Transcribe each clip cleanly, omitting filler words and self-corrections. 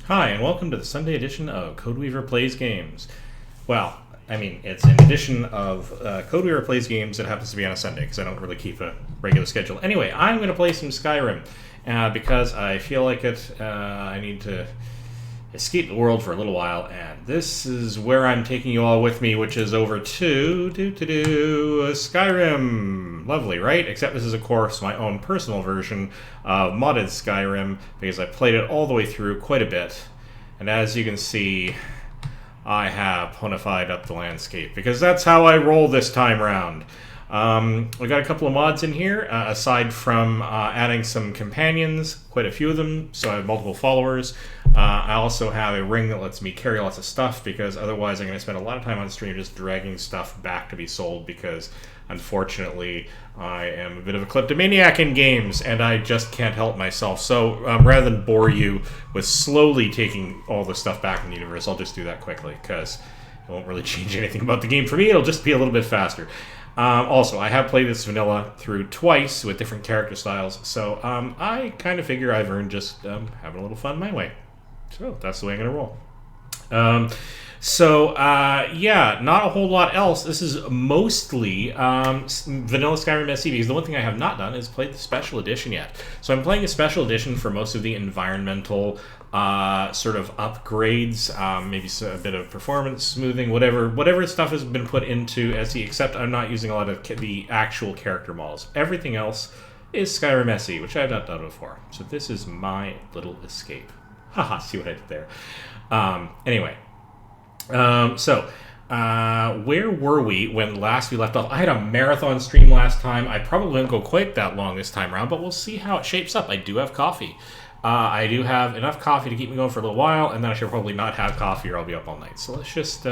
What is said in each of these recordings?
Hi, and welcome to the Sunday edition of Codeweaver Plays Games. Well, I mean, it's an edition of Codeweaver Plays Games that happens to be on a Sunday, because I don't really keep a regular schedule. Anyway, I'm going to play some Skyrim, because I feel like it. I need to escape the world for a little while, and this is where I'm taking you all with me, which is over to Skyrim. Lovely, right? Except this is, of course, my own personal version of modded Skyrim, because I played it all the way through quite a bit. And as you can see, I have ponified up the landscape, because that's how I roll this time round. We got a couple of mods in here, aside from adding some companions, quite a few of them, so I have multiple followers. I also have a ring that lets me carry lots of stuff, because otherwise I'm going to spend a lot of time on stream just dragging stuff back to be sold, because unfortunately I am a bit of a kleptomaniac in games, and I just can't help myself. So rather than bore you with slowly taking all the stuff back in the universe, I'll just do that quickly, because it won't really change anything about the game for me. It'll just be a little bit faster. Also, I have played this vanilla through twice with different character styles, so I kind of figure I've earned just having a little fun my way. So that's the way I'm going to roll. Yeah, not a whole lot else. This is mostly vanilla Skyrim SC, because the one thing I have not done is played the special edition yet. So I'm playing a special edition for most of the environmental sort of upgrades, maybe a bit of performance smoothing, whatever stuff has been put into SE, except I'm not using a lot of the actual character models. Everything else is Skyrim SE, which I have not done before. So this is my little escape. Haha, see what I did there. Anyway. Where were we when last we left off? I had a marathon stream last time. I probably won't go quite that long this time around, but we'll see how it shapes up. I do have coffee. I do have enough coffee to keep me going for a little while, and then I should probably not have coffee or I'll be up all night. So let's just...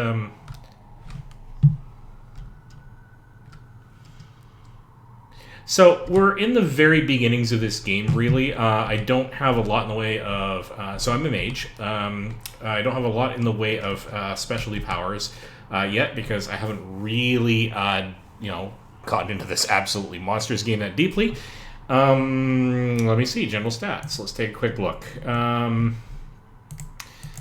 So we're in the very beginnings of this game, really. I don't have a lot in the way of... so I'm a mage. I don't have a lot in the way of specialty powers yet, because I haven't really, gotten into this absolutely monstrous game that deeply. Let me see. General stats. Let's take a quick look.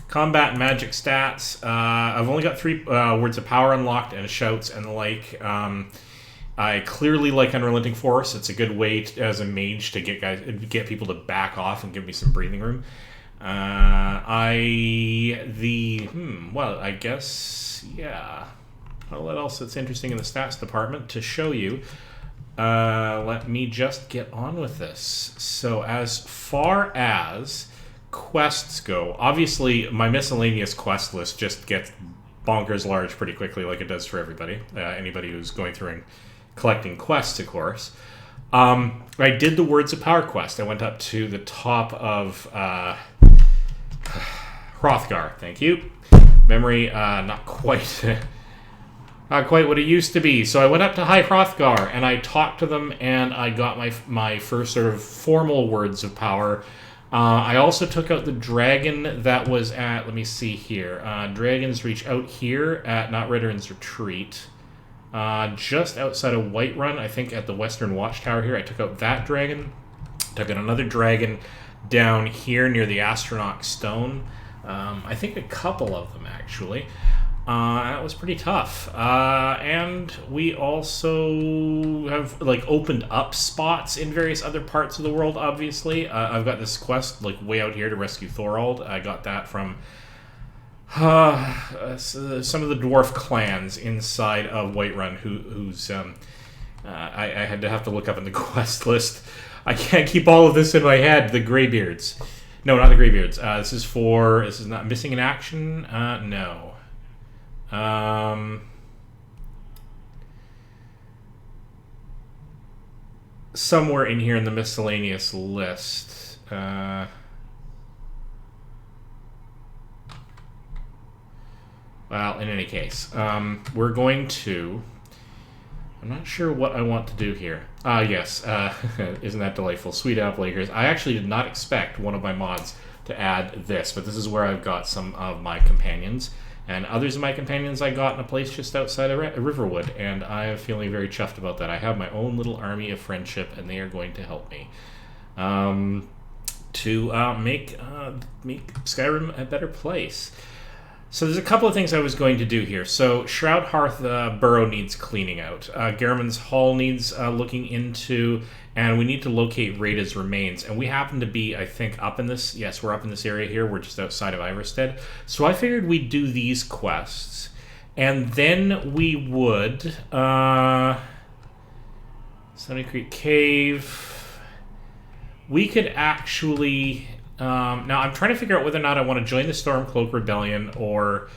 Combat and magic stats. I've only got 3 words of power unlocked and shouts and the like. I clearly like Unrelenting Force. It's a good way as a mage to get people to back off and give me some breathing room. I guess, yeah. What else that's interesting in the stats department to show you? Let me just get on with this. So as far as quests go, obviously my miscellaneous quest list just gets bonkers large pretty quickly, like it does for everybody. Anybody who's going through and collecting quests, of course. I did the Words of Power quest. I went up to the top of Hrothgar. Thank you. Memory, not quite what it used to be. So I went up to High Hrothgar and I talked to them, and I got my first sort of formal Words of Power. I also took out the dragon that was at, let me see here. Dragons reach out here at Not Ridderen's Retreat. Just outside of Whiterun, I think at the Western Watchtower here, I took out that dragon. Took out another dragon down here near the Astronaut Stone. I think a couple of them, actually. That was pretty tough. And we also have, opened up spots in various other parts of the world, obviously. I've got this quest, way out here to rescue Thorald. I got that from... some of the dwarf clans inside of Whiterun who's I had to have to look up in the quest list. I can't keep all of this in my head. The Greybeards. No, not the Greybeards. This is not Missing in Action. No. Somewhere in here in the miscellaneous list. Well, in any case, we're going to... I'm not sure what I want to do here. Yes, isn't that delightful? Sweet apple acres. I actually did not expect one of my mods to add this, but this is where I've got some of my companions. And others of my companions I got in a place just outside of Riverwood, and I am feeling very chuffed about that. I have my own little army of friendship, and they are going to help me. to make Skyrim a better place. So there's a couple of things I was going to do here. So Shroud, Hearth, Burrow needs cleaning out. Garriman's Hall needs looking into, and we need to locate Rada's remains. And we happen to be, I think, up in this. Yes, we're up in this area here. We're just outside of Iverstead. So I figured we'd do these quests, and then we would Sunny Creek Cave. We could actually. Now I'm trying to figure out whether or not I want to join the Stormcloak Rebellion or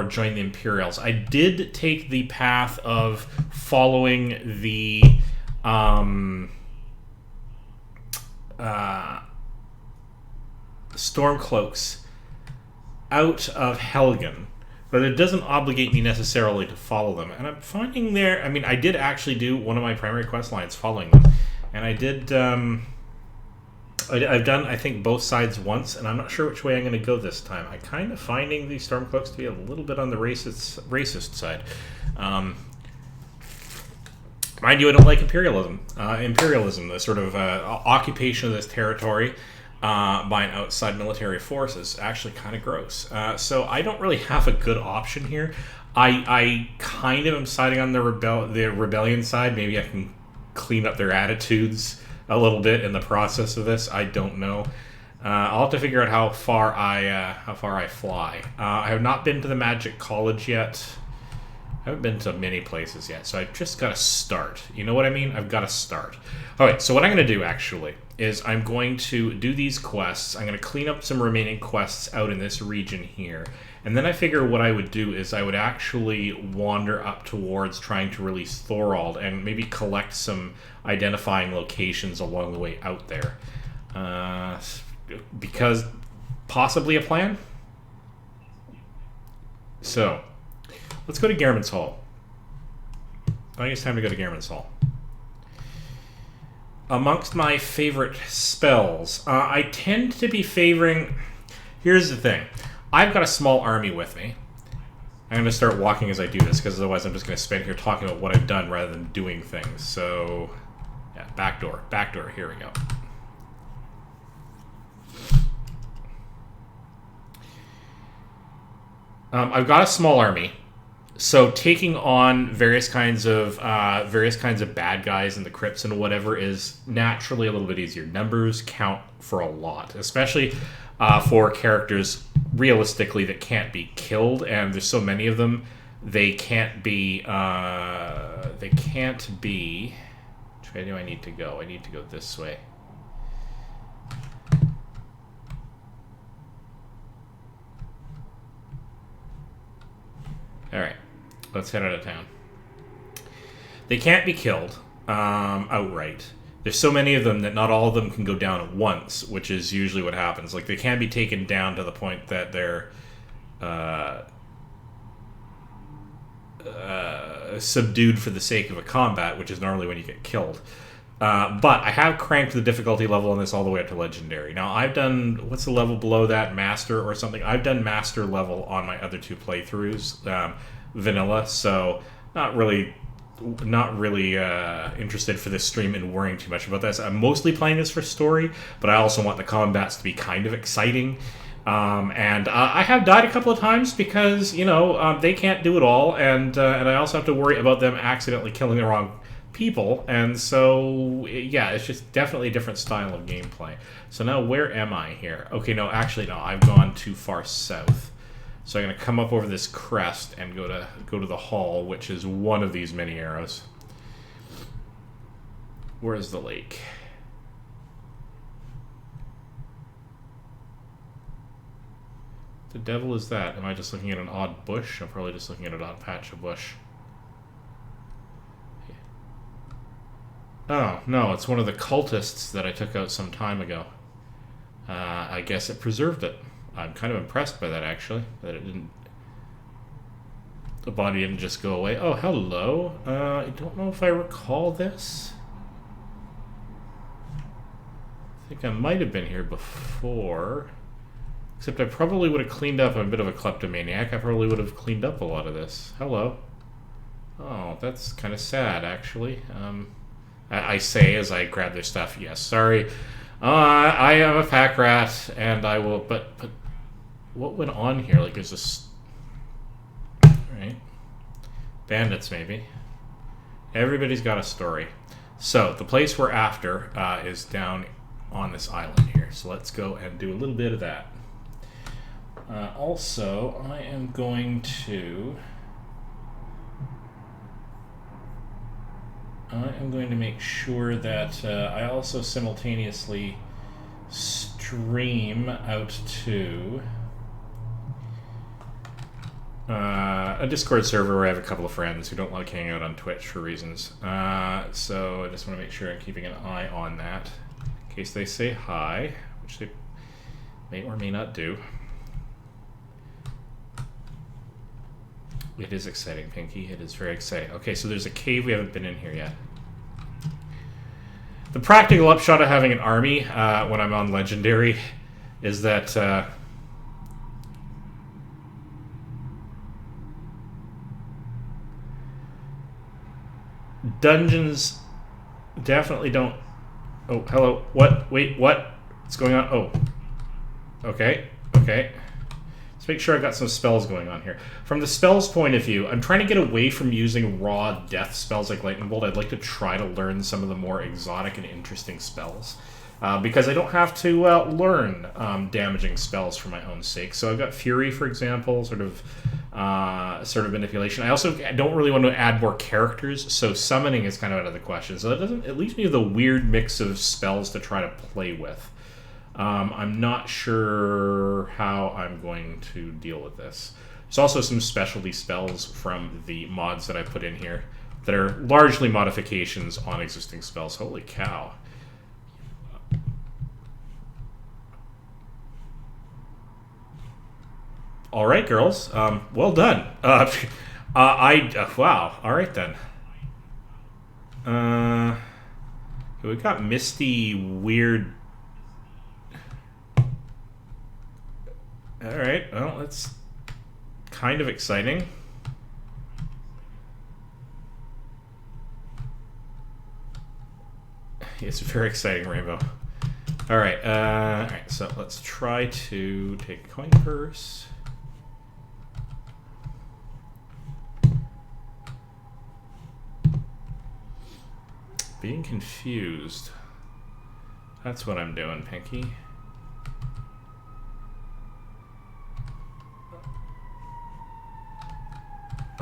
join the Imperials. I did take the path of following the Stormcloaks out of Helgen, but it doesn't obligate me necessarily to follow them. And I'm finding I mean, I did actually do one of my primary quest lines following them, and I did. I've done, I think, both sides once, and I'm not sure which way I'm going to go this time. I'm kind of finding the Stormcloaks to be a little bit on the racist side. Mind you, I don't like imperialism. The sort of occupation of this territory by an outside military force is actually kind of gross. So I don't really have a good option here. I kind of am siding on the rebellion side. Maybe I can clean up their attitudes a little bit in the process of this. I don't know. I'll have to figure out how far I fly. I have not been to the Magic College yet. I haven't been to many places yet, so I've just got to start. You know what I mean? I've got to start. Okay, so what I'm going to do, actually, is I'm going to do these quests. I'm going to clean up some remaining quests out in this region here. And then I figure what I would do is I would actually wander up towards trying to release Thorald and maybe collect some identifying locations along the way out there. Because possibly a plan? So, let's go to Garriman's Hall. I think it's time to go to Garriman's Hall. Amongst my favorite spells, I tend to be favoring... Here's the thing. I've got a small army with me. I'm going to start walking as I do this, because otherwise I'm just going to spend here talking about what I've done rather than doing things. So, yeah, back door, here we go. I've got a small army, so taking on various kinds of bad guys in the crypts and whatever is naturally a little bit easier. Numbers count for a lot, especially for characters realistically that can't be killed, and there's so many of them. They can't be. Which way do I need to go? I need to go this way. Alright, let's head out of town. They can't be killed outright. There's so many of them that not all of them can go down at once, which is usually what happens. Like, they can be taken down to the point that they're subdued for the sake of a combat, which is normally when you get killed. But I have cranked the difficulty level on this all the way up to Legendary. Now, I've done... What's the level below that? Master or something? I've done Master level on my other two playthroughs. Vanilla, so not really interested for this stream in worrying too much about this. I'm mostly playing this for story, but I also want the combats to be kind of exciting. And I have died a couple of times because, you know, they can't do it all, and I also have to worry about them accidentally killing the wrong people, and so, yeah, it's just definitely a different style of gameplay. So now, where am I here? Okay, no, actually, no, I've gone too far south. So I'm going to come up over this crest and go to the hall, which is one of these many arrows. Where's the lake? The devil is that? Am I just looking at an odd bush? I'm probably just looking at an odd patch of bush. Oh, no, it's one of the cultists that I took out some time ago. I guess it preserved it. I'm kind of impressed by that, actually, that it didn't... The body didn't just go away. Oh, hello. I don't know if I recall this. I think I might have been here before. Except I probably would have cleaned up. I'm a bit of a kleptomaniac. I probably would have cleaned up a lot of this. Hello. Oh, that's kind of sad, actually. I say as I grab their stuff, yes, sorry. I am a pack rat, and I will. But what went on here? Like, there's this. Right, bandits maybe. Everybody's got a story. So the place we're after is down on this island here. So let's go and do a little bit of that. Also, I am going to. Make sure that I also simultaneously stream out to a Discord server where I have a couple of friends who don't like hanging out on Twitch for reasons. So I just want to make sure I'm keeping an eye on that in case they say hi, which they may or may not do. It is exciting, Pinky. It is very exciting. Okay, so there's a cave we haven't been in here yet. The practical upshot of having an army when I'm on Legendary is that dungeons definitely don't... Oh, hello. What? Wait, what? What's going on? Oh. Okay. Okay. Let's make sure I've got some spells going on here. From the spells point of view, I'm trying to get away from using raw death spells like Lightning Bolt. I'd like to try to learn some of the more exotic and interesting spells. Because I don't have to learn damaging spells for my own sake. So I've got Fury, for example, sort of manipulation. I also don't really want to add more characters, so summoning is kind of out of the question. So it leaves me with a weird mix of spells to try to play with. I'm not sure how I'm going to deal with this. There's also some specialty spells from the mods that I put in here that are largely modifications on existing spells. Holy cow. All right, girls. Well done. Wow. All right, then. We got misty, weird... Alright, well, that's kind of exciting. It's very exciting, Rainbow. Alright, so let's try to take a coin purse. Being confused. That's what I'm doing, Pinky.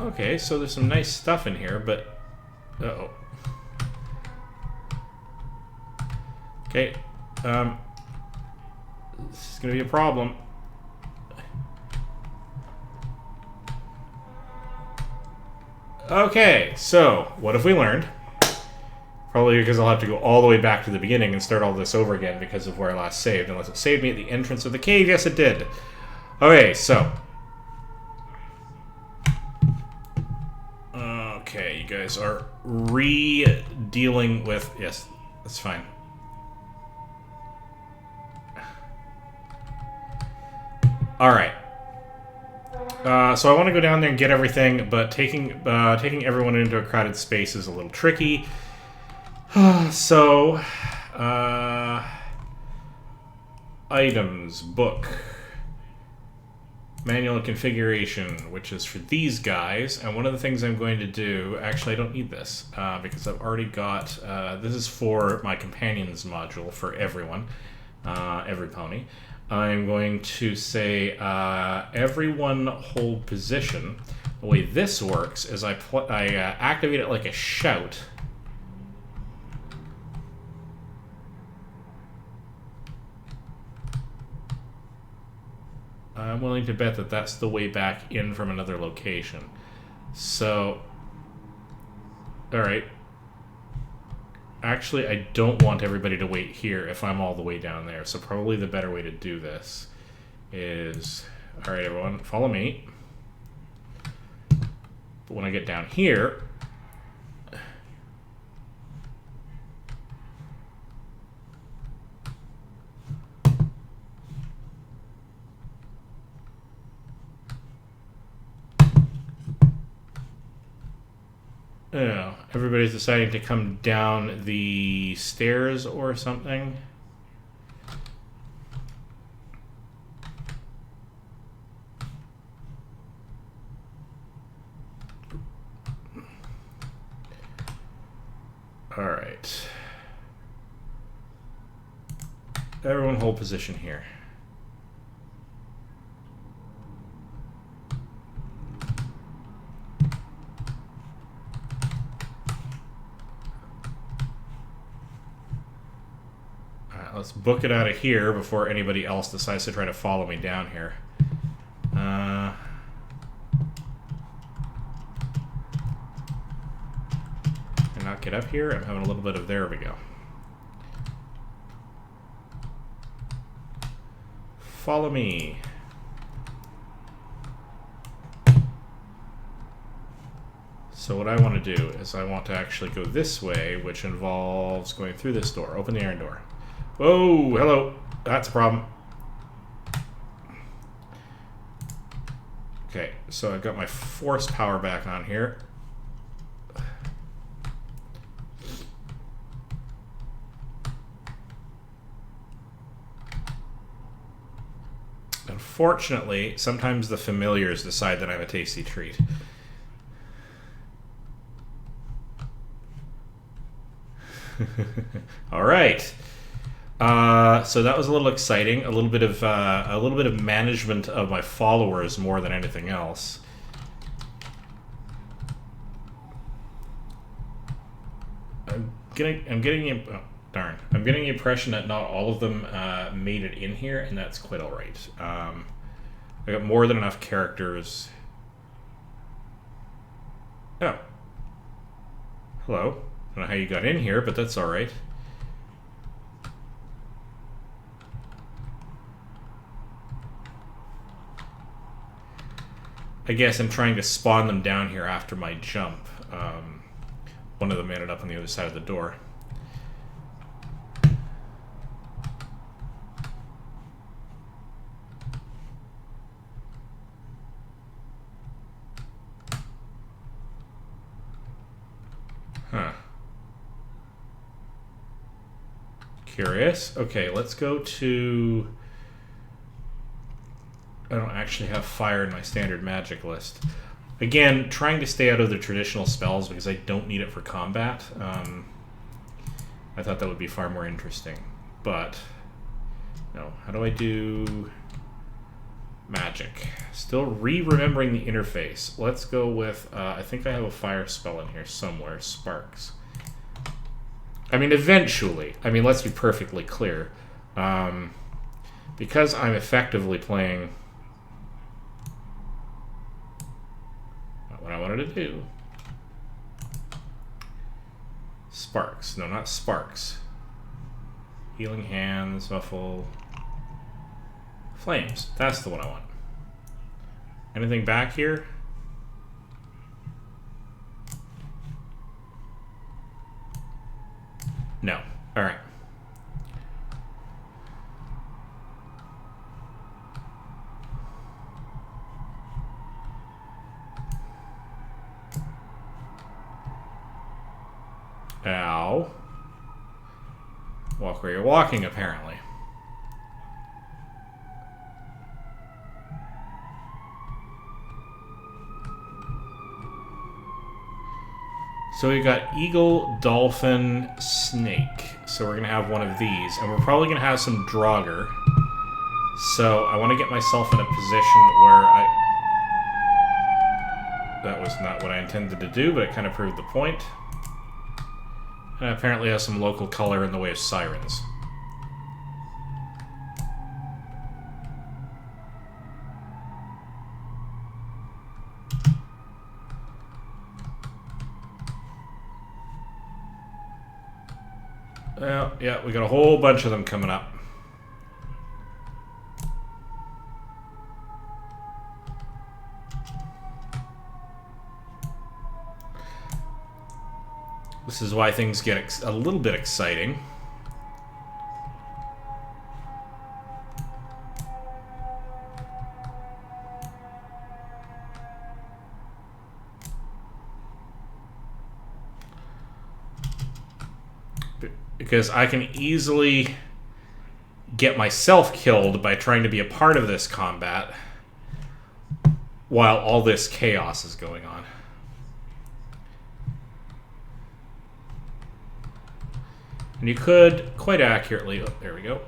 Okay, so there's some nice stuff in here, but... Uh-oh. Okay, this is gonna be a problem. Okay, so, what have we learned? Probably because I'll have to go all the way back to the beginning and start all this over again because of where I last saved. Unless it saved me at the entrance of the cave. Yes, it did. Okay, so... Okay, you guys are re-dealing with... Yes, that's fine. Alright. So I want to go down there and get everything, but taking everyone into a crowded space is a little tricky. So... items, book... Manual of configuration, which is for these guys, and one of the things I'm going to do, actually I don't need this, because I've already got, this is for my companions module for everyone, every pony. I'm going to say, everyone hold position. The way this works is I activate it like a shout. I'm willing to bet that that's the way back in from another location. So, alright. Actually, I don't want everybody to wait here if I'm all the way down there. So probably the better way to do this is... Alright, everyone, follow me. But when I get down here... everybody's deciding to come down the stairs or something. Everyone hold position here. Alright, let's book it out of here before anybody else decides to try to follow me down here. And not get up here. I'm having a little bit of... There we go. Follow me. So what I want to do is I want to actually go this way, which involves going through this door. Open the iron door. Whoa, hello. That's a problem. Okay, so I've got my force power back on here. Unfortunately, sometimes the familiars decide that I'm a tasty treat. All right. So that was a little exciting. A little bit of management of my followers more than anything else. I'm getting the impression that not all of them made it in here, and that's quite all right. I got more than enough characters. Oh. Hello. I don't know how you got in here, but that's all right. I guess I'm trying to spawn them down here after my jump. One of them ended up on the other side of the door. Huh. Curious. Okay, let's go to... I don't actually have fire in my standard magic list. Again, trying to stay out of the traditional spells because I don't need it for combat. I thought that would be far more interesting. But, no. How do I do magic? Still remembering the interface. Let's go with, I think I have a fire spell in here somewhere. Sparks. I mean, eventually. I mean, let's be perfectly clear. Because I'm effectively playing... what I wanted to do. Sparks. No, not sparks. Healing hands, muffle. Flames. That's the one I want. Anything back here? No. Alright. Ow. Walk where you're walking, apparently. So we got eagle, dolphin, snake. So we're going to have one of these. And we're probably going to have some Draugr. So I want to get myself in a position where I... That was not what I intended to do, but it kind of proved the point. And apparently has some local color in the way of sirens. Well, yeah, we got a whole bunch of them coming up. This is why things get a little bit exciting. Because I can easily get myself killed by trying to be a part of this combat while all this chaos is going on. And you could, quite accurately... Oh, there we go.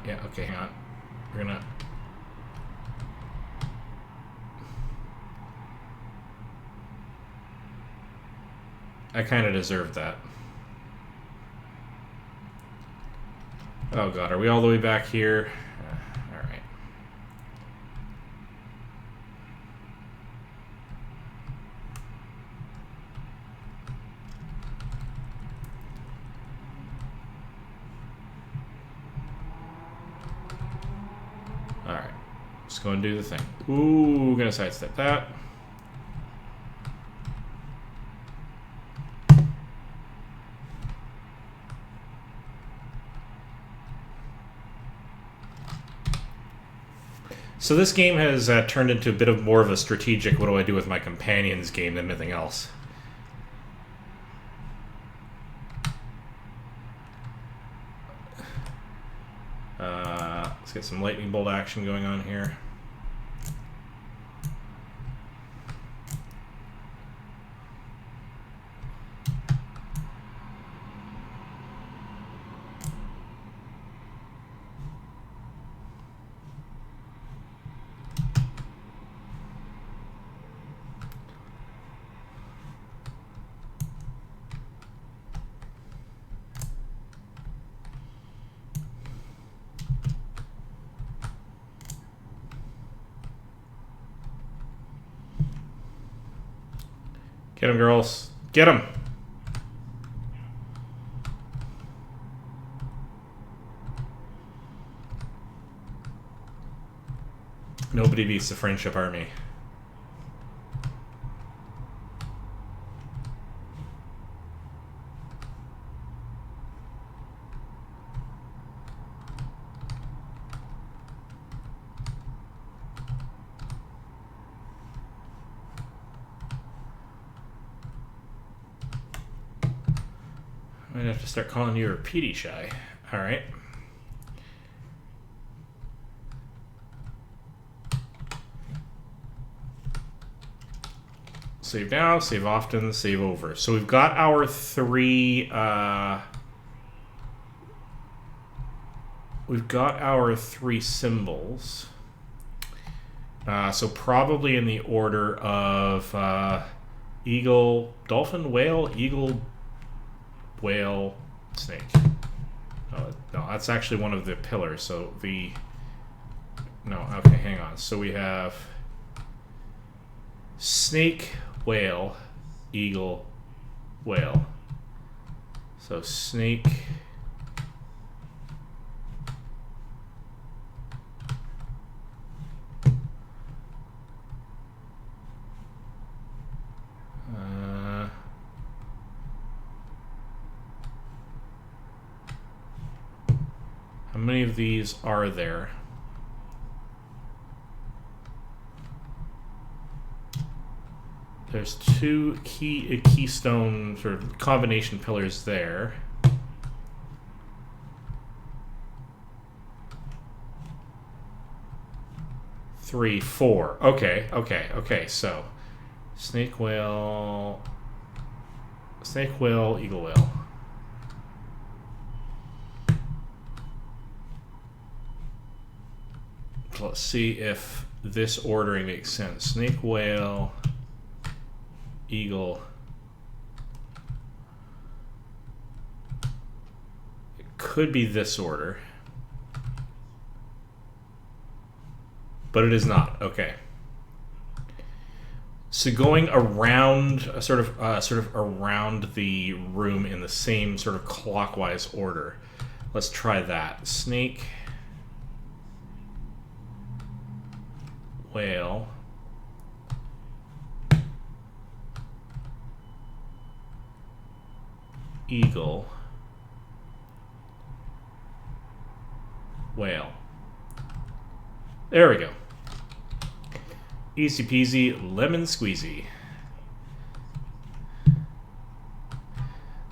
Yeah, okay, hang on. We're gonna... I kind of deserved that. Oh god, are we all the way back here? Alright. Alright. Let's go and do the thing. Ooh, gonna sidestep that. So this game has turned into a bit of more of a strategic what do I do with my companions game than anything else. Let's get some lightning bolt action going on here. Get him, girls. Get him! Nobody beats the Friendship Army. I'm gonna have to start calling you Repeaty Shy. Alright. Save now, save often, save over. So we've got our three symbols. So probably in the order of eagle, dolphin, whale, eagle, whale, snake. Oh, no, that's actually one of the pillars. So the... No, okay, hang on. So we have snake, whale, eagle, whale. So snake... How many of these are there? There's two keystone sort of combination pillars there. Three, four. Okay. So, snake, whale, eagle, whale. So let's see if this ordering makes sense. Snake, whale, eagle. It could be this order, but it is not. Okay. So going around, sort of around the room in the same sort of clockwise order. Let's try that. Snake, whale, eagle, whale. There we go. Easy peasy, lemon squeezy.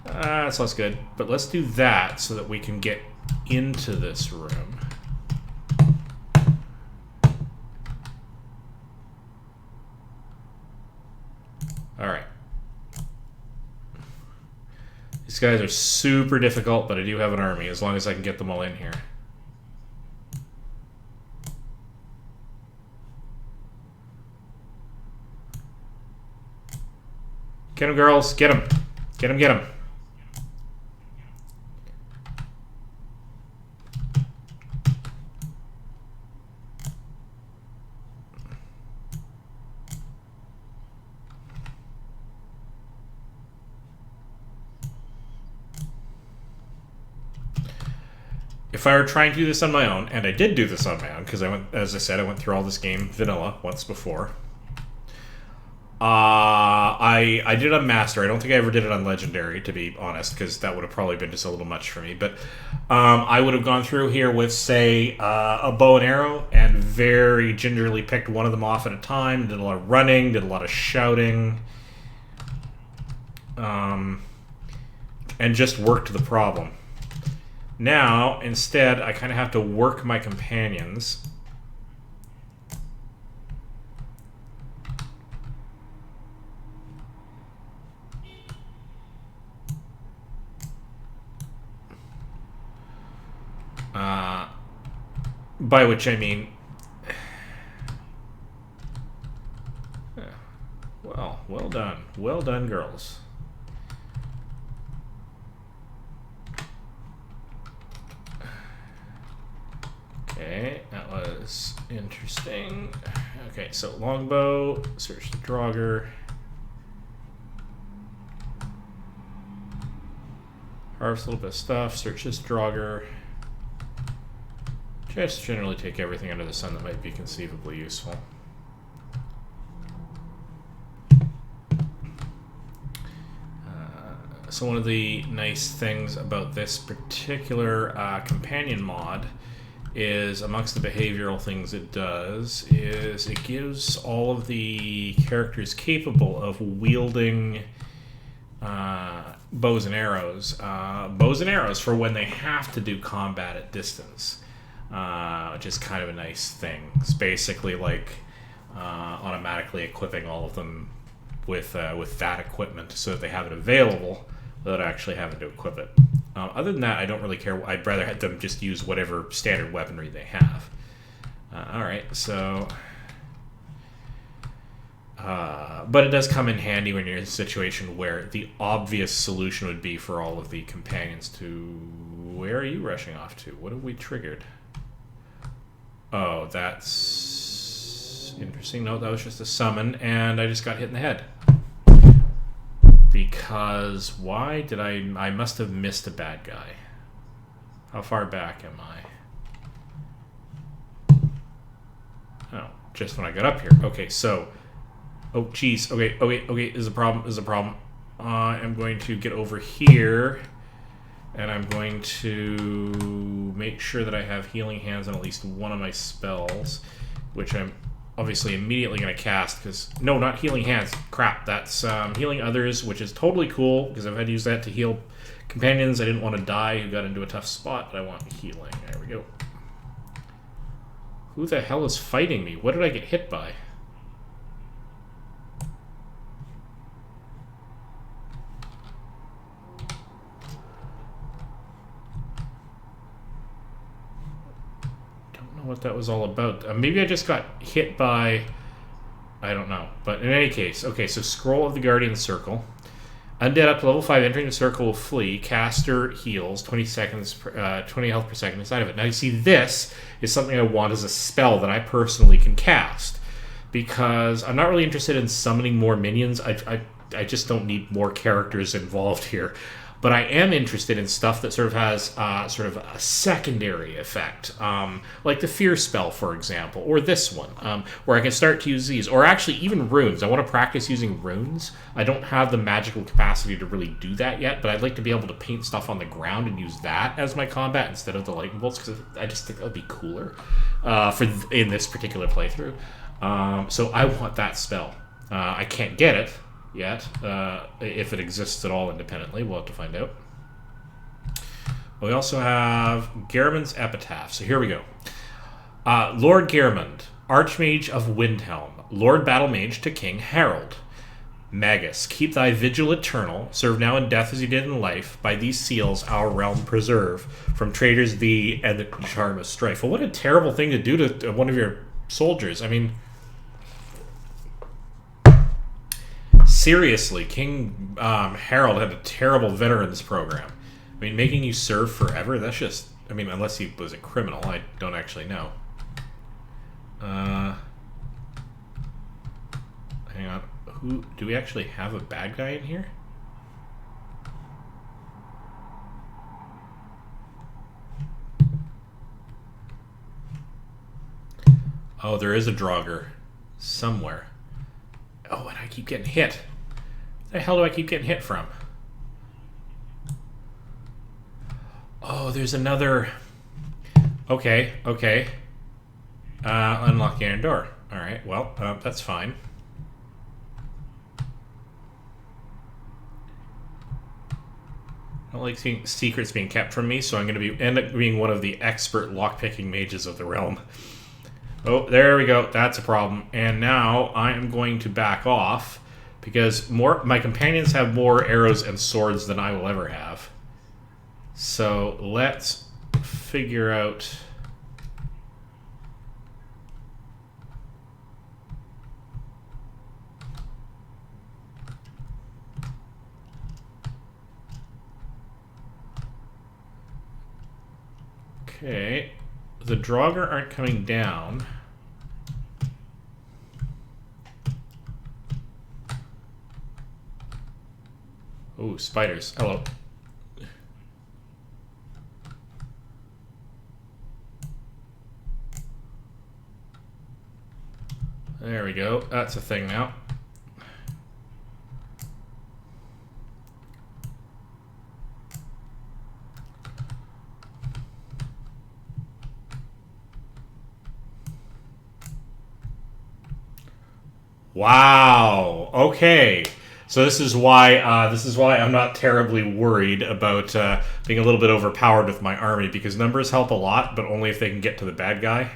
That's less good, but let's do that so that we can get into this room. Alright. These guys are super difficult, but I do have an army, as long as I can get them all in here. Get him, girls. Get him. Get him, get him. If I were trying to do this on my own, and I did do this on my own, because as I said, I went through all this game vanilla once before. I did it on Master. I don't think I ever did it on Legendary, to be honest, because that would have probably been just a little much for me. But I would have gone through here with, say, a bow and arrow, and very gingerly picked one of them off at a time. Did a lot of running, did a lot of shouting, and just worked the problem. Now, instead, I kind of have to work my companions. By which I mean... well done. Well done, girls. Okay, that was interesting. Okay, so longbow, search the Draugr. Harvest a little bit of stuff, search this Draugr. Just generally take everything under the sun that might be conceivably useful. So one of the nice things about this particular companion mod is, amongst the behavioral things it does, is it gives all of the characters capable of wielding bows and arrows for when they have to do combat at distance, which is kind of a nice thing. It's basically like automatically equipping all of them with that equipment so that they have it available without actually having to equip it. Other than that, I don't really care. I'd rather have them just use whatever standard weaponry they have. Alright, so... but it does come in handy when you're in a situation where the obvious solution would be for all of the companions to... Where are you rushing off to? What have we triggered? Oh, that's... interesting. No, that was just a summon, and I just got hit in the head. Because why did I must have missed a bad guy. How far back am I? Oh, just when I got up here. Okay, so... Oh, jeez. Okay, there's a problem. I'm going to get over here, and I'm going to make sure that I have Healing Hands on at least one of my spells, which I'm obviously immediately going to cast, because... No, not Healing Hands. Crap, that's Healing Others, which is totally cool, because I've had to use that to heal companions I didn't want to die who got into a tough spot, but I want healing. There we go. Who the hell is fighting me? What did I get hit by? What that was all about. Maybe I just got hit by... I don't know. But in any case, okay, so Scroll of the Guardian Circle. Undead up to level 5 entering the circle will flee. Caster heals 20 health per second inside of it. Now you see, this is something I want as a spell that I personally can cast, because I'm not really interested in summoning more minions. I just don't need more characters involved here. But I am interested in stuff that sort of has sort of a secondary effect, like the Fear spell, for example, or this one, where I can start to use these, or actually even runes. I want to practice using runes. I don't have the magical capacity to really do that yet, but I'd like to be able to paint stuff on the ground and use that as my combat instead of the lightning bolts, because I just think that would be cooler in this particular playthrough. So I want that spell. I can't get it yet. If it exists at all independently, we'll have to find out. We also have Gehrman's Epitaph. So here we go. Lord Gehrman, Archmage of Windhelm, Lord Battlemage to King Harold. Magus, keep thy vigil eternal, serve now in death as you did in life, by these seals our realm preserve, from traitors thee and the charm of strife. Well, what a terrible thing to do to one of your soldiers. I mean... seriously, King Harold had a terrible veterans program. I mean, making you serve forever, that's just... I mean, unless he was a criminal, I don't actually know. Hang on. Who... Do we actually have a bad guy in here? Oh, there is a Draugr somewhere. Oh, and I keep getting hit. Where the hell do I keep getting hit from? Oh, there's another... Okay, okay. Unlocking a door. Alright, well, that's fine. I don't like seeing secrets being kept from me, so I'm going to end up being one of the expert lockpicking mages of the realm. Oh, there we go. That's a problem. And now I am going to back off because my companions have more arrows and swords than I will ever have. So let's figure out... Okay, the Draugr aren't coming down. Oh, spiders. Hello. There we go. That's a thing now. Wow. Okay. So this is why I'm not terribly worried about being a little bit overpowered with my army, because numbers help a lot, but only if they can get to the bad guy.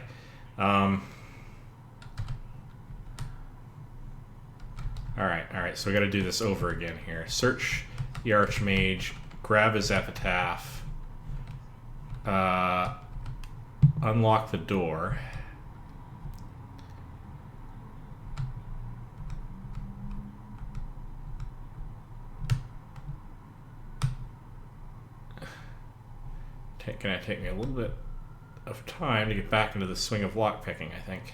Alright, so we gotta do this over again here. Search the Archmage, grab his epitaph, unlock the door. Gonna take me a little bit of time to get back into the swing of lockpicking, I think.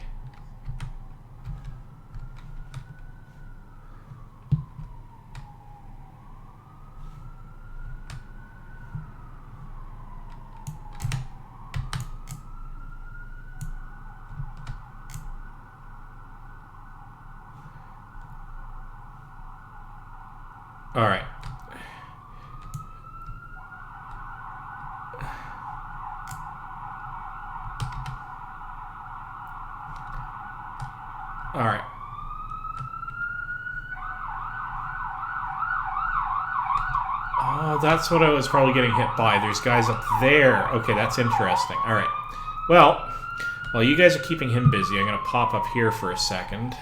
All right. All right. Oh, that's what I was probably getting hit by. There's guys up there. Okay, that's interesting. All right. Well, while you guys are keeping him busy, I'm going to pop up here for a second.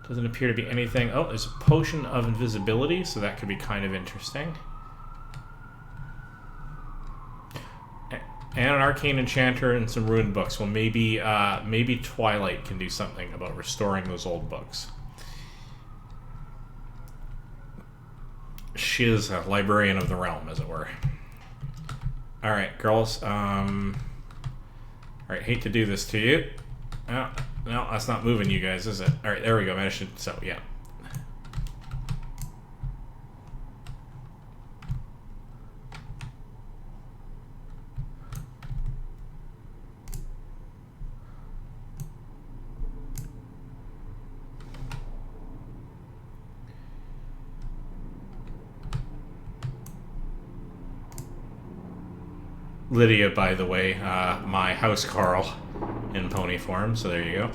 Doesn't appear to be anything. Oh, there's a potion of invisibility, so that could be kind of interesting. And an arcane enchanter and some ruined books. Well, maybe Twilight can do something about restoring those old books. She is a librarian of the realm, as it were. All right, girls. All right, hate to do this to you. Oh, no, that's not moving you guys, is it? All right, there we go. So, yeah. Lydia, by the way, my house Carl in pony form, so there you go.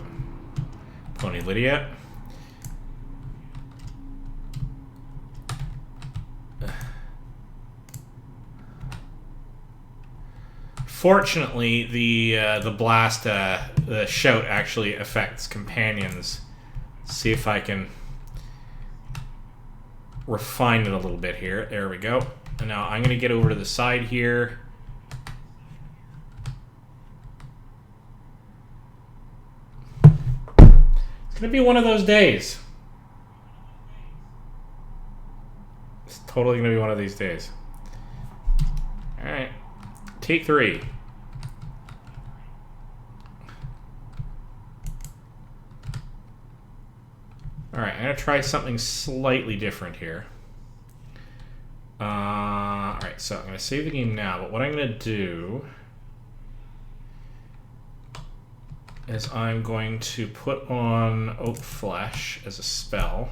Pony Lydia. Fortunately, the blast, the shout actually affects companions. Let's see if I can refine it a little bit here. There we go. And now I'm going to get over to the side here. It's going to be one of those days. It's totally going to be one of these days. Alright. Take 3. Alright, I'm going to try something slightly different here. Alright, so I'm going to save the game now, but what I'm going to do is I'm going to put on Oak Flesh as a spell.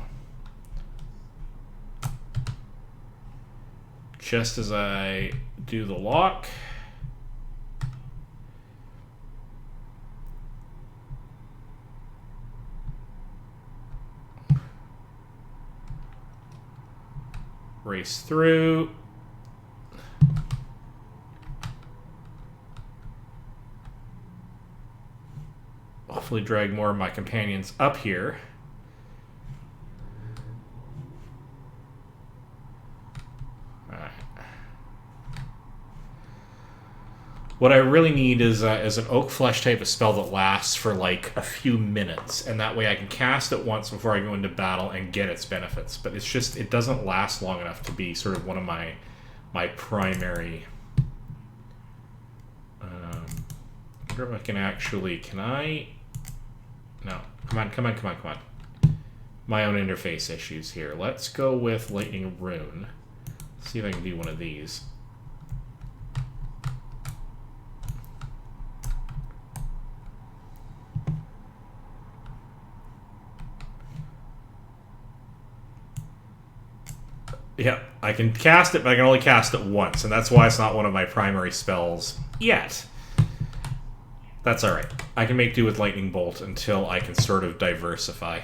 Just as I do the lock. Race through. Hopefully drag more of my companions up here. Alright. What I really need is an Oak Flesh type of spell that lasts for like a few minutes, and that way I can cast it once before I go into battle and get its benefits. But it's just, it doesn't last long enough to be sort of one of my primary... I wonder if I can actually... Can I... No. Come on. My own interface issues here. Let's go with Lightning Rune. Let's see if I can do one of these. Yeah, I can cast it, but I can only cast it once, and that's why it's not one of my primary spells yet. That's alright. I can make do with Lightning Bolt until I can sort of diversify.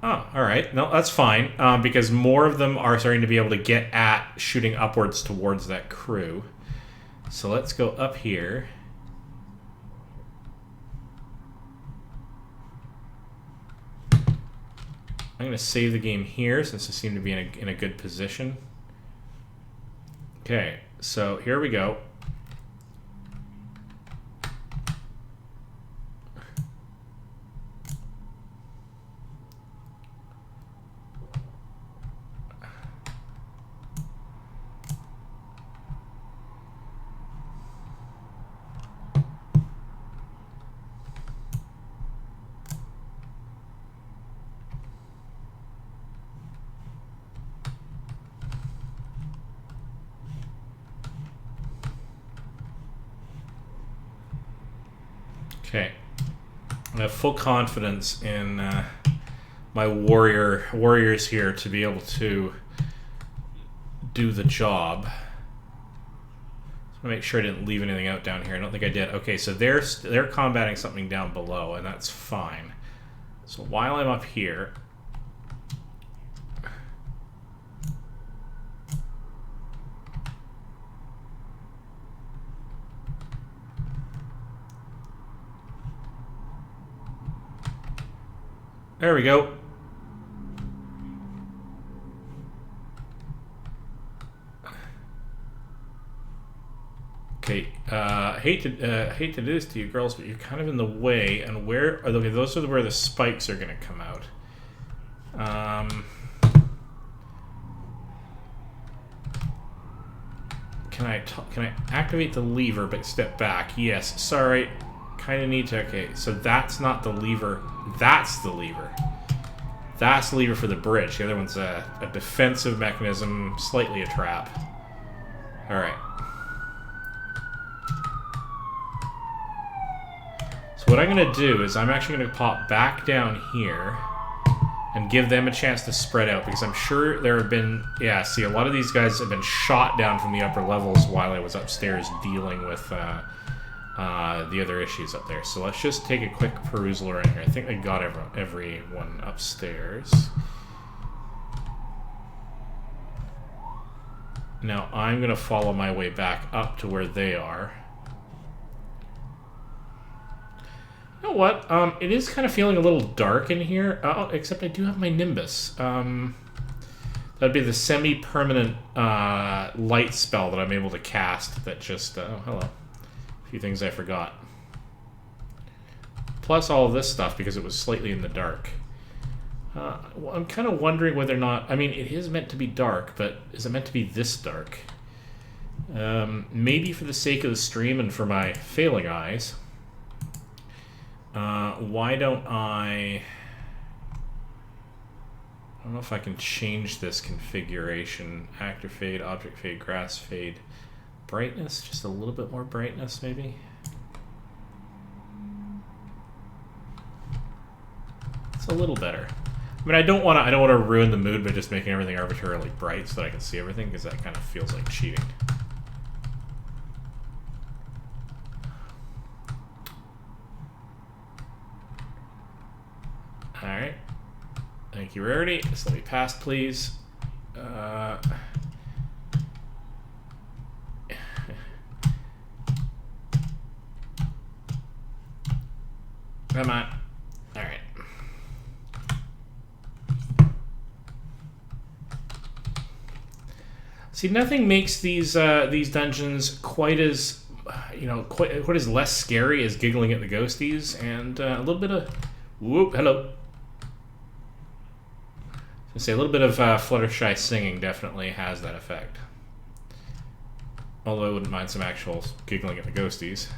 Oh, alright. No, that's fine, because more of them are starting to be able to get at shooting upwards towards that crew. So let's go up here. I'm going to save the game here since I seem to be in a good position. Okay, so here we go. Okay, I have full confidence in my warriors here to be able to do the job. Just want to make sure I didn't leave anything out down here. I don't think I did. Okay, so they're combating something down below, and that's fine. So while I'm up here, there we go. Okay, hate to do this to you girls, but you're kind of in the way. And where are okay, those are where the spikes are going to come out. Can I activate the lever but step back? Yes. Sorry. Kind of need to... Okay, so that's not the lever. That's the lever. That's the lever for the bridge. The other one's a defensive mechanism, slightly a trap. Alright. So what I'm going to do is I'm actually going to pop back down here and give them a chance to spread out, because I'm sure there have been... Yeah, see, a lot of these guys have been shot down from the upper levels while I was upstairs dealing with... the other issues up there. So let's just take a quick perusal around here. I think I got everyone upstairs. Now I'm going to follow my way back up to where they are. You know what? It is kind of feeling a little dark in here. Except I do have my Nimbus. That'd be the semi-permanent light spell that I'm able to cast that just... oh, hello. Few things I forgot. plus all of this stuff because it was slightly in the dark. Well, I'm kind of wondering whether or not... I mean, it is meant to be dark, but is it meant to be this dark? Maybe for the sake of the stream and for my failing eyes. Why don't I... I don't know if I can change this configuration. Actor fade, object fade, grass fade. Brightness, just a little bit more brightness maybe. It's a little better. I mean, I don't want to ruin the mood by just making everything arbitrarily bright so that I can see everything, because that kind of feels like cheating. All right. Thank you, Rarity. Just let me pass, please. Come on. All right. See, nothing makes these dungeons quite as quite as less scary as giggling at the ghosties, and a little bit of whoop. Hello. I say a little bit of Fluttershy singing definitely has that effect. Although I wouldn't mind some actual giggling at the ghosties.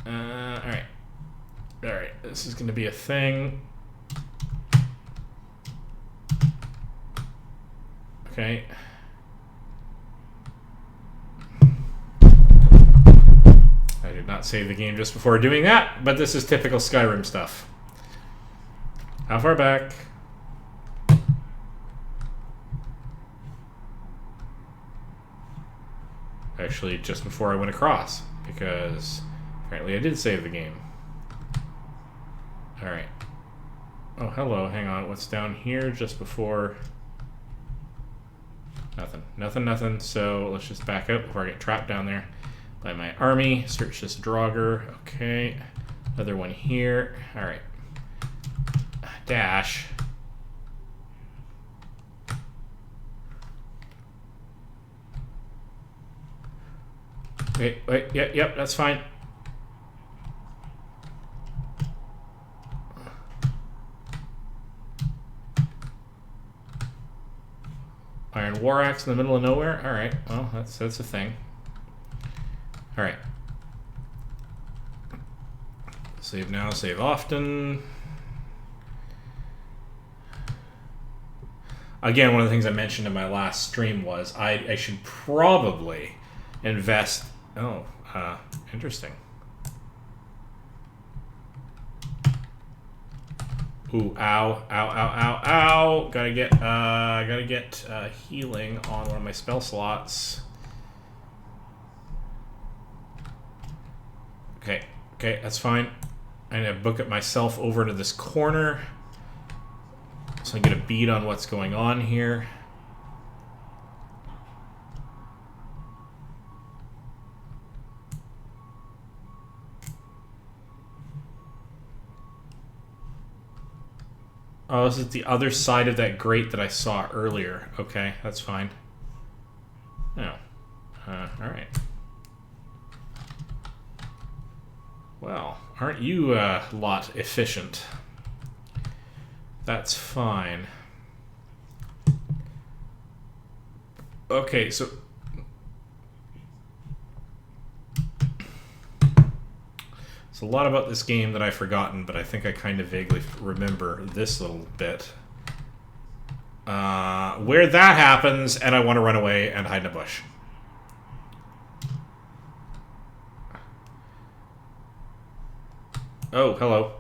Alright. Alright, this is going to be a thing. Okay. I did not save the game just before doing that, but this is typical Skyrim stuff. How far back? Actually, just before I went across, because apparently I did save the game. Alright. Oh, hello, hang on. What's down here just before? Nothing. Nothing, nothing. So let's just back up before I get trapped down there by my army. Search this Draugr. Okay. Another one here. Alright. Dash. Wait, yep, that's fine. Iron War Axe in the middle of nowhere? Alright, well, that's a thing. Alright. Save now, save often. Again, one of the things I mentioned in my last stream was I should probably invest... Oh, interesting. Ooh, ow, ow, ow, ow, ow. Gotta get healing on one of my spell slots. Okay, that's fine. I'm gonna book it myself over to this corner, so I get a bead on what's going on here. Oh, this is the other side of that grate that I saw earlier. Okay, that's fine. Oh. Alright. Well, aren't you a lot efficient? That's fine. Okay, so... There's a lot about this game that I've forgotten, but I think I kind of vaguely remember this little bit. Where that happens, and I want to run away and hide in a bush. Oh, hello.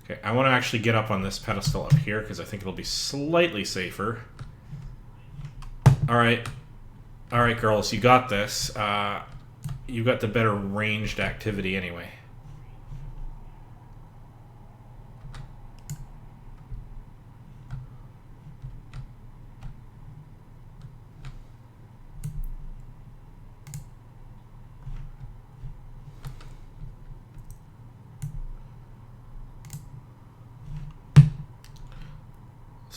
Okay, I want to actually get up on this pedestal up here, because I think it'll be slightly safer. Alright, girls, you got this. You got the better ranged activity anyway.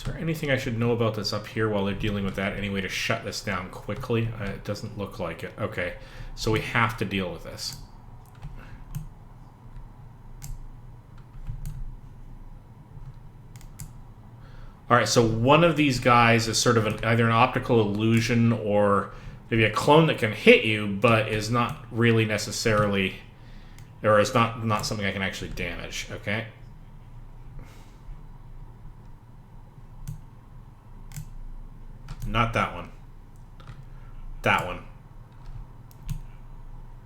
there anything I should know about that's up here while they're dealing with that? Any way to shut this down quickly? It doesn't look like it. Okay, so we have to deal with this. Alright, so one of these guys is sort of either an optical illusion or maybe a clone that can hit you, but is not really necessarily, or is not something I can actually damage, okay? Not that one. That one.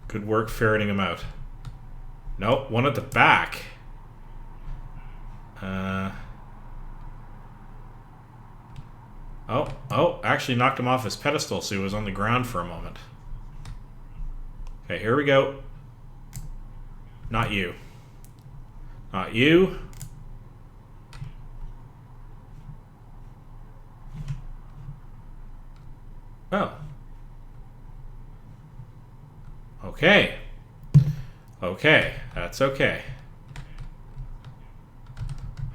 Good work ferreting him out. Nope, one at the back. Oh, actually knocked him off his pedestal, so he was on the ground for a moment. Okay, here we go. Not you. Not you. Oh. Okay. Okay, that's okay.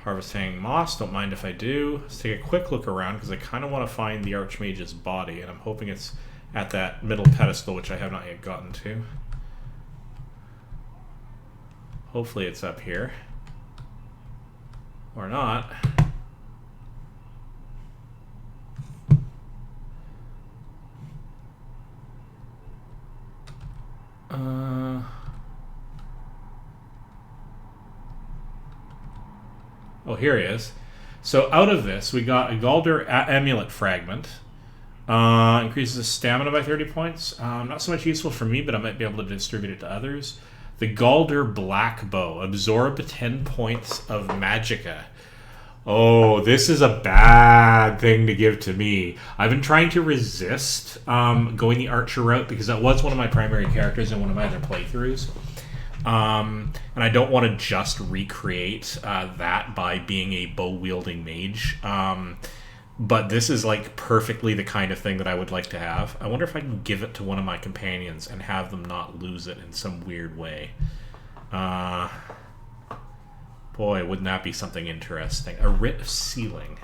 Harvesting moss, don't mind if I do. Let's take a quick look around because I kind of want to find the Archmage's body, and I'm hoping it's at that middle pedestal, which I have not yet gotten to. Hopefully it's up here. Or not. Oh, here he is. So out of this, we got a Galder Amulet Fragment. Increases the stamina by 30 points. Not so much useful for me, but I might be able to distribute it to others. The Galder Black Bow. Absorb 10 points of magicka. Oh, this is a bad thing to give to me. I've been trying to resist going the archer route because that was one of my primary characters in one of my other playthroughs. And I don't want to just recreate that by being a bow-wielding mage. But this is like perfectly the kind of thing that I would like to have. I wonder if I can give it to one of my companions and have them not lose it in some weird way. Boy, wouldn't that be something interesting. A writ of sealing.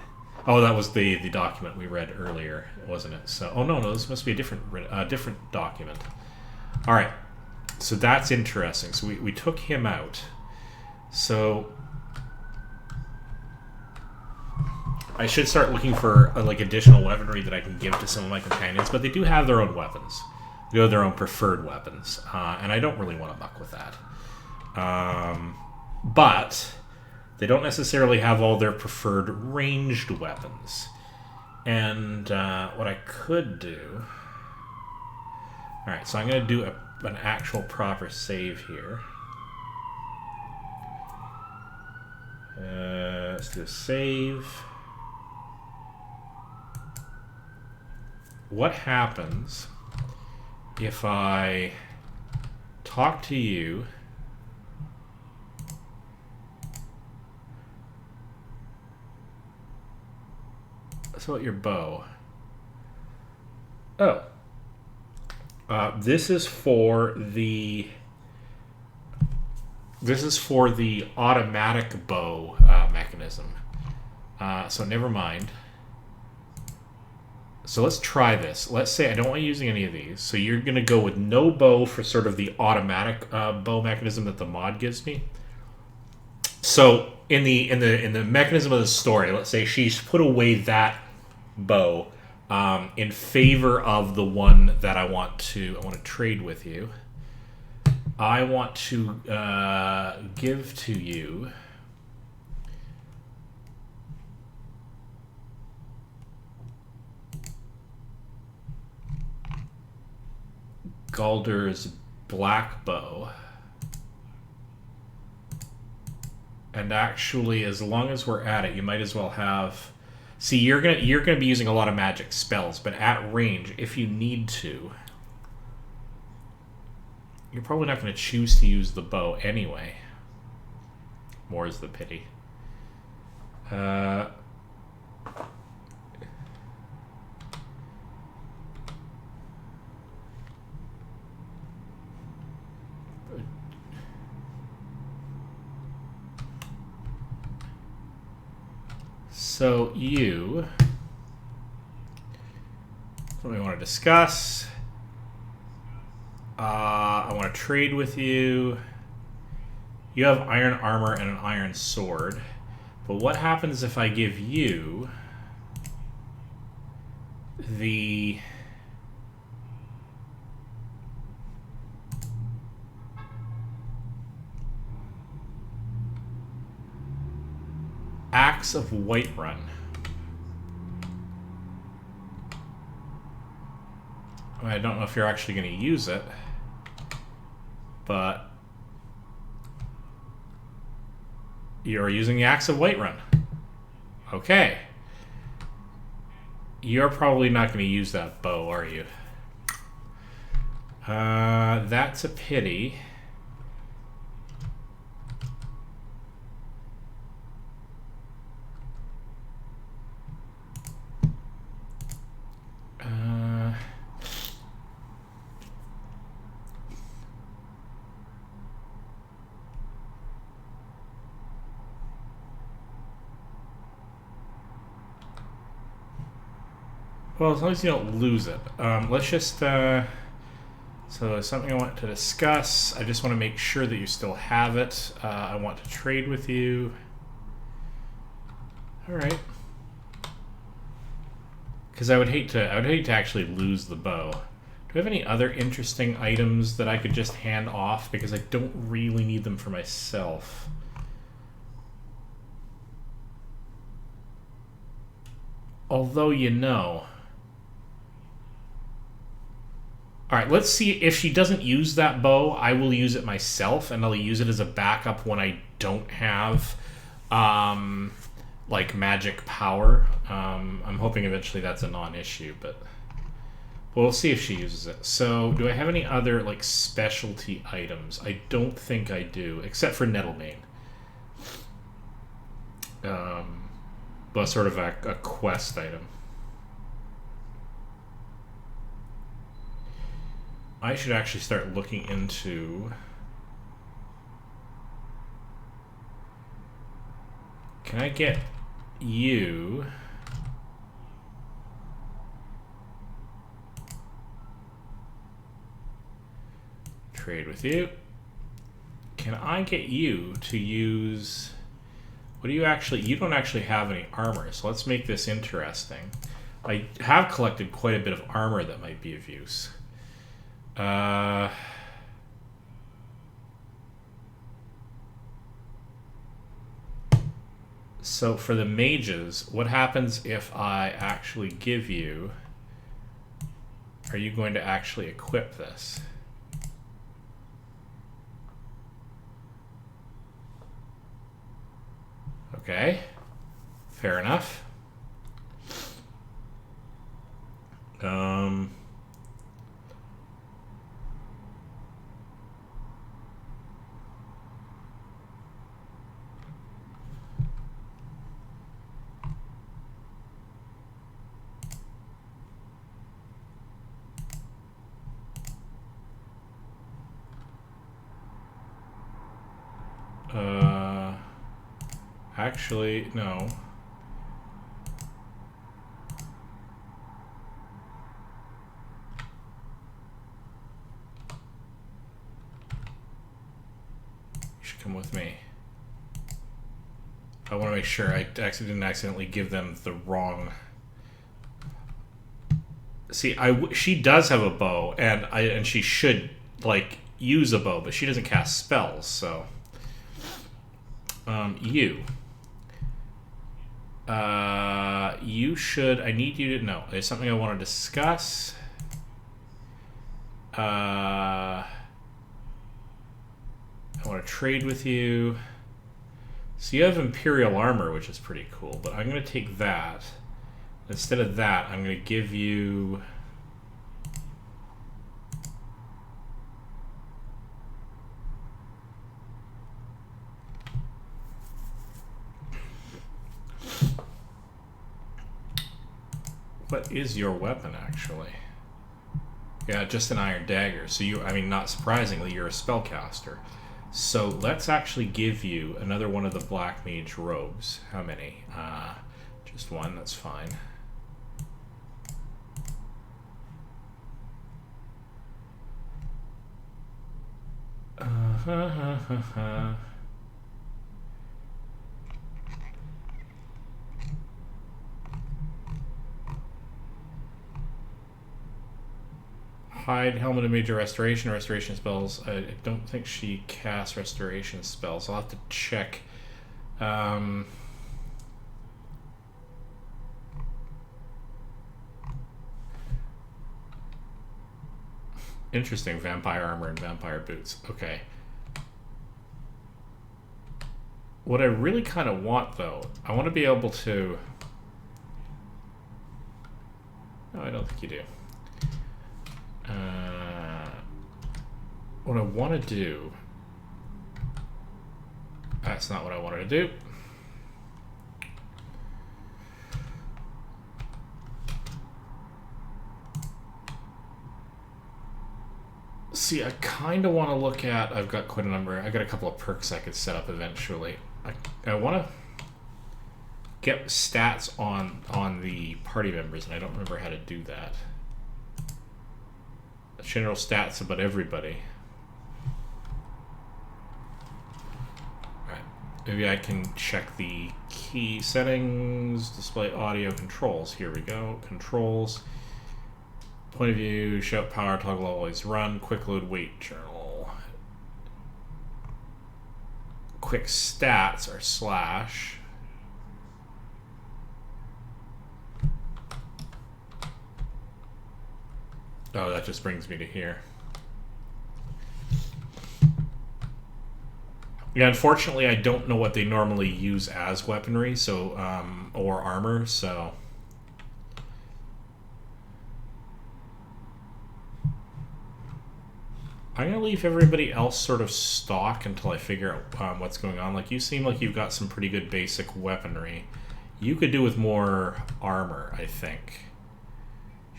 Oh, that was the document we read earlier, wasn't it? So, oh no, this must be a different document. All right. So that's interesting. So we took him out. So I should start looking for like additional weaponry that I can give to some of my companions, but they do have their own weapons. They have their own preferred weapons, and I don't really want to muck with that. But they don't necessarily have all their preferred ranged weapons. And what I could do... Alright, so I'm going to do an actual proper save here. Let's do a save. What happens if I talk to you about your bow? Oh. This is for the automatic bow mechanism. So never mind. So let's try this. Let's say I don't want you using any of these. So you're going to go with no bow for sort of the automatic bow mechanism that the mod gives me. So in the mechanism of the story, let's say she's put away that bow in favor of the one that I want to trade with you. I want to give to you Galder's black bow. And actually, as long as we're at it, you might as well have... See, you're gonna be using a lot of magic spells, but at range, if you need to, you're probably not going to choose to use the bow anyway. More's the pity. So you... What do we want to discuss? I want to trade with you. You have iron armor and an iron sword. But what happens if I give you the... Axe of Whiterun? I don't know if you're actually going to use it, but you're using the Axe of Whiterun. Okay. You're probably not going to use that bow, are you? That's a pity. Well, as long as you don't lose it. Let's just... so something I want to discuss. I just want to make sure that you still have it. I want to trade with you. Alright. Because I would hate to actually lose the bow. Do I have any other interesting items that I could just hand off? Because I don't really need them for myself. Although, you know... Alright, let's see if she doesn't use that bow, I will use it myself, and I'll use it as a backup when I don't have, like, magic power. I'm hoping eventually that's a non-issue, but we'll see if she uses it. So, do I have any other, like, specialty items? I don't think I do, except for Nettlebane. But sort of a quest item. I should actually start looking into... Can I get you... Trade with you. Can I get you to use... What do you actually... You don't actually have any armor, so let's make this interesting. I have collected quite a bit of armor that might be of use. So for the mages, what happens if I actually give you... Are you going to actually equip this? Okay, fair enough. Actually, no. You should come with me. I want to make sure I didn't accidentally give them the wrong... See, she does have a bow, and she should, like, use a bow, but she doesn't cast spells, so... You should... I need you to... No, there's something I want to discuss. I want to trade with you. So you have Imperial Armor, which is pretty cool, but I'm going to take that. Instead of that, I'm going to give you... What is your weapon, actually? Yeah, just an iron dagger. So you, I mean, not surprisingly, you're a spellcaster. So let's actually give you another one of the Black Mage robes. How many? Just one, that's fine. Hide, Helmet of Major Restoration, restoration spells. I don't think she casts restoration spells. I'll have to check. Interesting, vampire armor and vampire boots. Okay. What I really kind of want, though, I want to be able to... No, I don't think you do. What I want to do... That's not what I wanted to do. See, I kind of want to look at... I've got quite a number. I got a couple of perks I could set up eventually. I want to get stats on the party members, and I don't remember how to do that. General stats about everybody. Right. Maybe I can check the key settings, display audio controls. Here we go. Controls. Point of view, shout power, toggle always run, quick load weight journal. Quick stats are slash. Oh, that just brings me to here. Yeah, unfortunately, I don't know what they normally use as weaponry, so or armor, so I'm gonna leave everybody else sort of stock until I figure out what's going on. Like, you seem like you've got some pretty good basic weaponry. You could do with more armor, I think.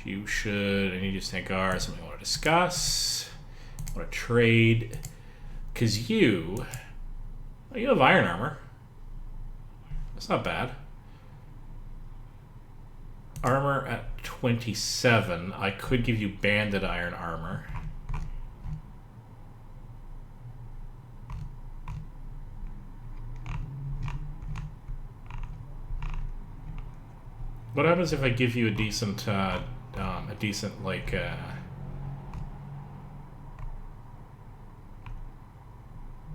You should. I need to think, something I want to discuss. I want to trade. Because you have iron armor. That's not bad. Armor at 27. I could give you banded iron armor. What happens if I give you a decent like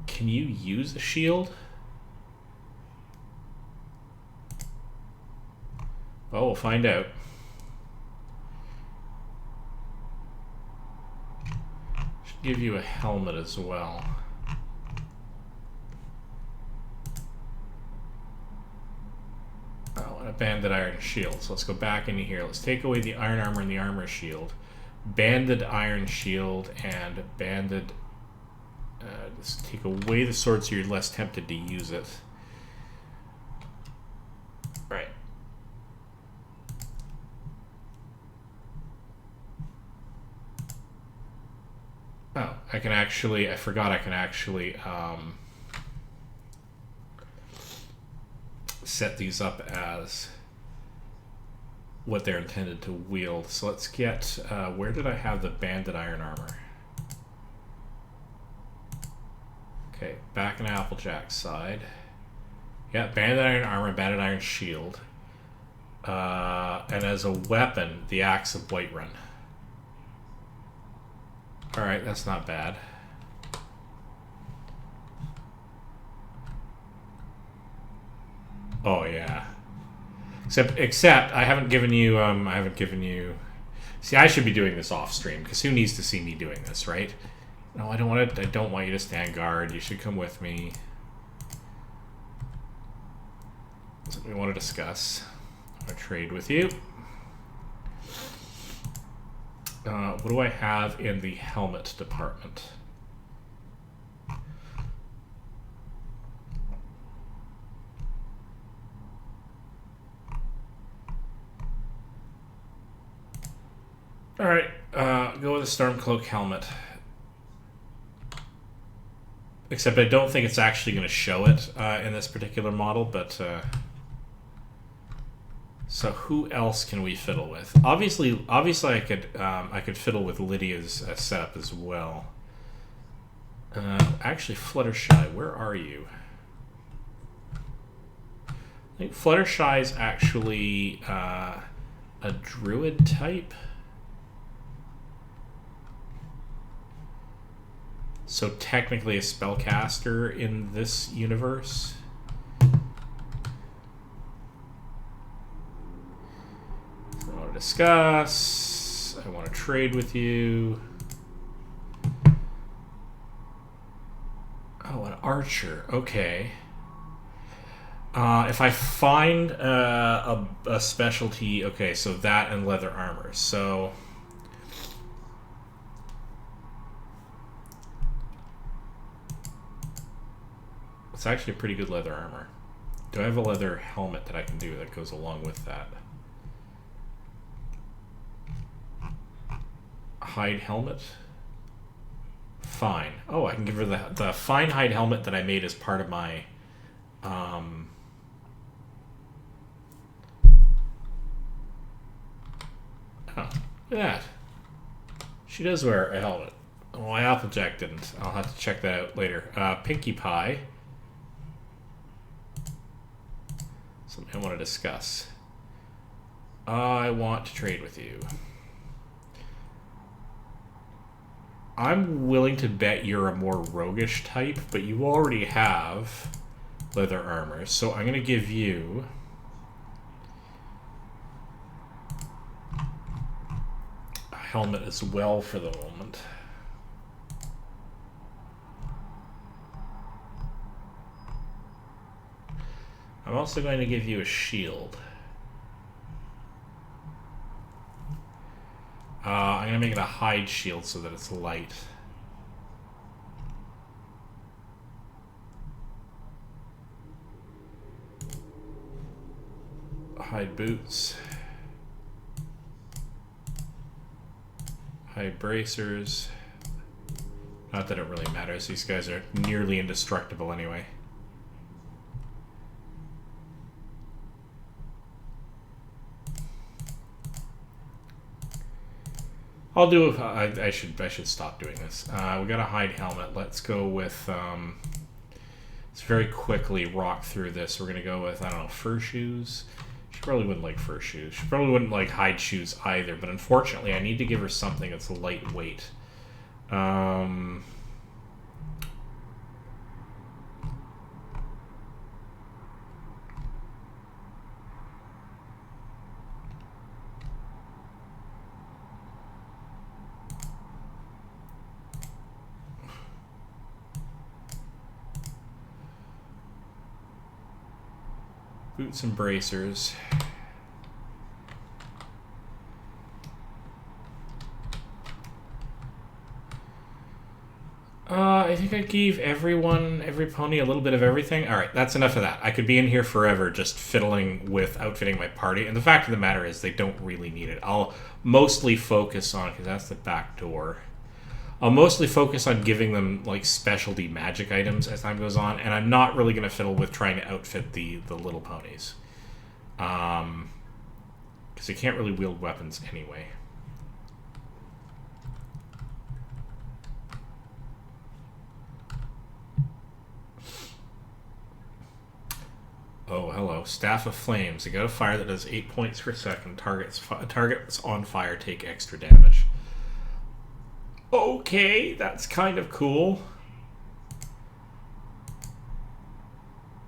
can you use a shield? Well, we'll find out. Should give you a helmet as well. A banded iron shield. So let's go back into here. Let's take away the iron armor and the armor shield. Banded iron shield and banded... let's take away the sword so you're less tempted to use it. Right. Oh, I can actually... I forgot I can actually... set these up as what they're intended to wield. So let's get, where did I have the banded iron armor? Okay, back in Applejack's side. Yeah, banded iron armor, banded iron shield. And as a weapon, the Axe of Whiterun. Alright, that's not bad. Oh yeah. Except I haven't given you. See, I should be doing this off stream because who needs to see me doing this, right? No, I don't want to. I don't want you to stand guard. You should come with me. That's what we want to discuss. I want to trade with you. What do I have in the helmet department? Alright, go with a Stormcloak helmet. Except I don't think it's actually going to show it in this particular model, but... So who else can we fiddle with? Obviously, I could fiddle with Lydia's setup as well. Actually, Fluttershy, where are you? I think Fluttershy is actually a druid type. So technically a spellcaster in this universe. I want to discuss. I want to trade with you. Oh, an archer. Okay. If I find a specialty, okay, so that and leather armor. So it's actually a pretty good leather armor. Do I have a leather helmet that I can do that goes along with that? Hide helmet? Fine. Oh, I can give her the fine hide helmet that I made as part of my oh, look at that. She does wear a helmet. Oh, my Applejack didn't. I'll have to check that out later. Pinkie Pie. Something I want to discuss. I want to trade with you. I'm willing to bet you're a more roguish type, but you already have leather armor, so I'm going to give you a helmet as well for the moment. I'm also going to give you a shield. I'm going to make it a hide shield so that it's light. Hide boots. Hide bracers. Not that it really matters. These guys are nearly indestructible anyway. I'll do. I should stop doing this. We got a hide helmet. Let's go with. Let's very quickly rock through this. We're gonna go with, I don't know, fur shoes. She probably wouldn't like fur shoes. She probably wouldn't like hide shoes either. But unfortunately, I need to give her something that's lightweight. Boots and bracers. I think I gave every pony a little bit of everything. Alright, that's enough of that. I could be in here forever just fiddling with outfitting my party. And the fact of the matter is they don't really need it. I'll mostly focus on, because that's the back door. I'll mostly focus on giving them like specialty magic items as time goes on, and I'm not really going to fiddle with trying to outfit the little ponies. Because they can't really wield weapons anyway. Oh, hello. Staff of Flames. You got a fire that does 8 points per second. Targets on fire take extra damage. Okay, that's kind of cool.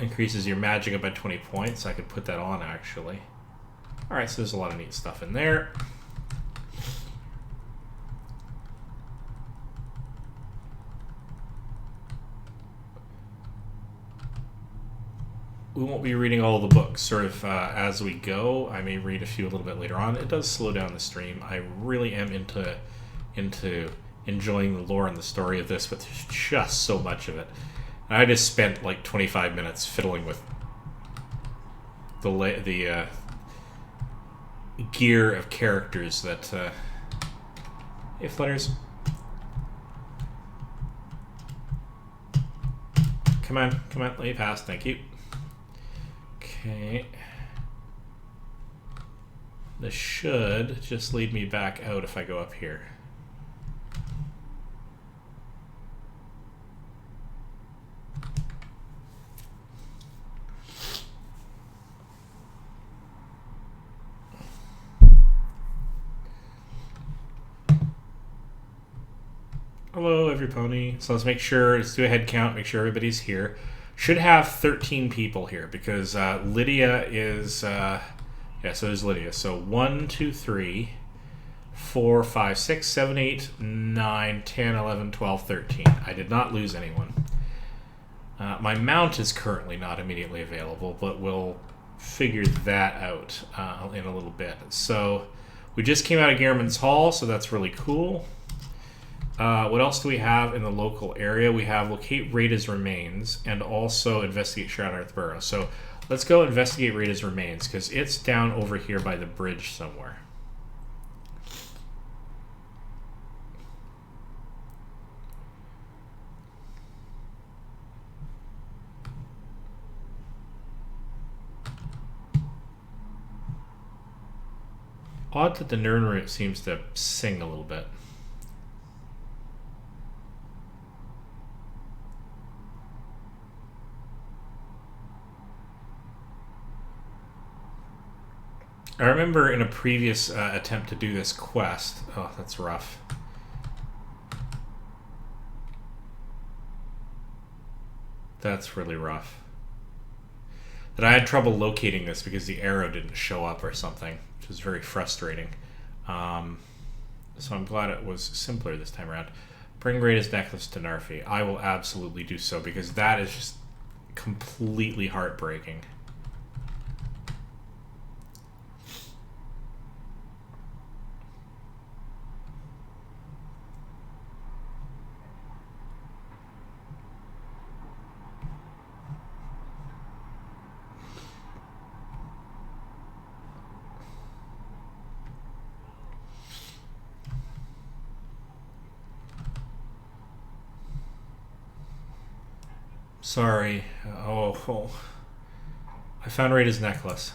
Increases your magic up by 20 points. I could put that on, actually. Alright, so there's a lot of neat stuff in there. We won't be reading all the books sort of as we go. I may read a few a little bit later on. It does slow down the stream. I really am into enjoying the lore and the story of this, but there's just so much of it. And I just spent like 25 minutes fiddling with the gear of characters that... Hey, Flutters. Come on, let me pass, thank you. Okay. This should just lead me back out if I go up here. Hello, every pony. So let's make sure, let's do a head count, make sure everybody's here. Should have 13 people here because Lydia is, yeah, so there's Lydia. So 1, 2, 3, 4, 5, 6, 7, 8, 9, 10, 11, 12, 13. I did not lose anyone. My mount is currently not immediately available, but we'll figure that out in a little bit. So we just came out of Gehrman's Hall, so that's really cool. What else do we have in the local area? We have locate Rada's remains and also investigate Shroud Earth Burrow. So let's go investigate Rada's remains because it's down over here by the bridge somewhere. Odd that the Nirnroot seems to sing a little bit. I remember in a previous attempt to do this quest... Oh, that's rough. That's really rough. That I had trouble locating this because the arrow didn't show up or something, which was very frustrating. So I'm glad it was simpler this time around. Bring Rada's necklace to Narfi. I will absolutely do so because that is just completely heartbreaking. Sorry. Oh. I found Rada's necklace.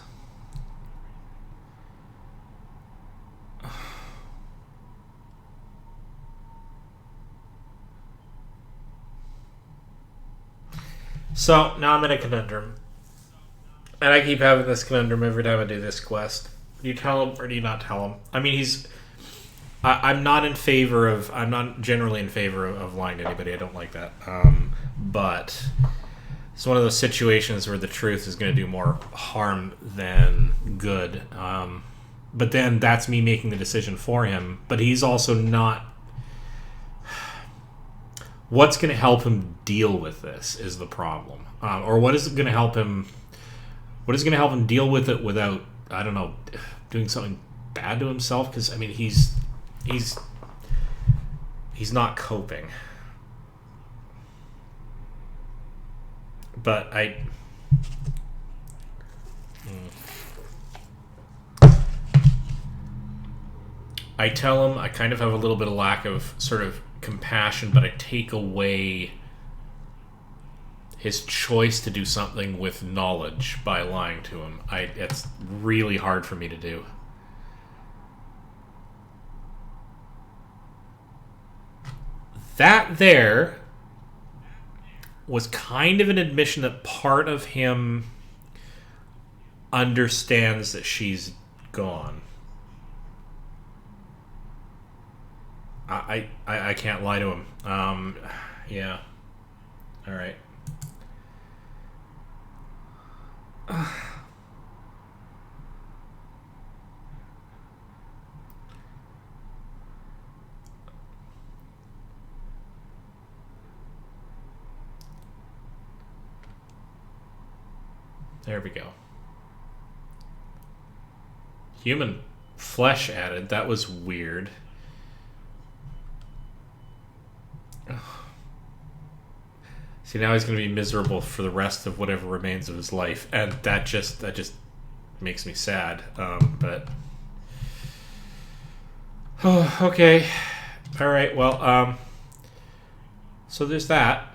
So, now I'm in a conundrum. And I keep having this conundrum every time I do this quest. Do you tell him or do you not tell him? I mean, I'm not generally in favor of lying to anybody. I don't like that. But it's one of those situations where the truth is going to do more harm than good. But then that's me making the decision for him. But he's also not... What's going to help him deal with this is the problem. Or what is going to help him... What is going to help him deal with it without, I don't know, doing something bad to himself? Because, I mean, he's not coping. But I tell him I kind of have a little bit of lack of sort of compassion, but I take away his choice to do something with knowledge by lying to him. It's really hard for me to do. That there was kind of an admission that part of him understands that she's gone. I can't lie to him. Yeah. All right. There we go. Human flesh added. That was weird. See, now he's going to be miserable for the rest of whatever remains of his life, and that just makes me sad. But oh, okay, all right. Well, so there's that.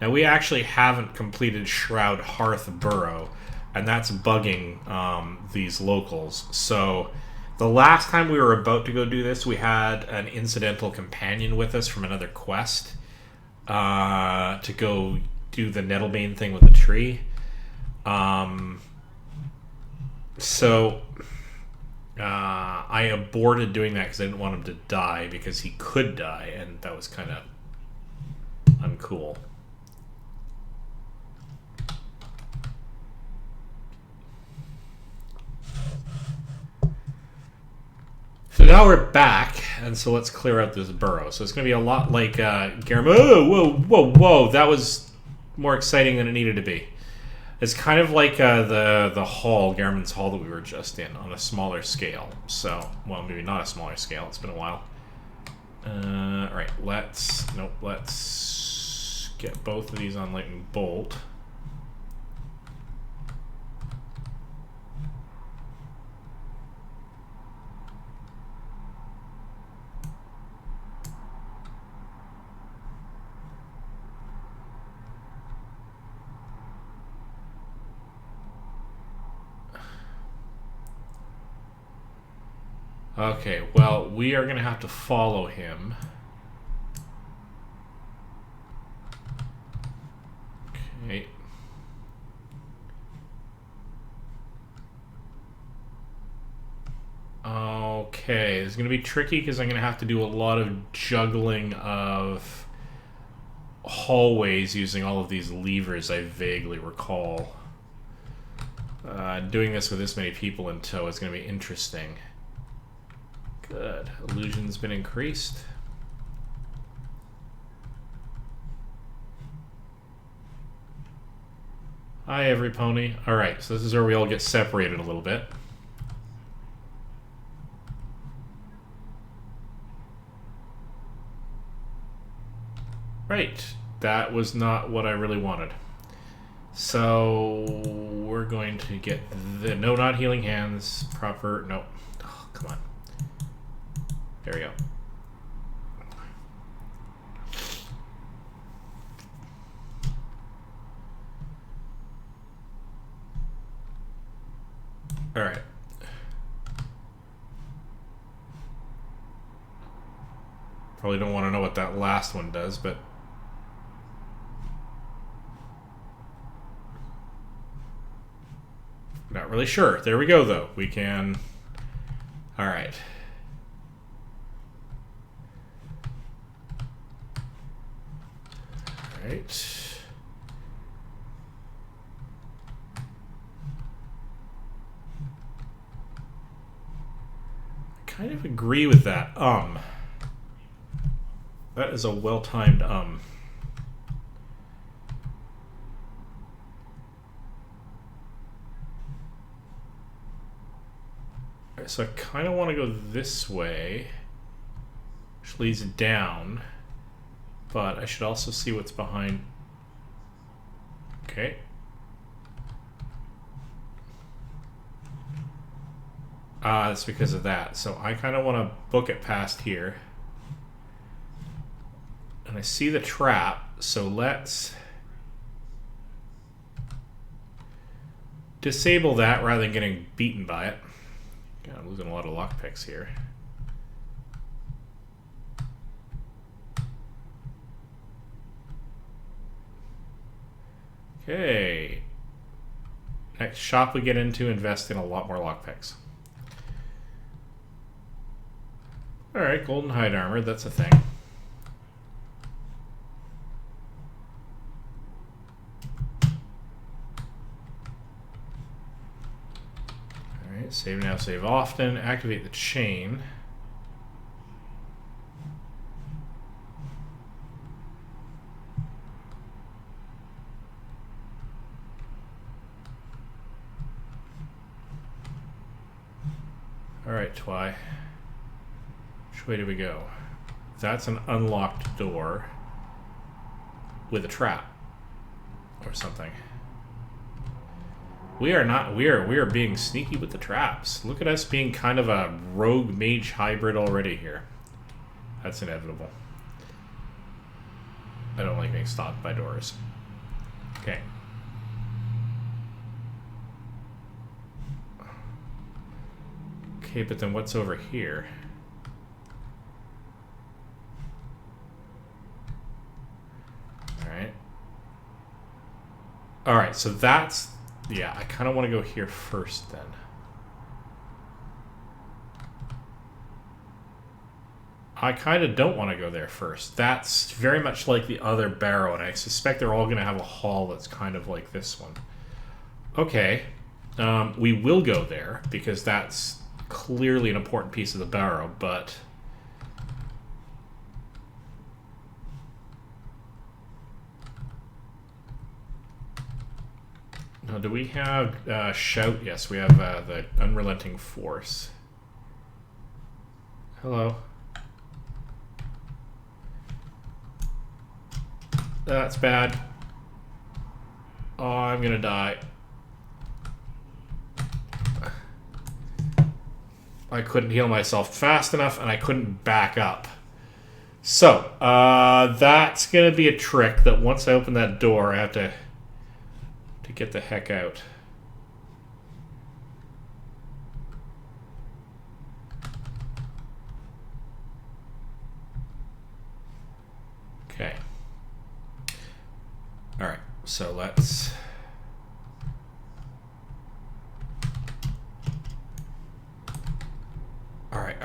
Now we actually haven't completed Shroud Hearth Burrow. and that's bugging these locals. So the last time we were about to go do this, we had an incidental companion with us from another quest to go do the Nettlebane thing with the tree. So I aborted doing that because I didn't want him to die, because he could die, and that was kind of uncool. So now we're back, and so let's clear out this burrow. So it's going to be a lot like Garam. Oh, whoa! That was more exciting than it needed to be. It's kind of like the hall, Garamond's hall that we were just in, on a smaller scale. So, well, maybe not a smaller scale. It's been a while. All right, let's get both of these on lightning bolt. Okay, well, we are going to have to follow him. Okay. Okay, it's going to be tricky because I'm going to have to do a lot of juggling of hallways using all of these levers I vaguely recall. Doing this with this many people in tow is going to be interesting. Good. Illusion's been increased. Hi, every pony. Alright, so this is where we all get separated a little bit. Right. That was not what I really wanted. So we're going to get the no, not healing hands. Proper. No. Oh, come on. There we go. All right. Probably don't want to know what that last one does, but not really sure. There we go, though. We can. All right. Right. I kind of agree with that. That is a well-timed Alright, so I kind of want to go this way, which leads down. But I should also see what's behind. Okay. That's because of that. So I kind of want to book it past here. And I see the trap, so let's disable that rather than getting beaten by it. God, I'm losing a lot of lockpicks here. Okay. Next shop we get into, invest in a lot more lockpicks. Alright, golden hide armor, that's a thing. Alright, save now, save often. Activate the chain. Alright, Twy. Which way do we go? That's an unlocked door with a trap or something. We are being sneaky with the traps. Look at us being kind of a rogue mage hybrid already here. That's inevitable. I don't like being stalked by doors. Okay. Okay, but then what's over here? Alright. Alright, so that's... Yeah, I kind of want to go here first then. I kind of don't want to go there first. That's very much like the other barrow, and I suspect they're all going to have a hall that's kind of like this one. Okay. We will go there, because that's clearly an important piece of the barrow, but... Now, do we have Shout? Yes, we have the Unrelenting Force. Hello. That's bad. Oh, I'm gonna die. I couldn't heal myself fast enough, and I couldn't back up. So, that's gonna be a trick that once I open that door, I have to get the heck out. Okay. Alright, so let's... Alright.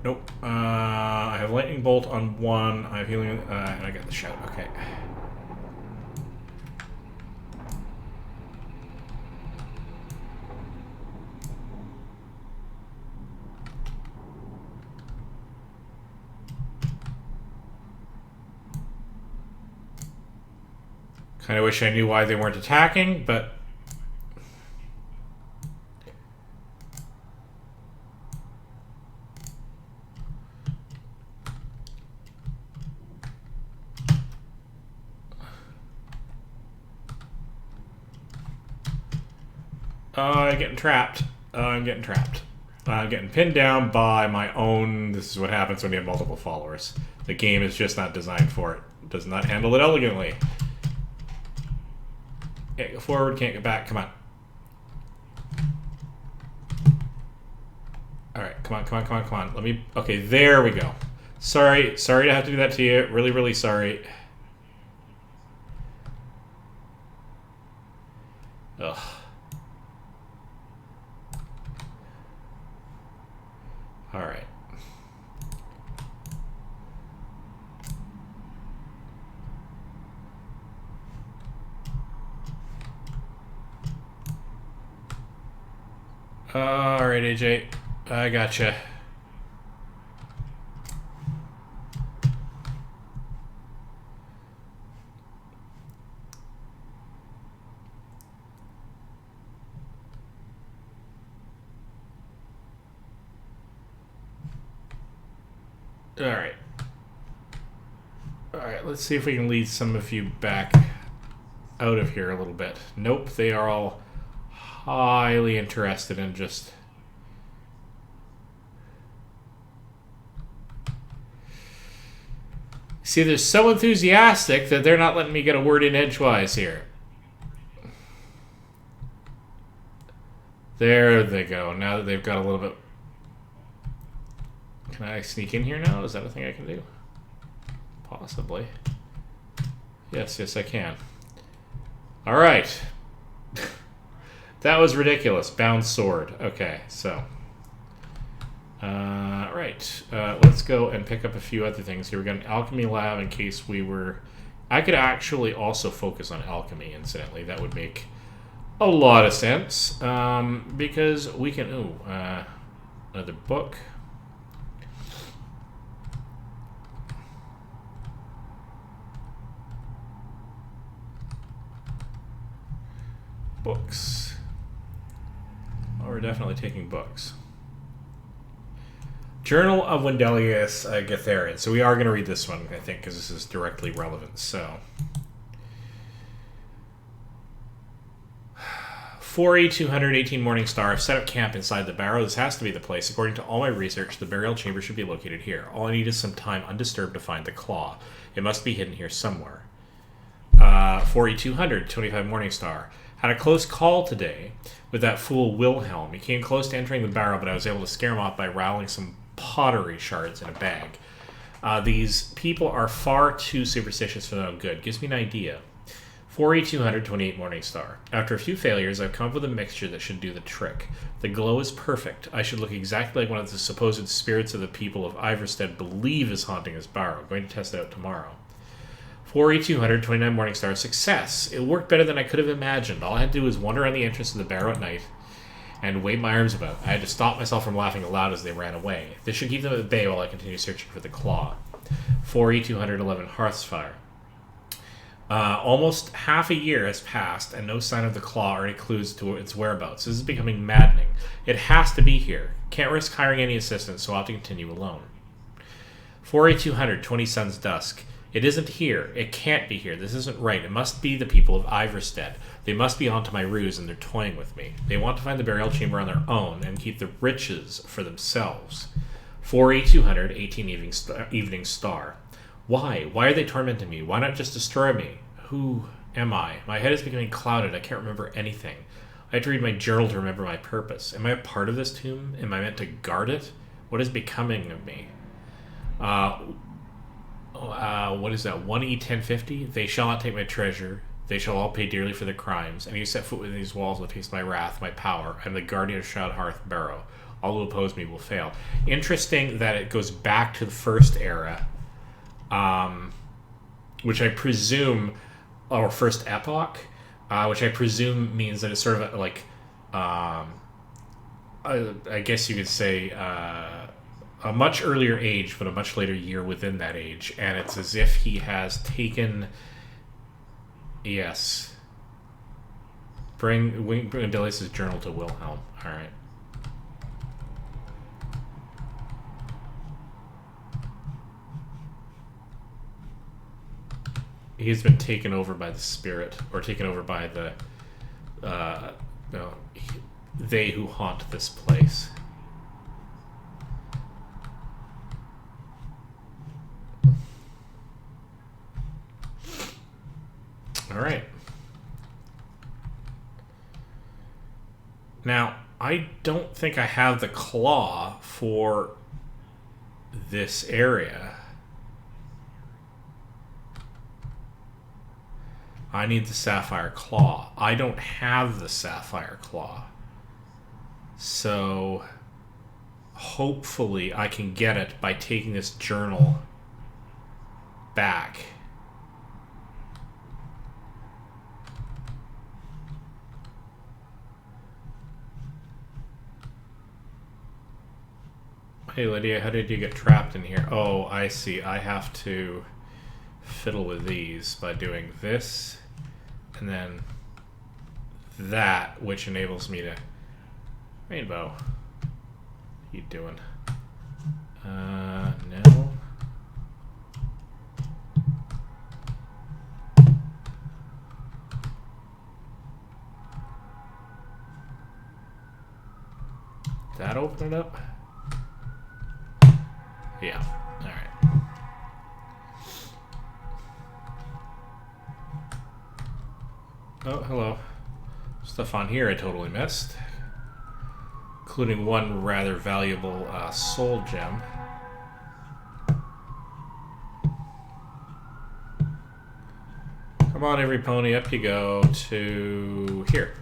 Nope. I have Lightning Bolt on one, I have Healing, and I got the Shout. Okay. Kind of wish I knew why they weren't attacking, but... I'm getting trapped. I'm getting trapped. I'm getting pinned down by my own... This is what happens when you have multiple followers. The game is just not designed for it. It does not handle it elegantly. Can't go forward, can't go back. Come on. Alright, come on. Let me... Okay, there we go. Sorry to have to do that to you. Really sorry. Ugh. Alright. Alright, AJ. I gotcha. Alright. Alright, let's see if we can lead some of you back out of here a little bit. Nope, they are all highly interested in just... See, they're so enthusiastic that they're not letting me get a word in edgewise here. There they go. Now that they've got a little bit... Can I sneak in here now? Is that a thing I can do? Possibly. Yes, I can. Alright. That was ridiculous. Bound sword. Okay, so. Right. Let's go and pick up a few other things here. We got an Alchemy Lab in case we were... I could actually also focus on alchemy, incidentally. That would make a lot of sense. Because we can... Ooh, another book. Books. Oh, we're definitely taking books. Journal of Wendelius Gatharian. So we are going to read this one, I think, because this is directly relevant. So, 4E218 Morning Star. I've set up camp inside the barrow. This has to be the place. According to all my research, the burial chamber should be located here. All I need is some time undisturbed to find the claw. It must be hidden here somewhere. 4E200, 25 Morning Star. Had a close call today with that fool Wilhelm. He came close to entering the barrow, but I was able to scare him off by rattling some pottery shards in a bag. These people are far too superstitious for their own good. Gives me an idea. 4E228 Morningstar. After a few failures, I've come up with a mixture that should do the trick. The glow is perfect. I should look exactly like one of the supposed spirits of the people of Iverstead believe is haunting his barrow. Going to test it out tomorrow. 4E229 Morningstar. Success. It worked better than I could have imagined. All I had to do was wander around the entrance of the barrow at night and wave my arms about. I had to stop myself from laughing aloud as they ran away. This should keep them at bay while I continue searching for the claw. 4E211 Hearthfire. Almost half a year has passed and no sign of the claw or any clues to its whereabouts. This is becoming maddening. It has to be here. Can't risk hiring any assistance, so I'll have to continue alone. 4A200, 20 Suns Dusk. It isn't here. It can't be here. This isn't right. It must be the people of Iverstead. They must be onto my ruse and they're toying with me. They want to find the burial chamber on their own and keep the riches for themselves. 4A200, 18 Evening Star. Why? Why are they tormenting me? Why not just destroy me? Who am I? My head is becoming clouded. I can't remember anything. I have to read my journal to remember my purpose. Am I a part of this tomb? Am I meant to guard it? What is becoming of me? What is that? 1E1050? They shall not take my treasure. They shall all pay dearly for their crimes. And you set foot within these walls will taste my wrath, my power. I am the guardian of Shroud, Hearth, Burrow. All who oppose me will fail. Interesting that it goes back to the first era. Which I presume, or first epoch, which I presume means that it's sort of like, I guess you could say, a much earlier age, but a much later year within that age, and it's as if he has taken, yes, bring Adelius' journal to Wilhelm. All right. He's been taken over by the spirit, or taken over by the, they who haunt this place. All right. Now, I don't think I have the claw for this area. I need the Sapphire Claw. I don't have the Sapphire Claw. So, hopefully I can get it by taking this journal back. Hey Lydia, how did you get trapped in here? Oh, I see. I have to fiddle with these by doing this and then that, which enables me to... Rainbow, what are you doing? No. That open it up? Yeah, alright. Oh, hello. Stuff on here I totally missed. Including one rather valuable soul gem. Come on, every pony, up you go to here.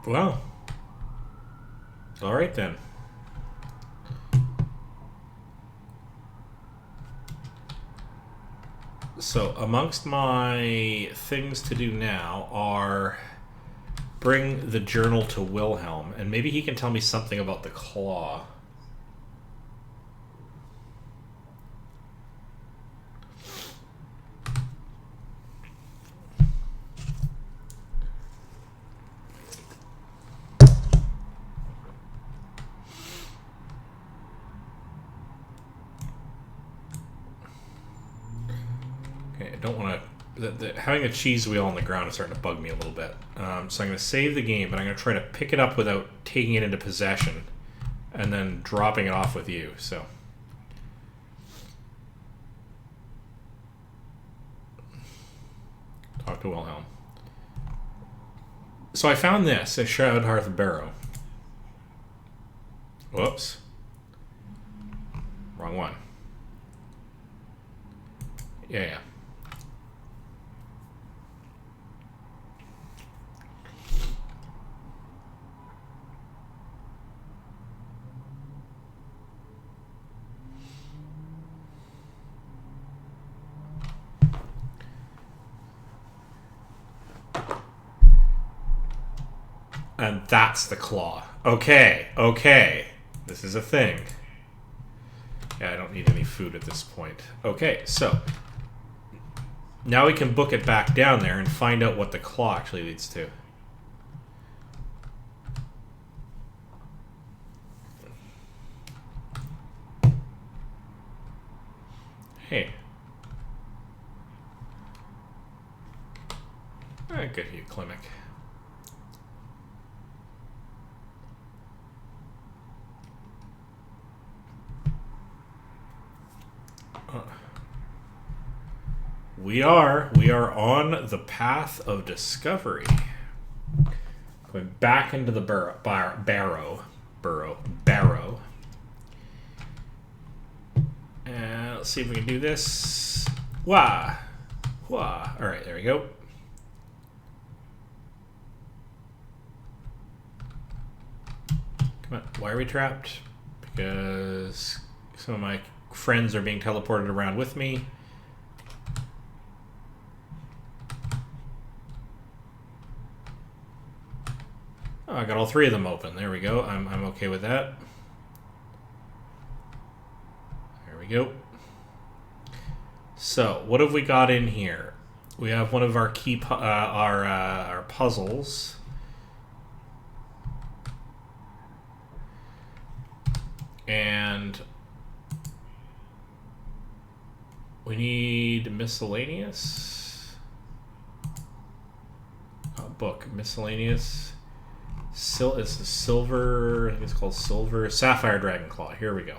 Well, all right then. So amongst my things to do now are bring the journal to Wilhelm, and maybe he can tell me something about the claw. I don't want to having a cheese wheel on the ground is starting to bug me a little bit. So I'm going to save the game, but I'm going to try to pick it up without taking it into possession and then dropping it off with you. So talk to Wilhelm. So I found this at Shroud, Hearth, Burrow. Whoops. Wrong one. Yeah. And that's the claw. Okay. This is a thing. Yeah, I don't need any food at this point. Okay, so now we can book it back down there and find out what the claw actually leads to. Hey. Good for you, Klimek. We are on the path of discovery. Going back into the Burrow. And let's see if we can do this. Wah. Alright, there we go. Come on, why are we trapped? Because some of my friends are being teleported around with me. Oh, I got all three of them open. There we go. I'm okay with that. There we go. So, what have we got in here? We have one of our key our puzzles. And we need miscellaneous. Book miscellaneous. It's the silver. I think it's called silver Sapphire Dragonclaw. Here we go.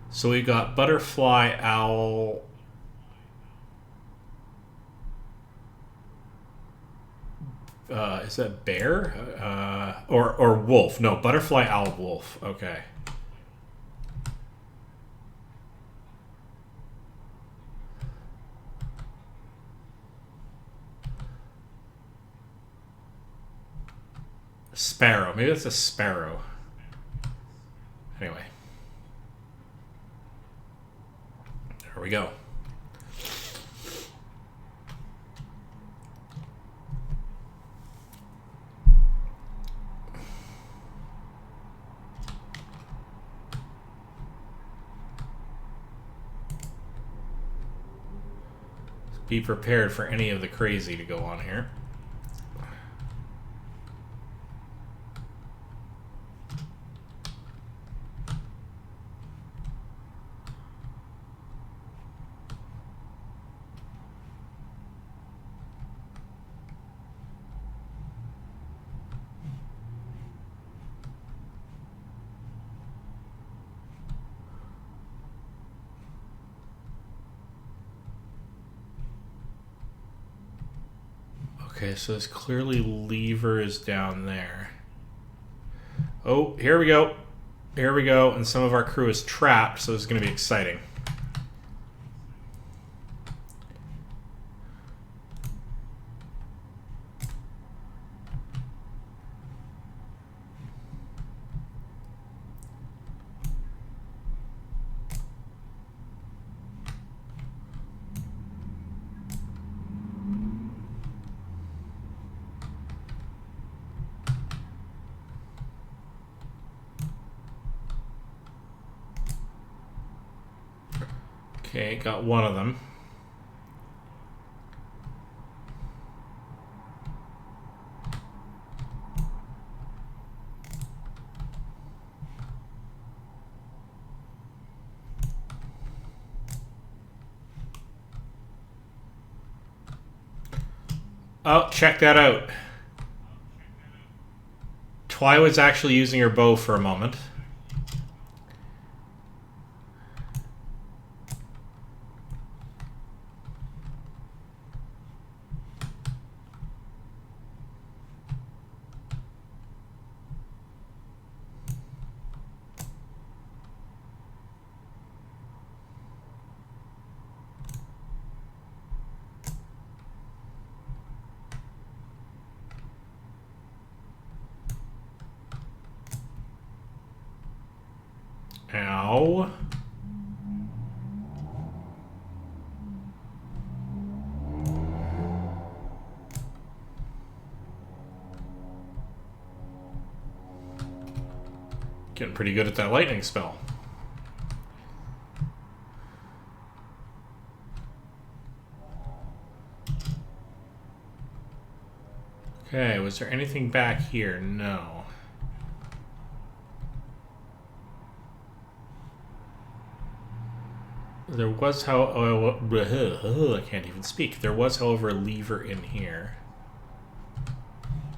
So we got butterfly, owl. Is that bear? Or wolf? No, butterfly, owl, wolf. Okay. Sparrow. Maybe that's a sparrow. Anyway. There we go. Be prepared for any of the crazy to go on here. Okay, so there's clearly levers down there. Oh, here we go. Here we go. And some of our crew is trapped, so this is going to be exciting. Okay, got one of them. Oh, check that out. Twy was actually using her bow for a moment. Ow. Getting pretty good at that lightning spell. Okay, was there anything back here? No. There was how I can't even speak. There was, however, a lever in here,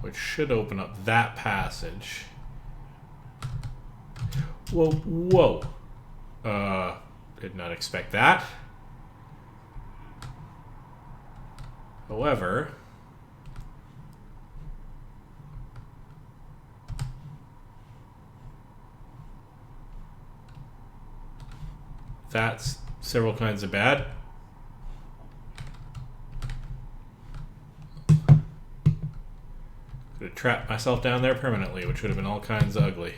which should open up that passage. Whoa, whoa! Did not expect that. However, that's several kinds of bad. Could have trapped myself down there permanently, which would have been all kinds of ugly.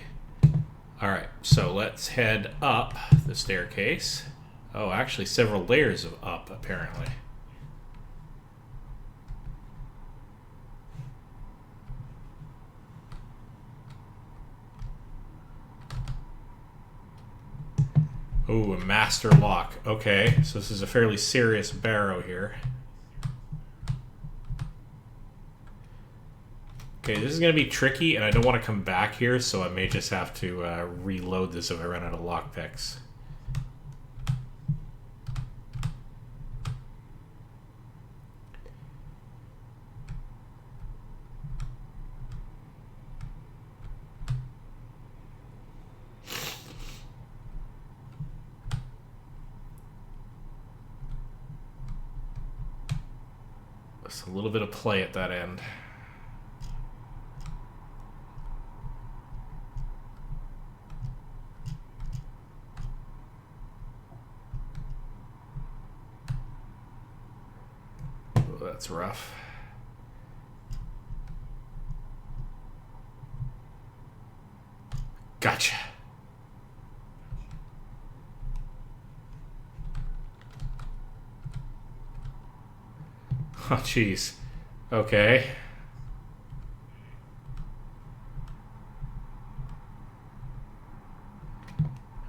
Alright, so let's head up the staircase. Oh, actually several layers of up, apparently. Ooh, a master lock. Okay, so this is a fairly serious barrow here. Okay, this is going to be tricky, and I don't want to come back here, so I may just have to reload this if I run out of lockpicks. Just a little bit of play at that end. That's rough. Gotcha. Oh, jeez. Okay.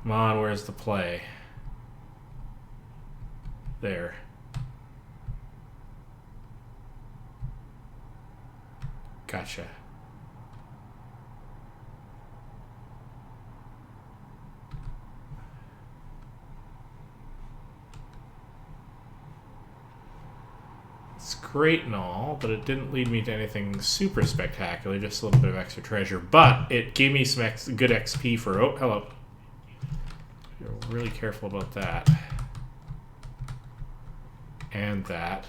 Come on, where's the play? There. Gotcha. It's great and all, but it didn't lead me to anything super spectacular, just a little bit of extra treasure. But it gave me some good XP for... Oh, hello. You're really careful about that. And that.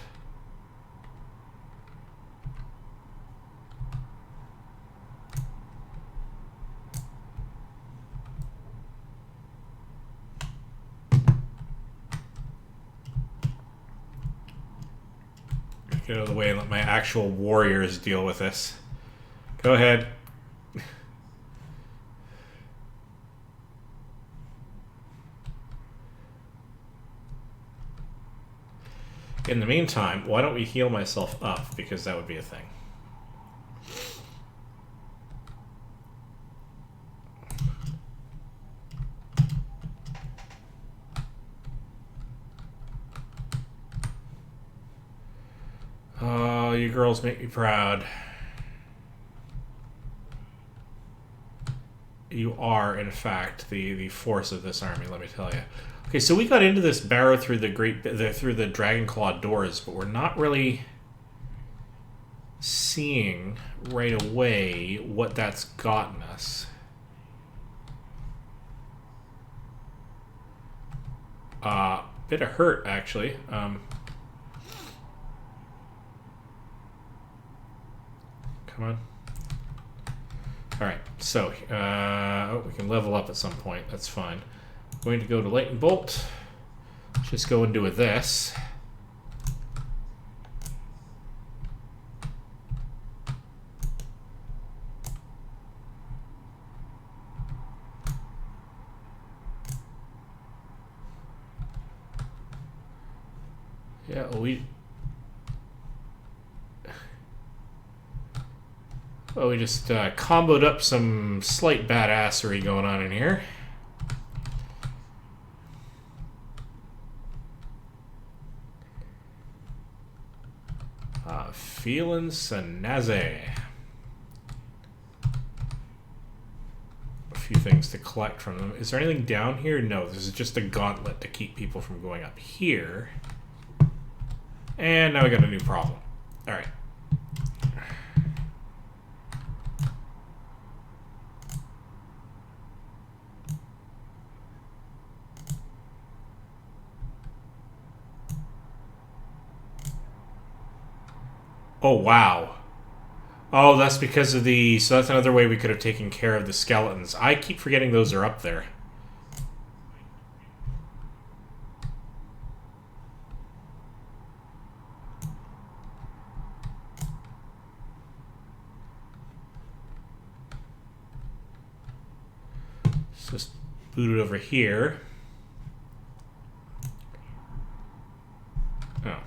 Get out of the way and let my actual warriors deal with this. Go ahead. In the meantime, why don't we heal myself up? Because that would be a thing. Oh, you girls make me proud. You are, in fact, the force of this army, let me tell you. Okay, so we got into this barrow through the through the Dragon Claw doors, but we're not really seeing right away what that's gotten us. Bit of hurt, actually. Come on. Alright, so, we can level up at some point. That's fine. I'm going to go to Lightning Bolt. Just go and do this. Yeah, we just comboed up some slight badassery going on in here. Feeling snazzy. A few things to collect from them. Is there anything down here? No, this is just a gauntlet to keep people from going up here. And now we got a new problem. Alright. Oh, wow. Oh, that's because of the... So that's another way we could have taken care of the skeletons. I keep forgetting those are up there. Let's just boot it over here. Oh.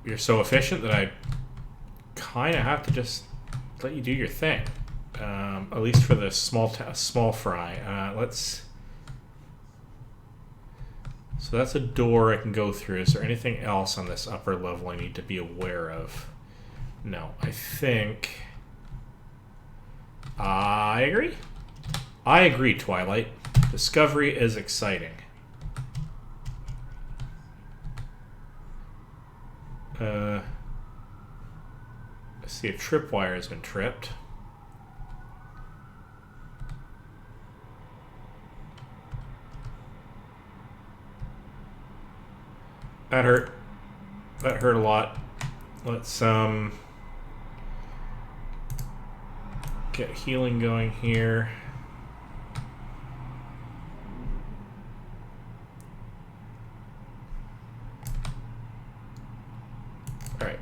You're so efficient that I kind of have to just let you do your thing. At least for the small fry. Let's... So that's a door I can go through. Is there anything else on this upper level I need to be aware of? No. I think... I agree. I agree, Twilight. Discovery is exciting. Let's see if tripwire has been tripped. That hurt. That hurt a lot. Let's get healing going here. Alright.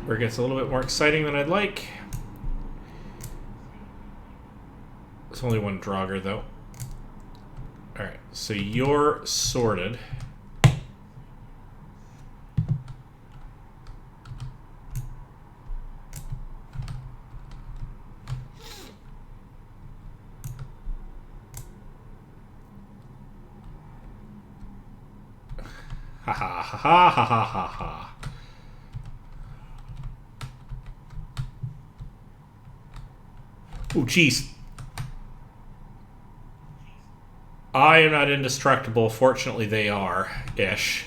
Where it gets a little bit more exciting than I'd like. There's only one Draugr, though. Alright, so you're sorted. Ha ha ha ha ha ha ha ha. Ooh, jeez. I am not indestructible. Fortunately, they are. Ish.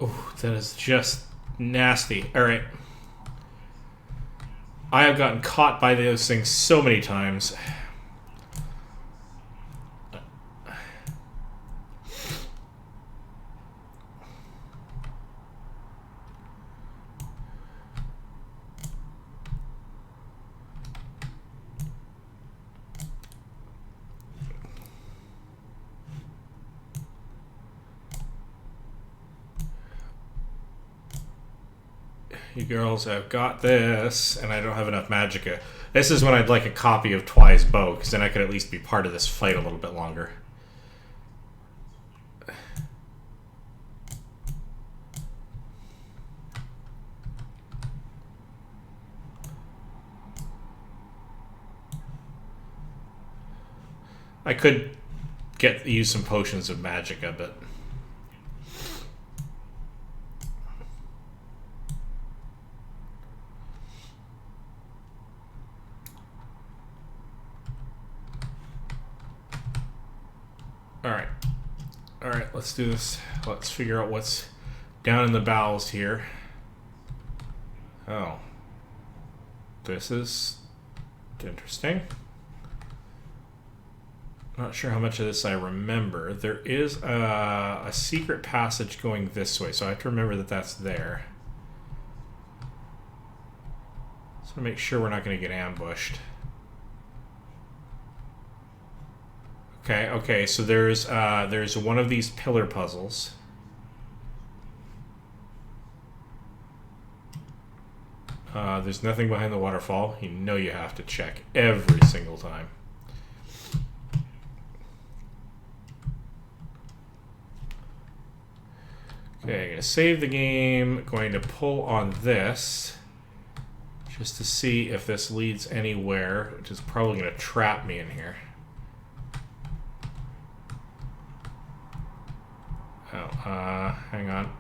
Oh, that is just nasty. All right. I have gotten caught by those things so many times. You girls have got this, and I don't have enough magicka. This is when I'd like a copy of Twy's bow, because then I could at least be part of this fight a little bit longer. I could use some potions of magicka, but all right, let's do this. Let's figure out what's down in the bowels here. Oh, this is interesting. Not sure how much of this I remember. There is a secret passage going this way, so I have to remember that that's there. Just want to make sure we're not going to get ambushed. Okay, so there's one of these pillar puzzles. There's nothing behind the waterfall. You know you have to check every single time. Okay, I'm going to save the game. Going to pull on this just to see if this leads anywhere, which is probably going to trap me in here. Oh, hang on.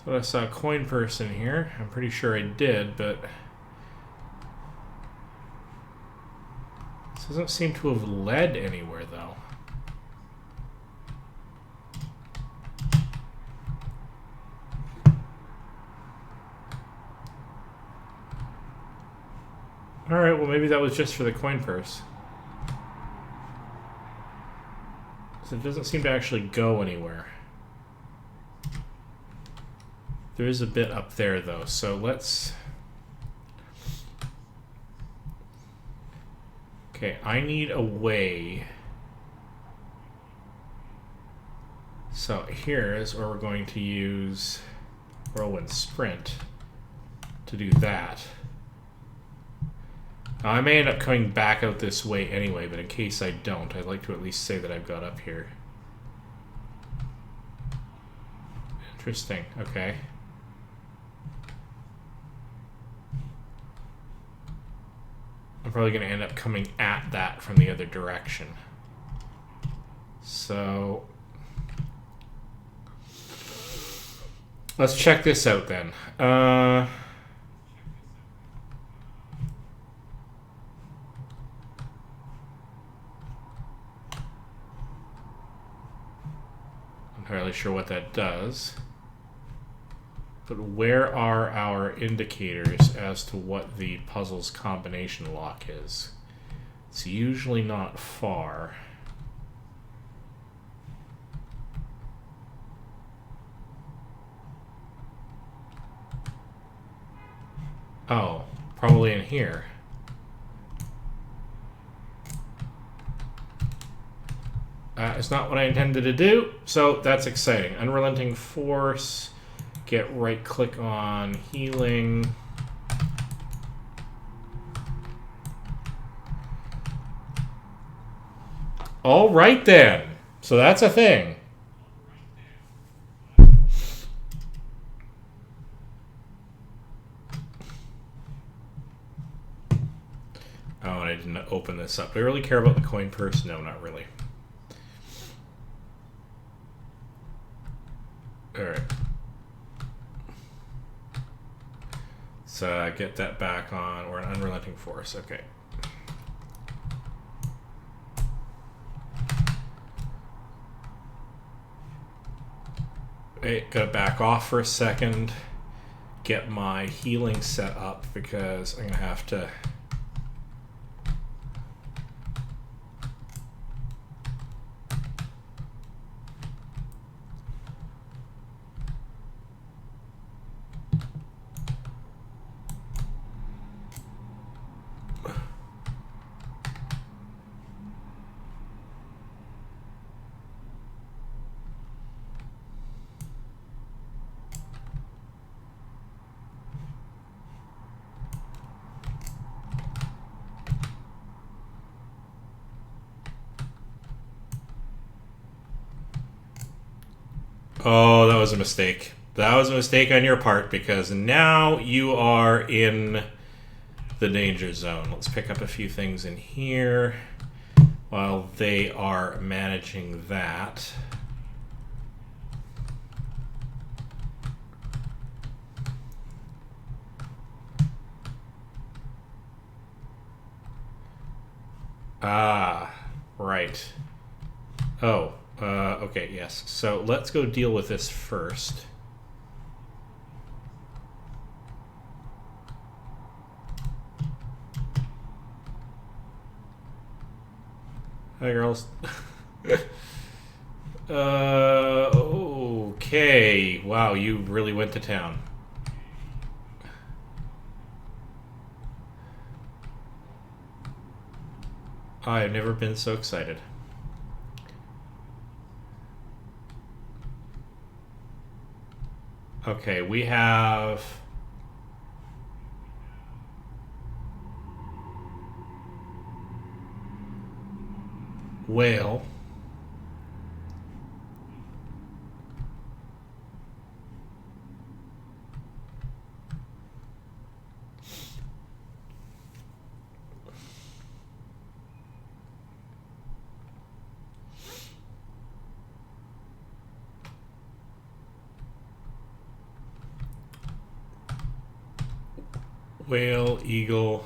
So I saw a coin purse in here. I'm pretty sure I did, but this doesn't seem to have led anywhere, though. Alright, well maybe that was just for the coin purse. So it doesn't seem to actually go anywhere. There is a bit up there, though, so let's... Okay, I need a way. So here is where we're going to use Whirlwind Sprint to do that. Now, I may end up coming back out this way anyway, but in case I don't, I'd like to at least say that I've got up here. Interesting, okay. I'm probably going to end up coming at that from the other direction. So let's check this out then. Entirely sure what that does. But where are our indicators as to what the puzzle's combination lock is? It's usually not far. Oh, probably in here. It's not what I intended to do, so that's exciting. Unrelenting Force. Get right click on healing. All right then. So that's a thing. Oh, and I didn't open this up. Do I really care about the coin purse? No, not really. All right. Get that back on. We're an Unrelenting Force. Okay. Hey, gotta back off for a second. Get my healing set up because I'm gonna have to. was a mistake. That was a mistake on your part, because now you are in the danger zone. Let's pick up a few things in here while they are managing that. Ah, right. Oh, okay, yes. So let's go deal with this first. Hi, girls. Okay. Wow, you really went to town. I've never been so excited. Okay, we have... Whale. Whale, eagle.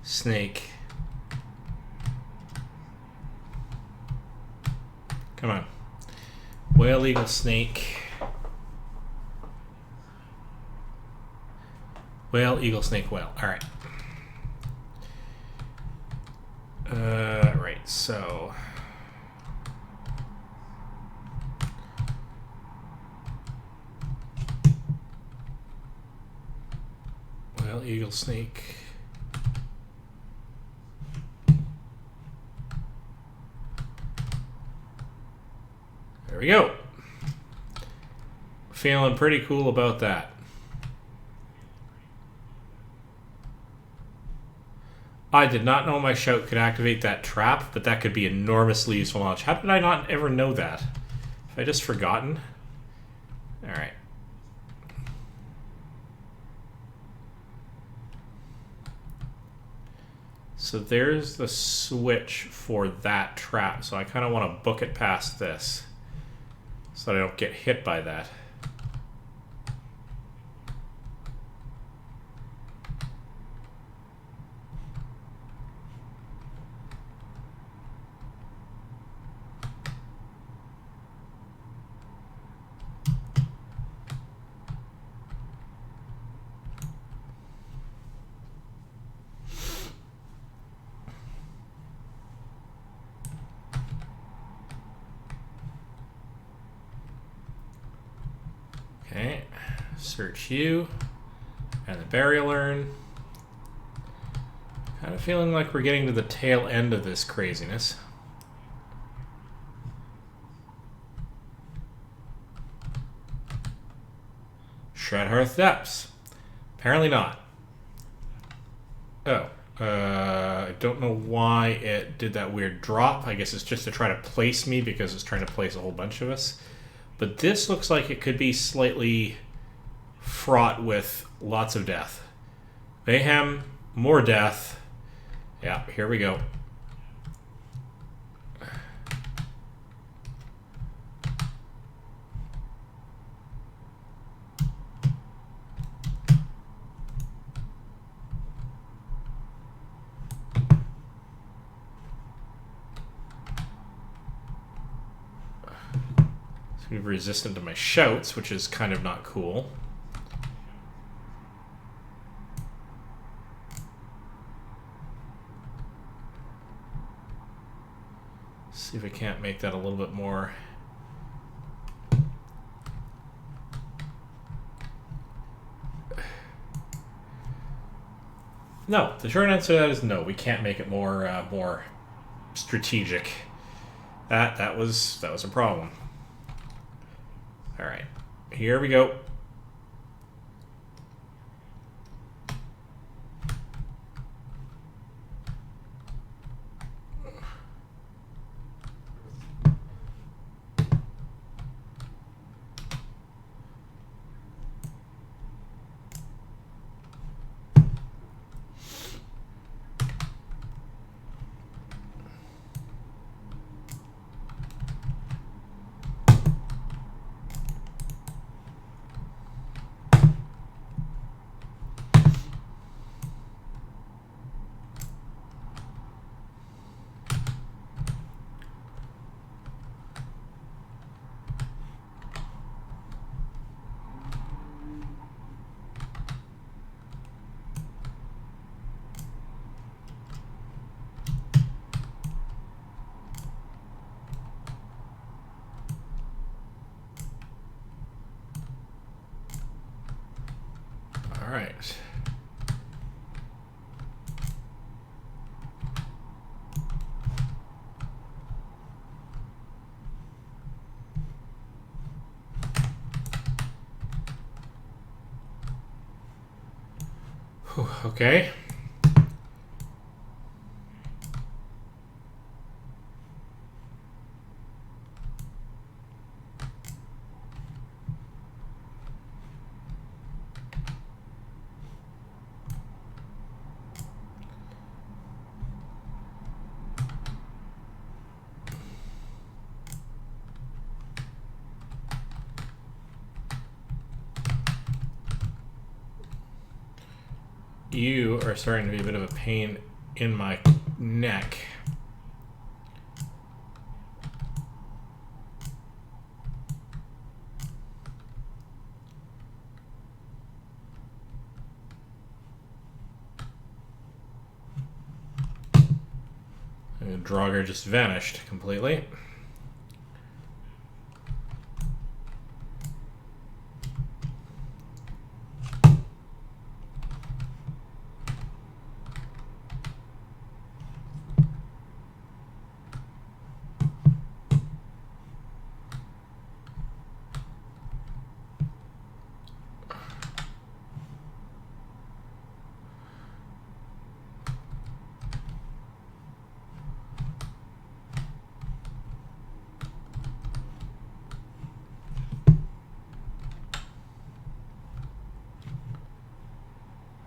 Snake. Come on. Whale, eagle, snake. Whale, eagle, snake, whale. All right. Right, so... Whale, eagle, snake... There we go. Feeling pretty cool about that. I did not know my shout could activate that trap, but that could be enormously useful knowledge. How did I not ever know that? Have I just forgotten? Alright. So there's the switch for that trap, so I kind of want to book it past this, so that I don't get hit by that. Okay, search you, and the burial urn. Kind of feeling like we're getting to the tail end of this craziness. Shroud Hearth Depths. Apparently not. Oh, I don't know why it did that weird drop. I guess it's just to try to place me because it's trying to place a whole bunch of us. But this looks like it could be slightly fraught with lots of death. Mayhem, more death. Yeah, here we go. Resistant to my shouts, which is kind of not cool. See if I can't make that a little bit more. No, the short answer to that is no. We can't make it more more strategic. That was a problem. All right, here we go. right. Whew, okay. You are starting to be a bit of a pain in my neck. And Draugr just vanished completely.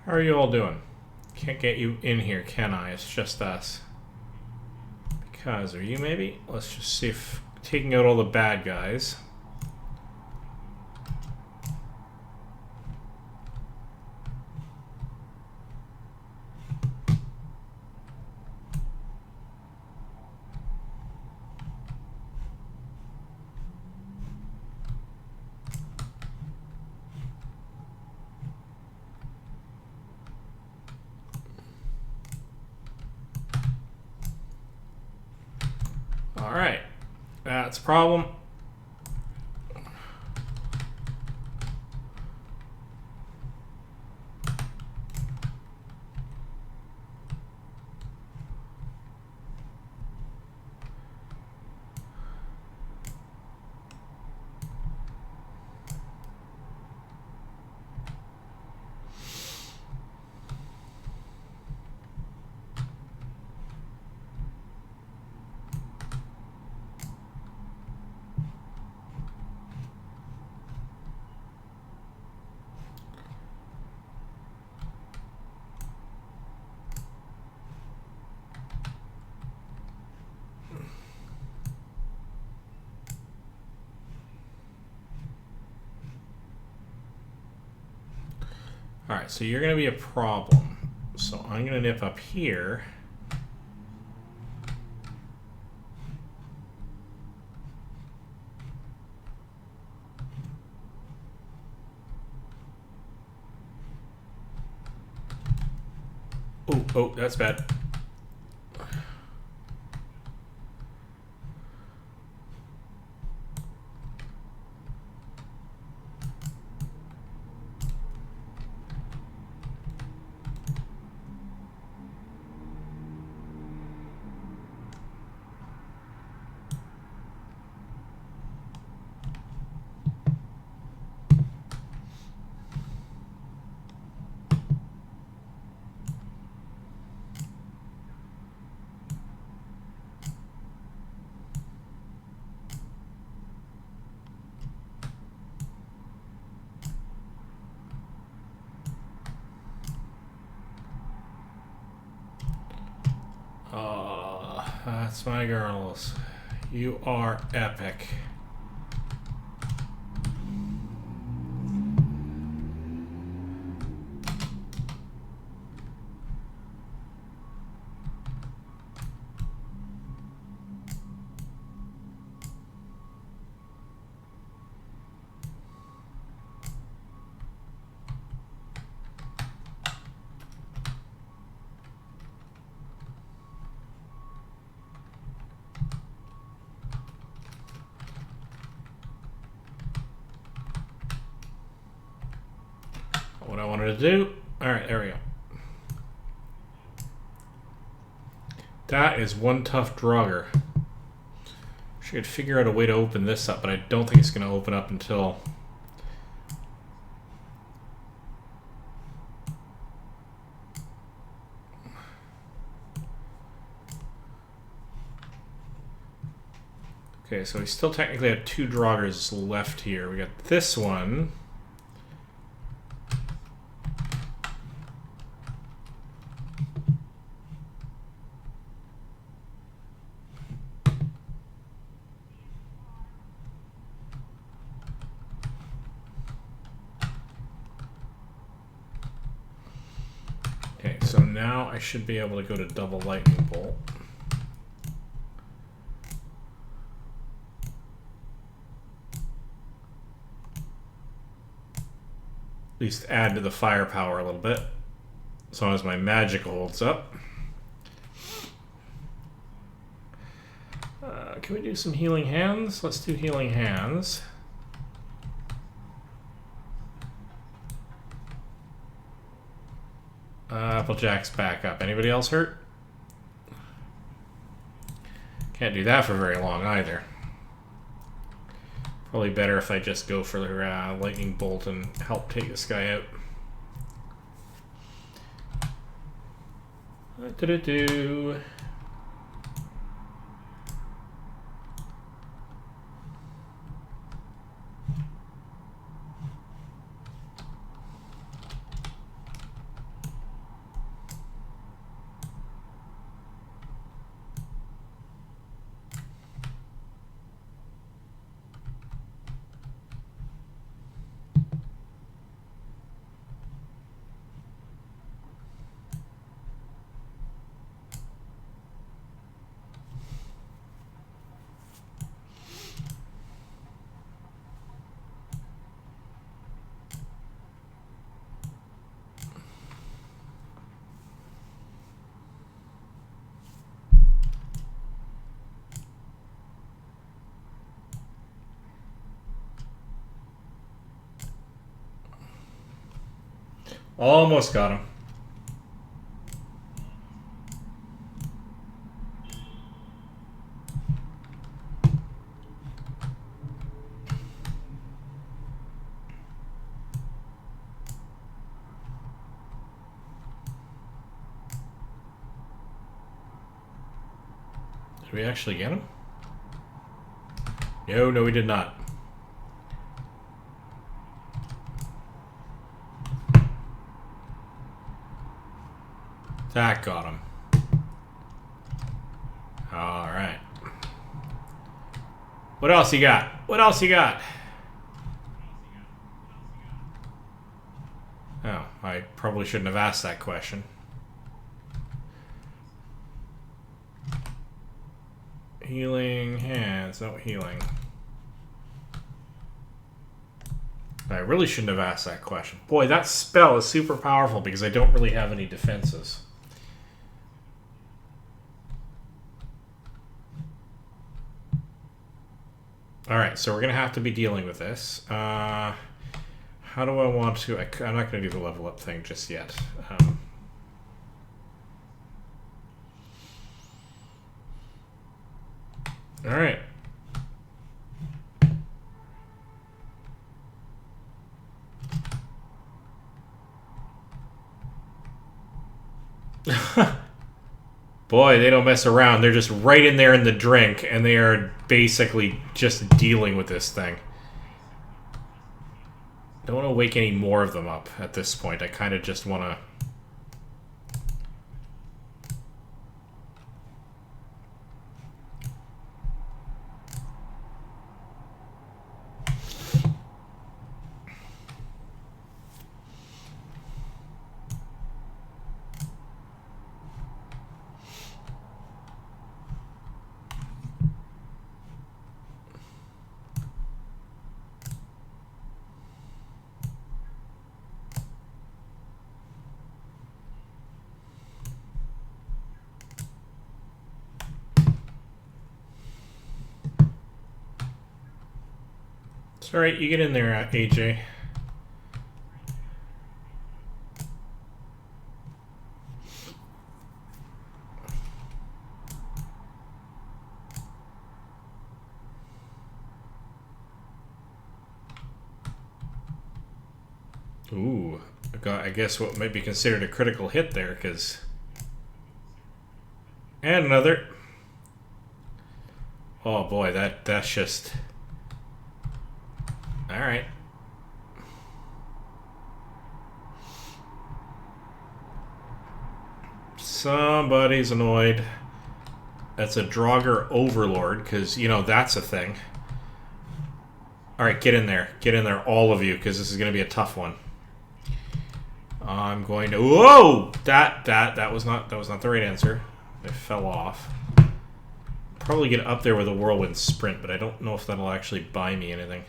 How are you all doing? Can't get you in here, can I? It's just us. Because, are you maybe? Let's just see if taking out all the bad guys. Alright, that's a problem. Alright, so you're going to be a problem. So I'm going to nip up here. Oh, that's bad. That's my girls. You are epic. wanted to do. Alright, there we go. That is one tough Draugr. Should figure out a way to open this up, but I don't think it's going to open up until... Okay, so we still technically have 2 Draugrs left here. We got this one. Okay, so now I should be able to go to double lightning bolt. At least add to the firepower a little bit, as long as my magic holds up. Can we do some healing hands? Let's do healing hands. Applejack's back up. Anybody else hurt? Can't do that for very long either. Probably better if I just go for the lightning bolt and help take this guy out. What did it do? Almost got him. Did we actually get him? No, we did not. That got him. Alright. What else you got? What else you got? Oh, I probably shouldn't have asked that question. Healing hands, no healing. I really shouldn't have asked that question. Boy, that spell is super powerful because I don't really have any defenses. Alright, so we're going to have to be dealing with this. How do I want to... I'm not going to do the level up thing just yet. Alright. Boy, they don't mess around. They're just right in there in the drink, and they are basically just dealing with this thing. Don't want to wake any more of them up at this point. I kind of just want to... It's alright, you get in there, AJ. Ooh, I guess what might be considered a critical hit there, because... And another. Oh boy, that's just... Alright. Somebody's annoyed. That's a Draugr Overlord, because, you know, that's a thing. Alright, get in there. Get in there, all of you, because this is going to be a tough one. I'm going to... Whoa! That was not the right answer. It fell off. Probably get up there with a Whirlwind Sprint, but I don't know if that'll actually buy me anything.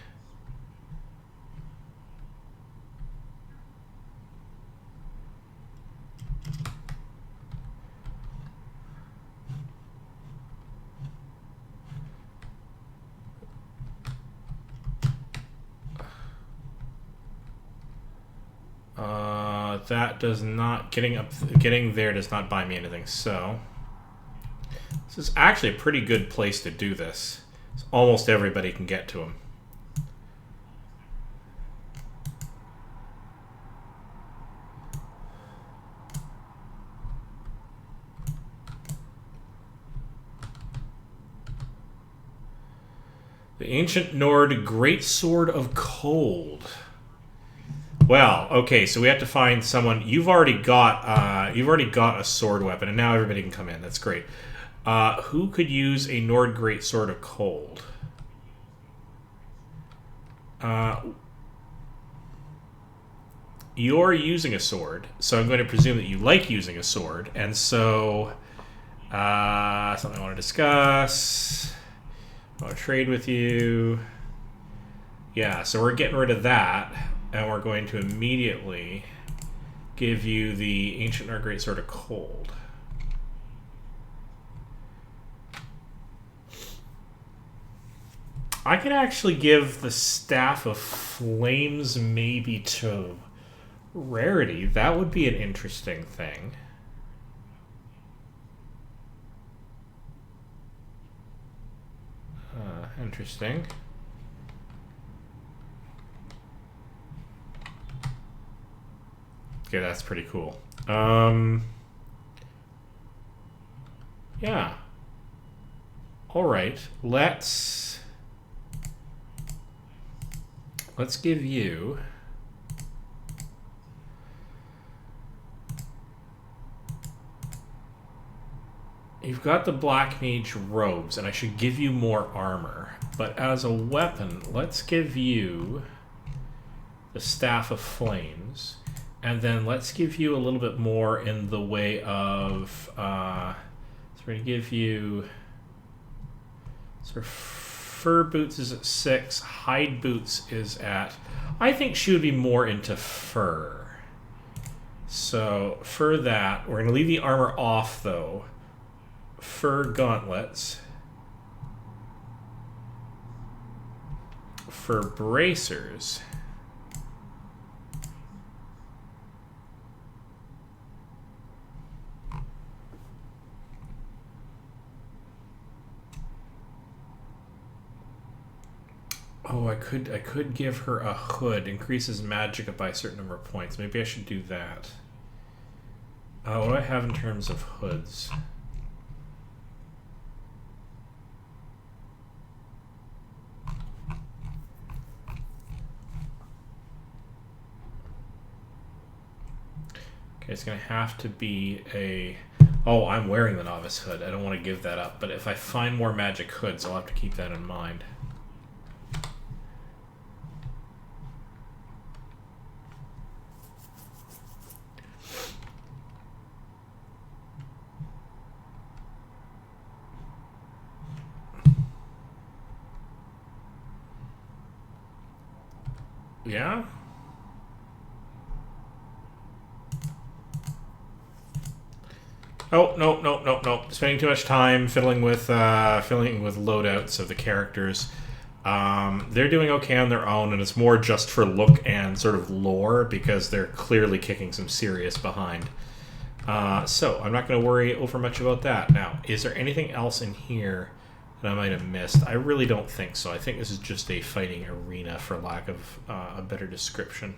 That does not... Getting there does not buy me anything, so... This is actually a pretty good place to do this. Almost everybody can get to him. The Ancient Nord Greatsword of Cold. Well, okay, so we have to find someone. You've already got a sword weapon, and now everybody can come in. That's great. Who could use a Nord Greatsword of Cold? You're using a sword, so I'm going to presume that you like using a sword, and so something I want to discuss. I want to trade with you. Yeah, so we're getting rid of that. And we're going to immediately give you the Ancient Nord Greatsword of Cold. I could actually give the Staff of Flames maybe to Rarity. That would be an interesting thing. Interesting. Okay, that's pretty cool. Yeah. Alright, let's give you... You've got the Black Mage robes, and I should give you more armor. But as a weapon, let's give you the Staff of Flames. And then let's give you a little bit more in the way of... so we're going to give you... So fur boots is at 6. Hide boots is at... I think she would be more into fur. So for that, we're going to leave the armor off, though. Fur gauntlets. For bracers... Oh, I could give her a hood. Increases magic by a certain number of points. Maybe I should do that. What do I have in terms of hoods? Okay, it's going to have to be a... Oh, I'm wearing the Novice Hood. I don't want to give that up. But if I find more magic hoods, I'll have to keep that in mind. Yeah? Oh, no. Spending too much time fiddling with loadouts of the characters. They're doing okay on their own, and it's more just for look and sort of lore, because they're clearly kicking some serious behind. So, I'm not going to worry over much about that. Now, is there anything else in here that I might have missed? I really don't think so. I think this is just a fighting arena, for lack of a better description.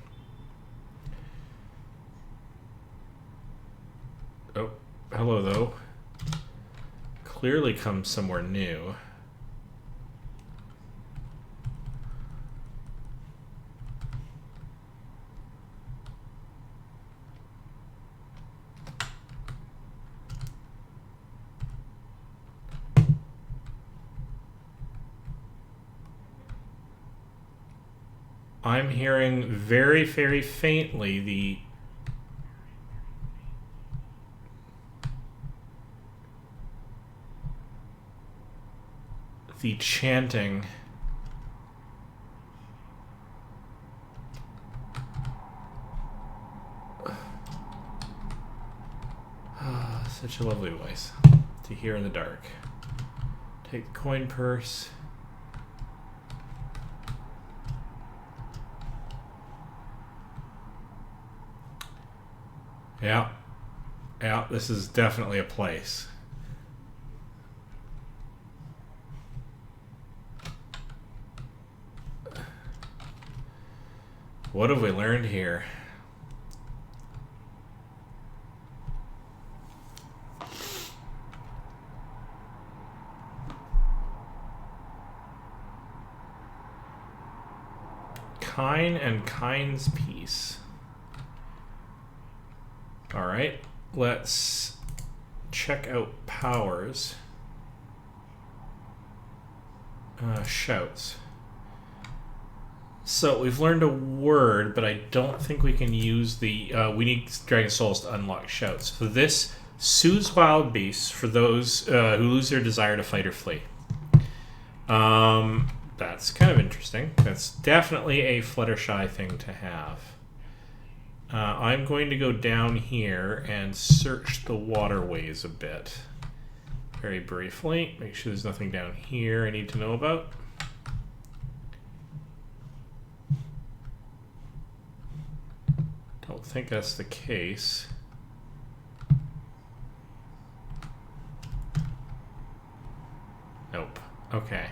hello, though. Clearly comes somewhere new. I'm hearing very, very faintly the chanting. Such a lovely voice to hear in the dark. Take the coin purse. Yeah. Yeah, this is definitely a place. What have we learned here? Kine and Kine's Peace. Alright, let's check out powers. Shouts. So we've learned a word, but I don't think we can use the... we need Dragon Souls to unlock shouts. So this soothes wild beasts for those who lose their desire to fight or flee. That's kind of interesting. That's definitely a Fluttershy thing to have. I'm going to go down here and search the waterways a bit. Very briefly. Make sure there's nothing down here I need to know about. Don't think that's the case. Nope. Okay.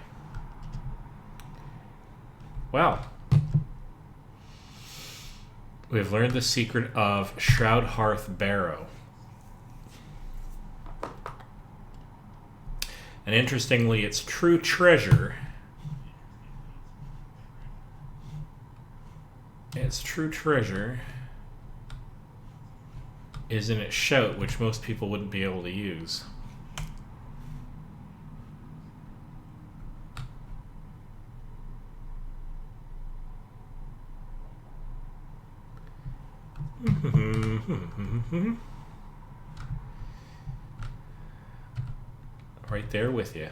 Well, we've learned the secret of Shroud, Hearth, Burrow. And interestingly, its true treasure... is in its shout, which most people wouldn't be able to use. Right there with you.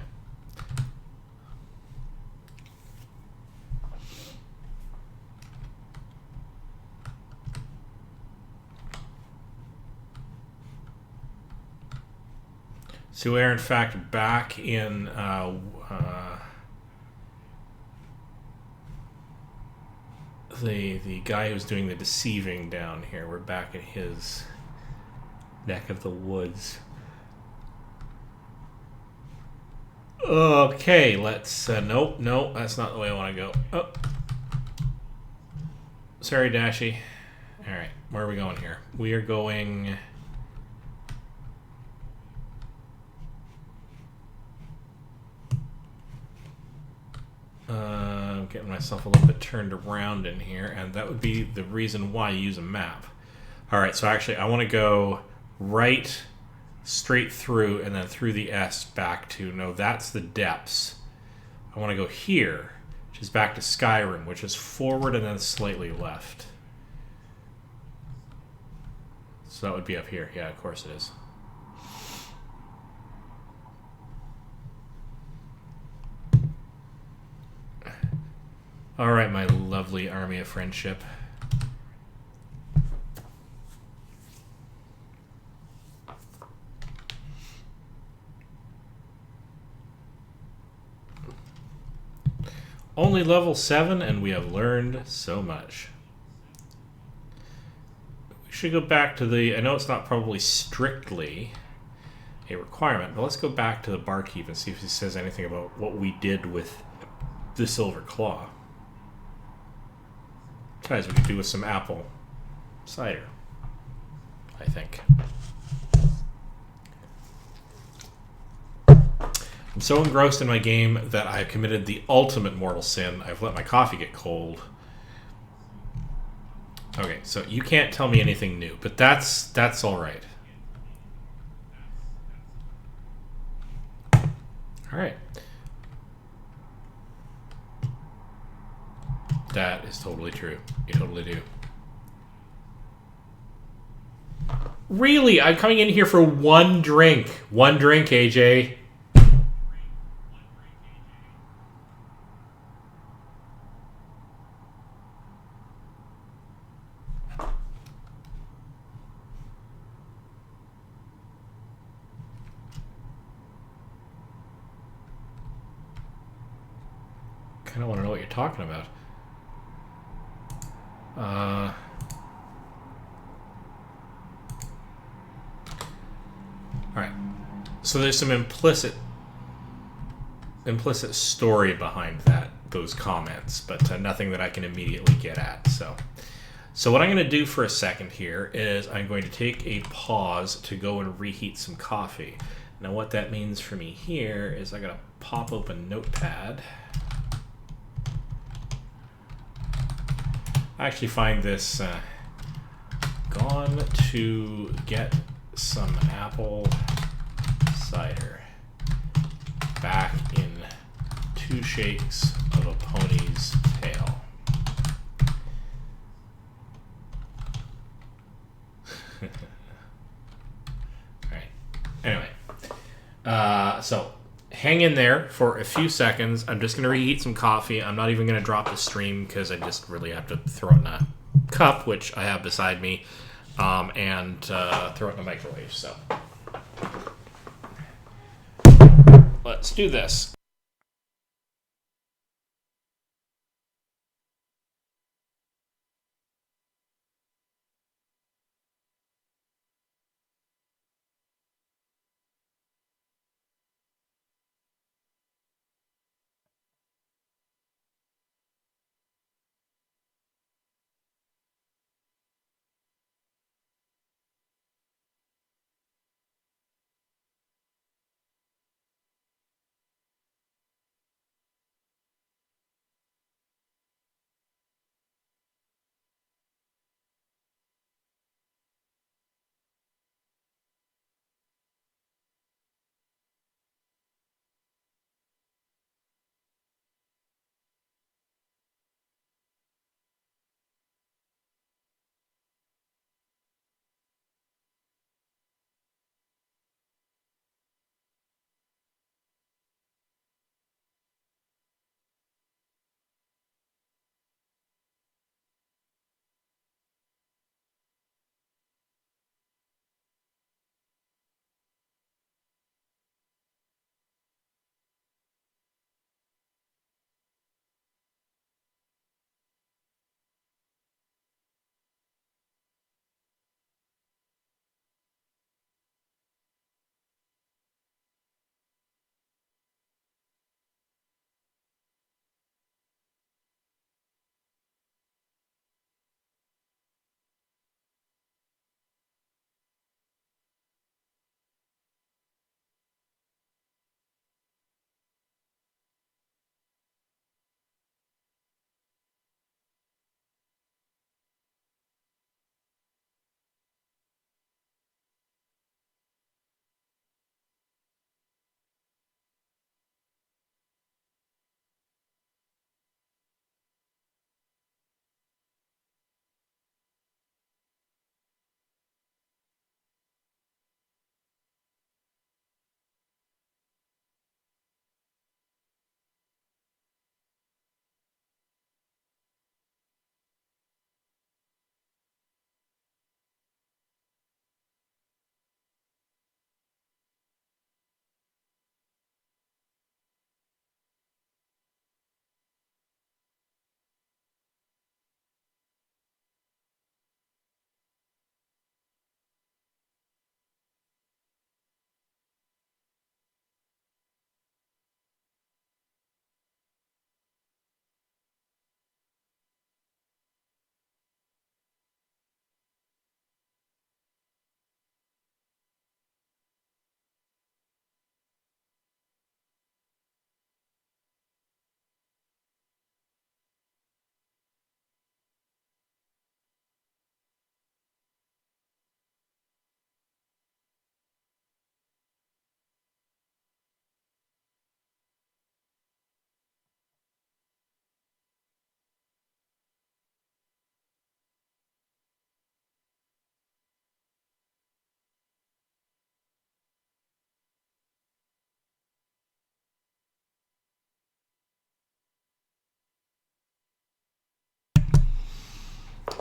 So we're in fact back in the guy who's doing the deceiving down here. We're back in his neck of the woods. Okay, let's nope, that's not the way I want to go. Oh, sorry, Dashy. All right, where are we going here? We are going. I'm getting myself a little bit turned around in here, and that would be the reason why you use a map. All right, so actually I want to go right straight through and then through the S back to, no, that's the depths. I want to go here, which is back to Skyrim, which is forward and then slightly left. So that would be up here. Yeah, of course it is. All right, my lovely army of friendship. Only level 7, and we have learned so much. We should go back to the... I know it's not probably strictly a requirement, but let's go back to the barkeep and see if he says anything about what we did with the silver claw. Guys, we could do with some apple cider, I think. I'm so engrossed in my game that I've committed the ultimate mortal sin. I've let my coffee get cold. Okay, so you can't tell me anything new, but that's all right. All right. That is totally true. You totally do. Really? I'm coming in here for one drink. One drink, AJ. Kind of want to know what you're talking about. All right. So there's some implicit story behind those comments, but nothing that I can immediately get at. So what I'm going to do for a second here is I'm going to take a pause to go and reheat some coffee. Now what that means for me here is I got to pop open Notepad. I actually find this gone to get some apple cider back in 2 shakes of a pony's tail. Alright. Anyway. So hang in there for a few seconds. I'm just going to reheat some coffee. I'm not even going to drop the stream because I just really have to throw it in a cup, which I have beside me, and throw it in the microwave. So let's do this.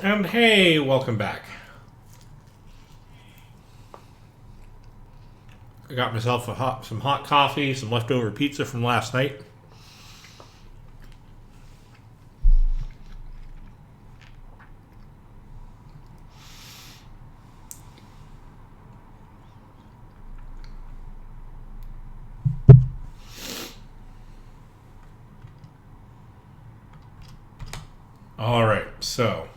And hey, welcome back. I got myself some hot coffee, some leftover pizza from last night. Alright, so.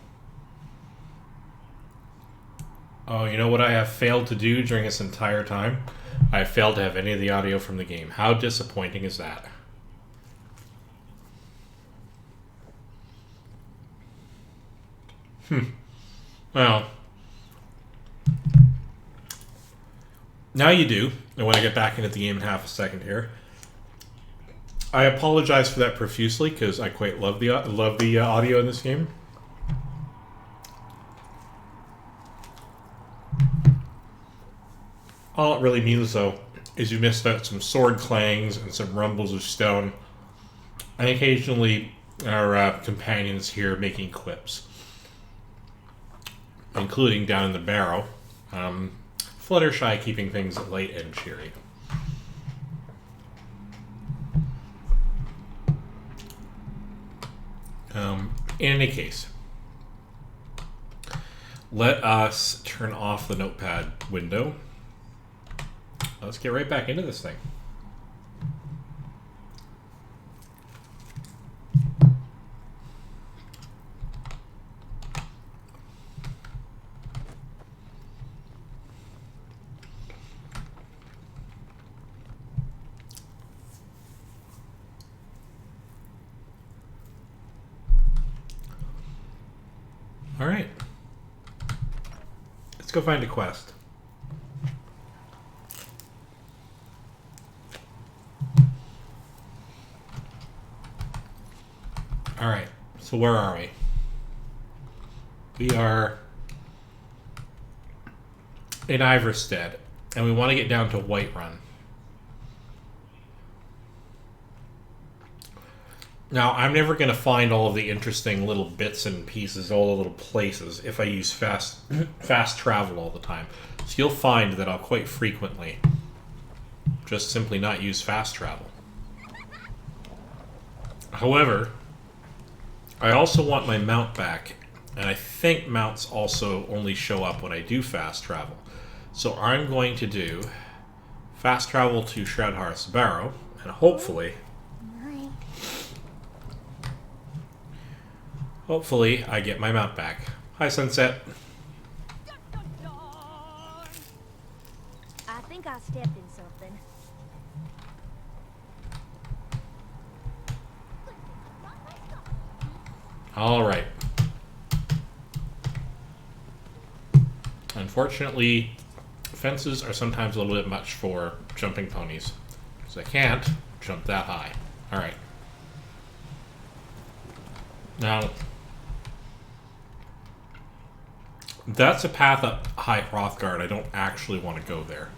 Oh, you know what I have failed to do during this entire time? I have failed to have any of the audio from the game. How disappointing is that? Well. Now you do. And when I get back into the game in half a second here. I apologize for that profusely because I quite love the audio in this game. All it really means, though, is you missed out some sword clangs and some rumbles of stone, and occasionally our companions here making quips, including down in the Burrow, Fluttershy keeping things light and cheery. In any case, let us turn off the notepad window. Let's get right back into this thing. All right. Let's go find a quest. All right. So where are we? We are in Iverstead, and we want to get down to Whiterun. Now, I'm never going to find all of the interesting little bits and pieces, all the little places, if I use fast travel all the time. So you'll find that I'll quite frequently just simply not use fast travel. However, I also want my mount back, and I think mounts also only show up when I do fast travel. So I'm going to do fast travel to Shroud Hearth's Burrow, and hopefully I get my mount back. Hi, Sunset. I think I stepped in something. All right. Unfortunately, fences are sometimes a little bit much for jumping ponies, because I can't jump that high. All right. Now, that's a path up High Hrothgard. I don't actually want to go there.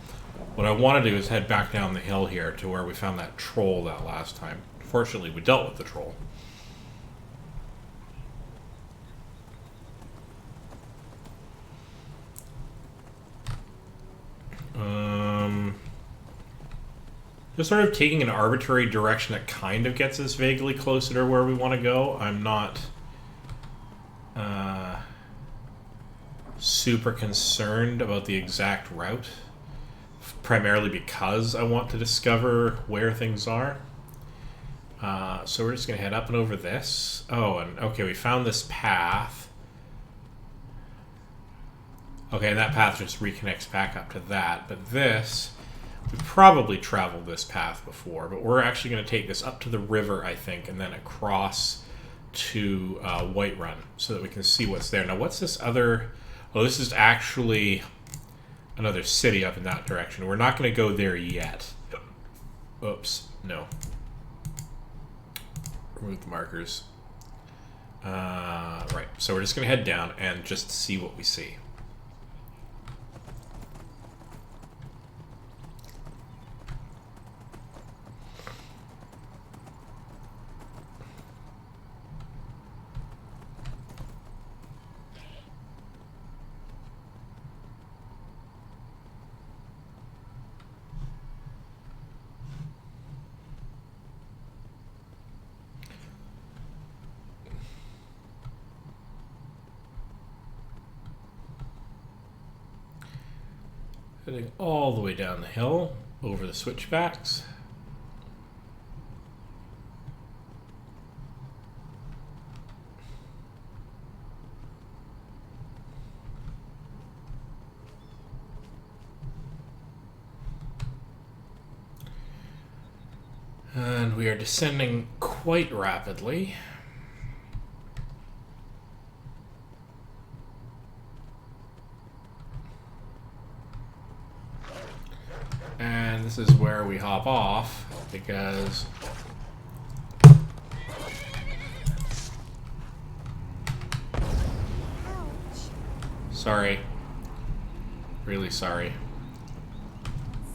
What I want to do is head back down the hill here to where we found that troll that last time. Fortunately, we dealt with the troll. Just sort of taking an arbitrary direction that kind of gets us vaguely closer to where we want to go. I'm not super concerned about the exact route, primarily because I want to discover where things are. So we're just going to head up and over this. Oh, and okay, we found this path. Okay, and that path just reconnects back up to that, but this, we probably traveled this path before, but we're actually going to take this up to the river, I think, and then across to Whiterun so that we can see what's there. Now, what's this other... Oh, this is actually another city up in that direction. We're not going to go there yet. Oops, no. Remove the markers. Right, so we're just going to head down and just see what we see. Heading all the way down the hill, over the switchbacks. And we are descending quite rapidly. And this is where we hop off, because sorry. Really sorry.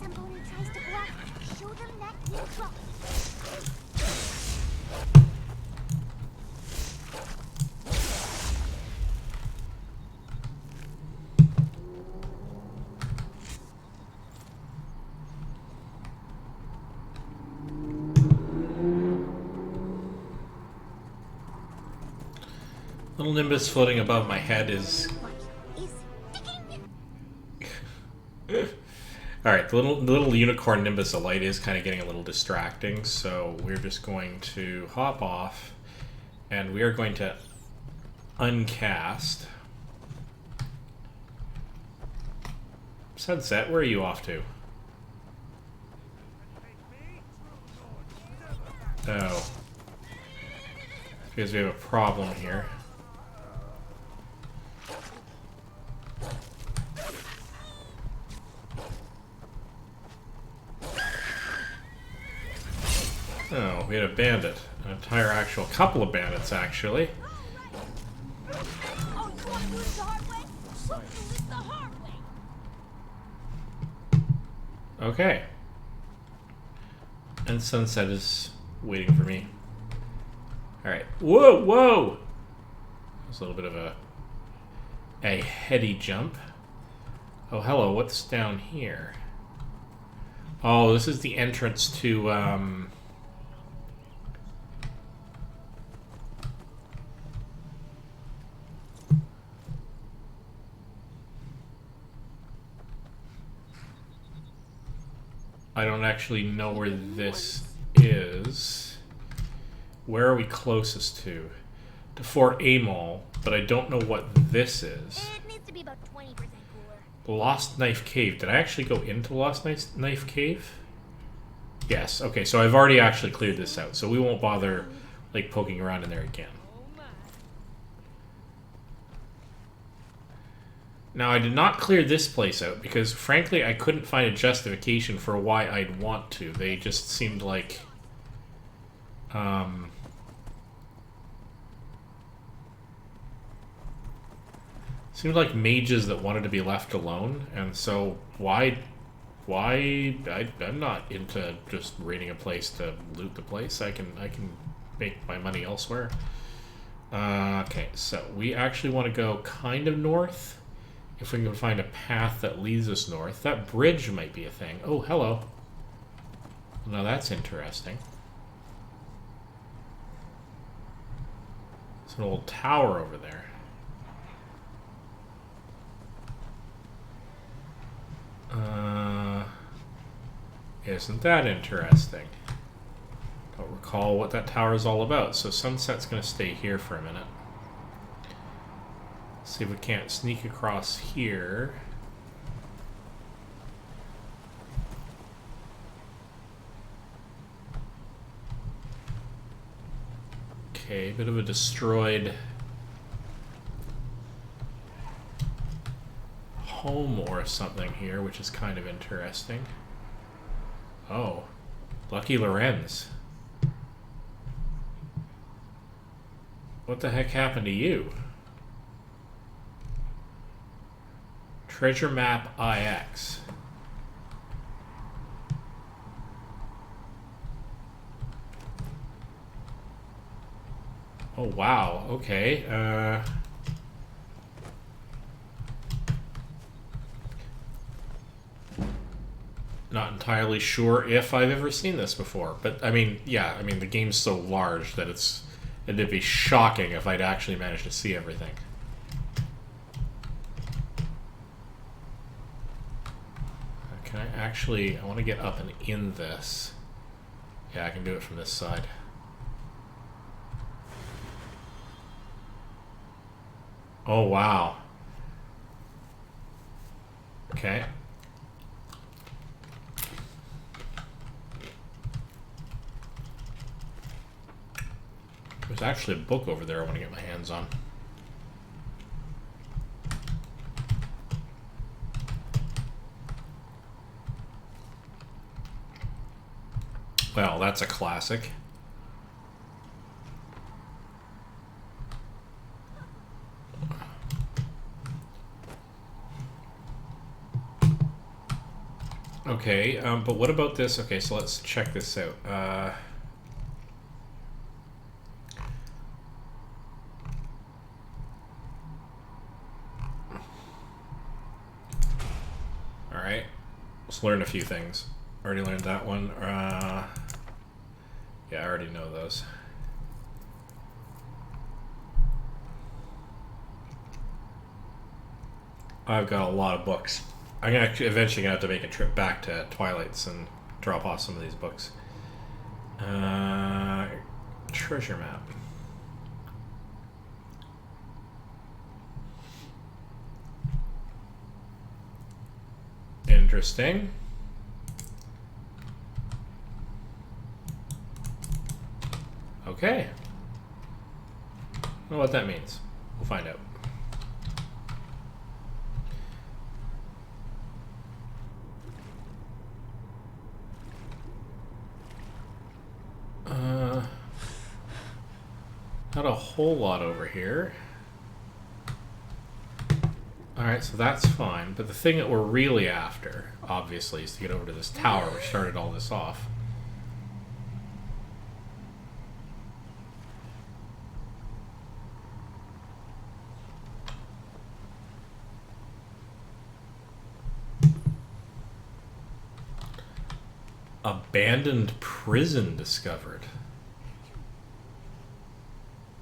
Somebody tries to block, show them that neutral. Little nimbus floating above my head is... Alright, the little unicorn nimbus of light is kind of getting a little distracting, so we're just going to hop off, and we are going to uncast. Sunset, where are you off to? Oh. Because we have a problem here. Oh, we had a bandit. An entire actual couple of bandits, actually. Oh, you want to do it the hard way? So do it the hard way. Okay. And Sunset is waiting for me. Alright. Whoa, whoa! That was a little bit of a heady jump. Oh, hello, what's down here? Oh, this is the entrance to, I don't actually know where this is. Where are we closest to? To Fort Amol, but I don't know what this is. It needs to be about 20% cooler. Lost Knife Cave. Did I actually go into Lost Knife Cave? Yes. Okay, so I've already actually cleared this out, so we won't bother like poking around in there again. Now, I did not clear this place out because, frankly, I couldn't find a justification for why I'd want to. They just seemed like... seemed like mages that wanted to be left alone, and so why... I'm not into just raiding a place to loot the place. I can make my money elsewhere. Okay, so we actually want to go kind of north. If we can find a path that leads us north. That bridge might be a thing. Oh, hello. Now that's interesting. It's an old tower over there. Isn't that interesting? Don't recall what that tower is all about. So Sunset's going to stay here for a minute. See if we can't sneak across here. Okay, bit of a destroyed home or something here, which is kind of interesting. Oh, Lucky Lorenz. What the heck happened to you? Treasure Map IX. Oh, wow. Okay. Not entirely sure if I've ever seen this before. But, I mean, yeah. I mean, the game's so large that it'd be shocking if I'd actually managed to see everything. Actually, I want to get up and in this. Yeah, I can do it from this side. Oh, wow. Okay. There's actually a book over there I want to get my hands on. Well, that's a classic. Okay, but what about this? Okay, so let's check this out. Alright, let's learn a few things. Already learned that one. Yeah, I already know those. I've got a lot of books. I'm eventually gonna have to make a trip back to Twilight's and drop off some of these books. Treasure map. Interesting. Okay. I don't know what that means. We'll find out. Not a whole lot over here. Alright, so that's fine. But the thing that we're really after, obviously, is to get over to this tower which started all this off. Abandoned prison discovered.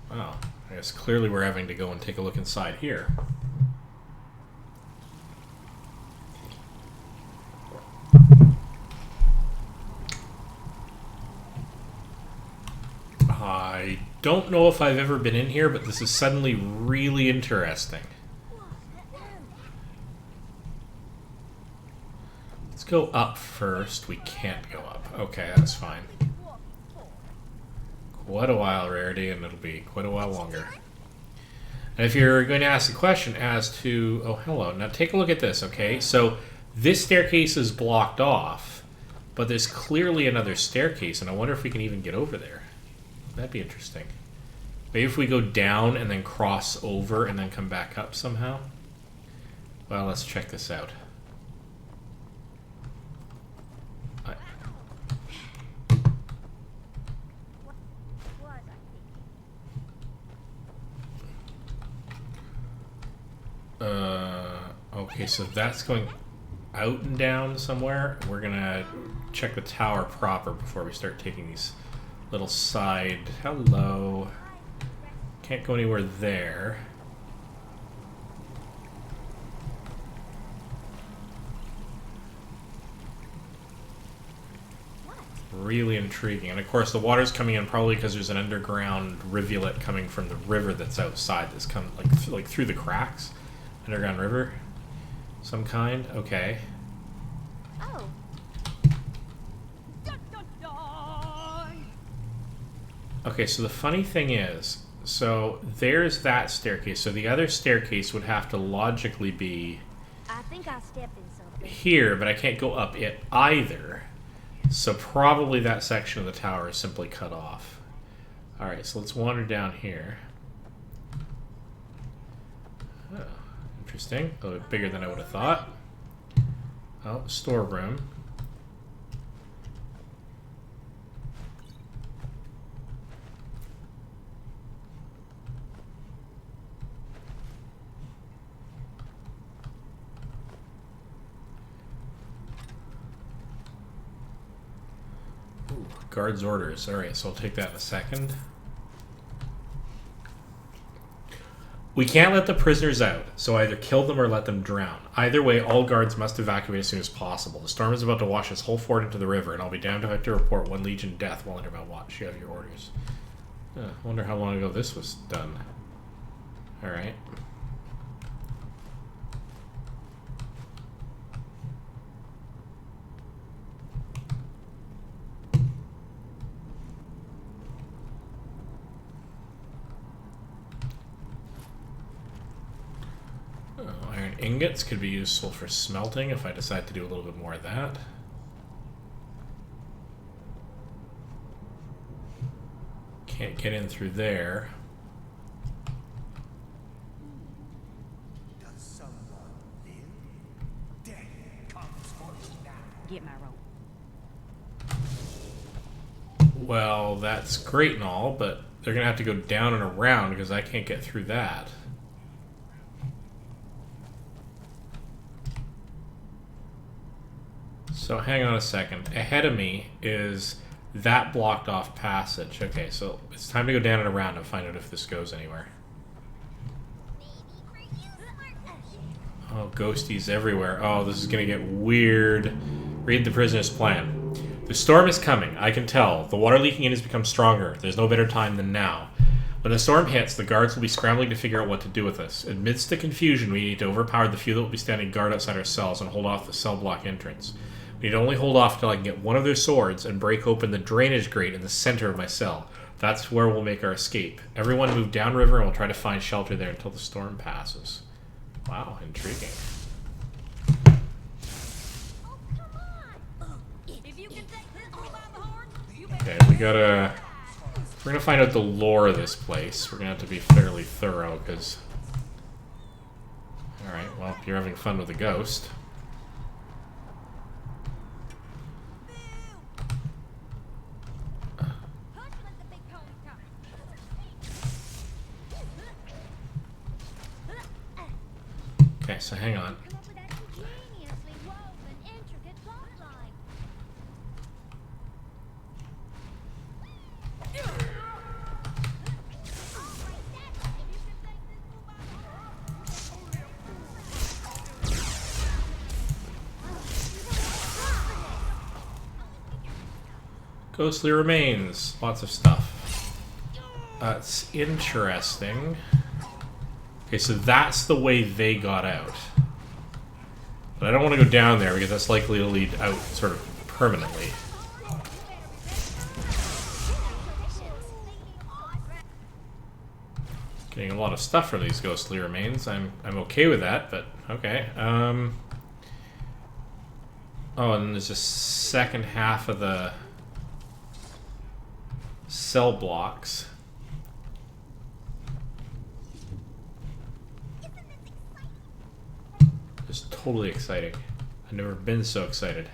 Wow, I guess clearly we're having to go and take a look inside here. I don't know if I've ever been in here, but this is suddenly really interesting. Let's go up first. We can't go up. Okay, that's fine. Quite a while, Rarity, and it'll be quite a while longer. And if you're going to ask the question as to... Oh, hello. Now take a look at this, okay? So this staircase is blocked off, but there's clearly another staircase, and I wonder if we can even get over there. That'd be interesting. Maybe if we go down and then cross over and then come back up somehow? Well, let's check this out. Okay, so that's going out and down somewhere. We're gonna check the tower proper before we start taking these little side... Hello. Can't go anywhere there. Really intriguing. And of course the water's coming in probably because there's an underground rivulet coming from the river that's outside that's come like through the cracks. Underground river? Some kind? Okay. Oh. Okay, so the funny thing is, so there's that staircase. So the other staircase would have to logically be I think I stepped in something. here, but I can't go up it either. So probably that section of the tower is simply cut off. Alright, so let's wander down here. Oh, interesting. A little bit bigger than I would have thought. Oh, storeroom. Ooh, guard's orders. Alright, so I'll take that in a second. We can't let the prisoners out, so either kill them or let them drown. Either way, all guards must evacuate as soon as possible. The storm is about to wash this whole fort into the river, and I'll be damned if I have to report one legion death while under my watch. You have your orders. Wonder how long ago this was done. Alright. Iron ingots could be useful for smelting if I decide to do a little bit more of that. Can't get in through there. Does someone live? Death comes for you now. Get my rope. Well, that's great and all, but they're gonna have to go down and around because I can't get through that. So hang on a second. Ahead of me is that blocked off passage. Okay, so it's time to go down and around and find out if this goes anywhere. Oh, ghosties everywhere. Oh, this is gonna get weird. Read the prisoner's plan. The storm is coming, I can tell. The water leaking in has become stronger. There's no better time than now. When the storm hits, the guards will be scrambling to figure out what to do with us. Amidst the confusion, we need to overpower the few that will be standing guard outside our cells and hold off the cell block entrance. We need to only hold off till I can get one of their swords and break open the drainage grate in the center of my cell. That's where we'll make our escape. Everyone move downriver and we'll try to find shelter there until the storm passes. Wow, intriguing. Okay, we're gonna find out the lore of this place. We're gonna have to be fairly thorough, because... Alright, well, you're having fun with a ghost. Okay, so hang on. Ghostly remains. Lots of stuff. It's interesting. Okay, so that's the way they got out. But I don't want to go down there because that's likely to lead out sort of permanently. Getting a lot of stuff from these ghostly remains. I'm okay with that, but okay. Oh, and there's a second half of the cell blocks. It's totally exciting. I've never been so excited.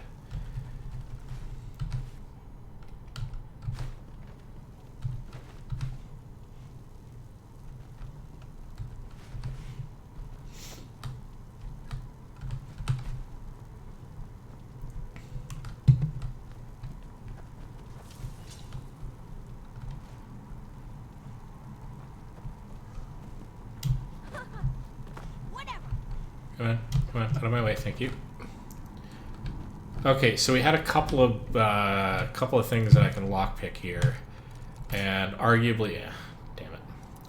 Come on, out of my way, thank you. Okay, so we had a couple of things that I can lockpick here, and arguably, damn it,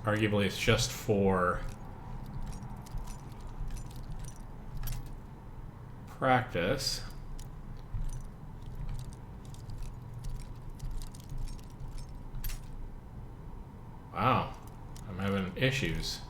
arguably it's just for practice. Wow, I'm having issues.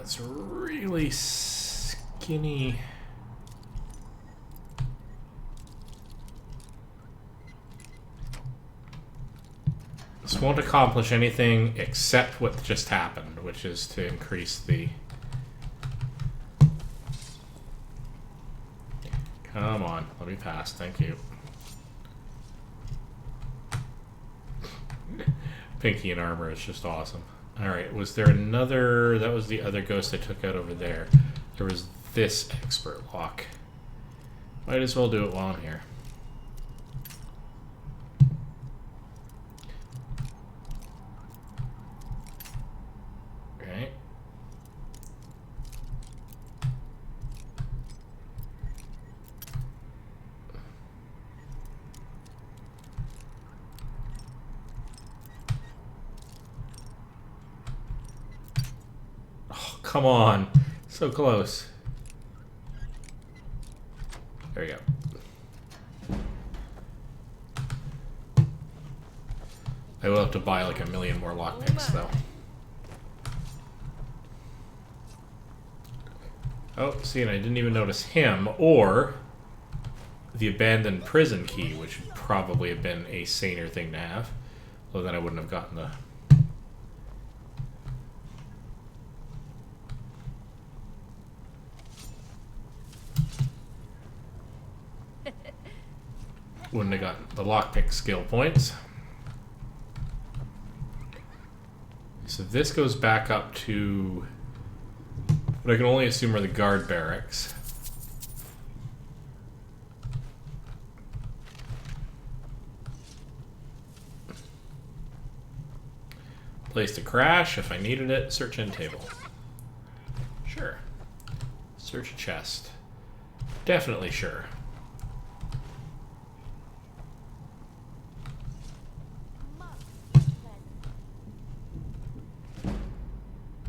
It's really skinny. This won't accomplish anything except what just happened, which is to increase the... Come on, let me pass, thank you. Pinky in armor is just awesome. Alright, was there another... That was the other ghost I took out over there. There was this expert lock. Might as well do it while I'm here. Okay. Oh, come on. So close. There we go. I will have to buy like 1,000,000 more lockpicks, though. Oh, see, and I didn't even notice him, or the abandoned prison key, which would probably have been a saner thing to have. Although then I wouldn't have gotten the... Wouldn't have gotten the lockpick skill points. So this goes back up to what I can only assume are the guard barracks. Place to crash if I needed it. Search end table. Sure. Search a chest. Definitely sure.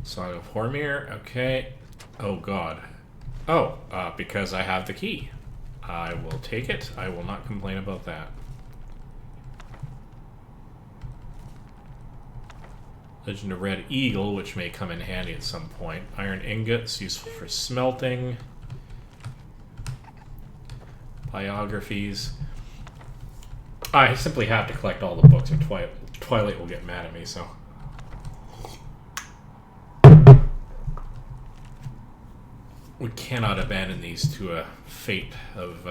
Song of Hormir, okay. Oh god. Oh, because I have the key. I will take it. I will not complain about that. Legend of Red Eagle, which may come in handy at some point. Iron ingots, useful for smelting. Biographies. I simply have to collect all the books, or Twilight will get mad at me, so... We cannot abandon these to a fate of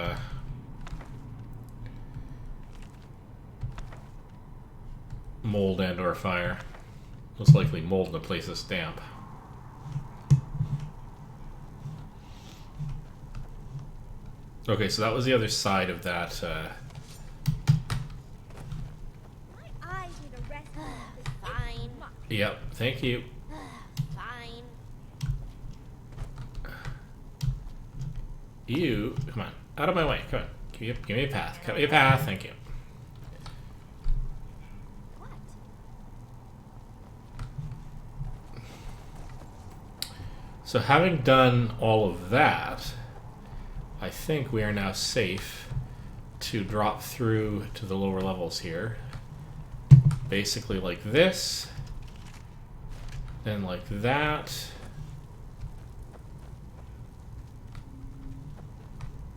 mold and or fire. Most likely mold in the place is damp. Okay, so that was the other side of that. My eyes need a rest. Fine. Yep, thank you. Fine. You, come on, out of my way, come on. Give me a path, cut me a path, thank you. What? So having done all of that, I think we are now safe to drop through to the lower levels here. Basically like this, then like that.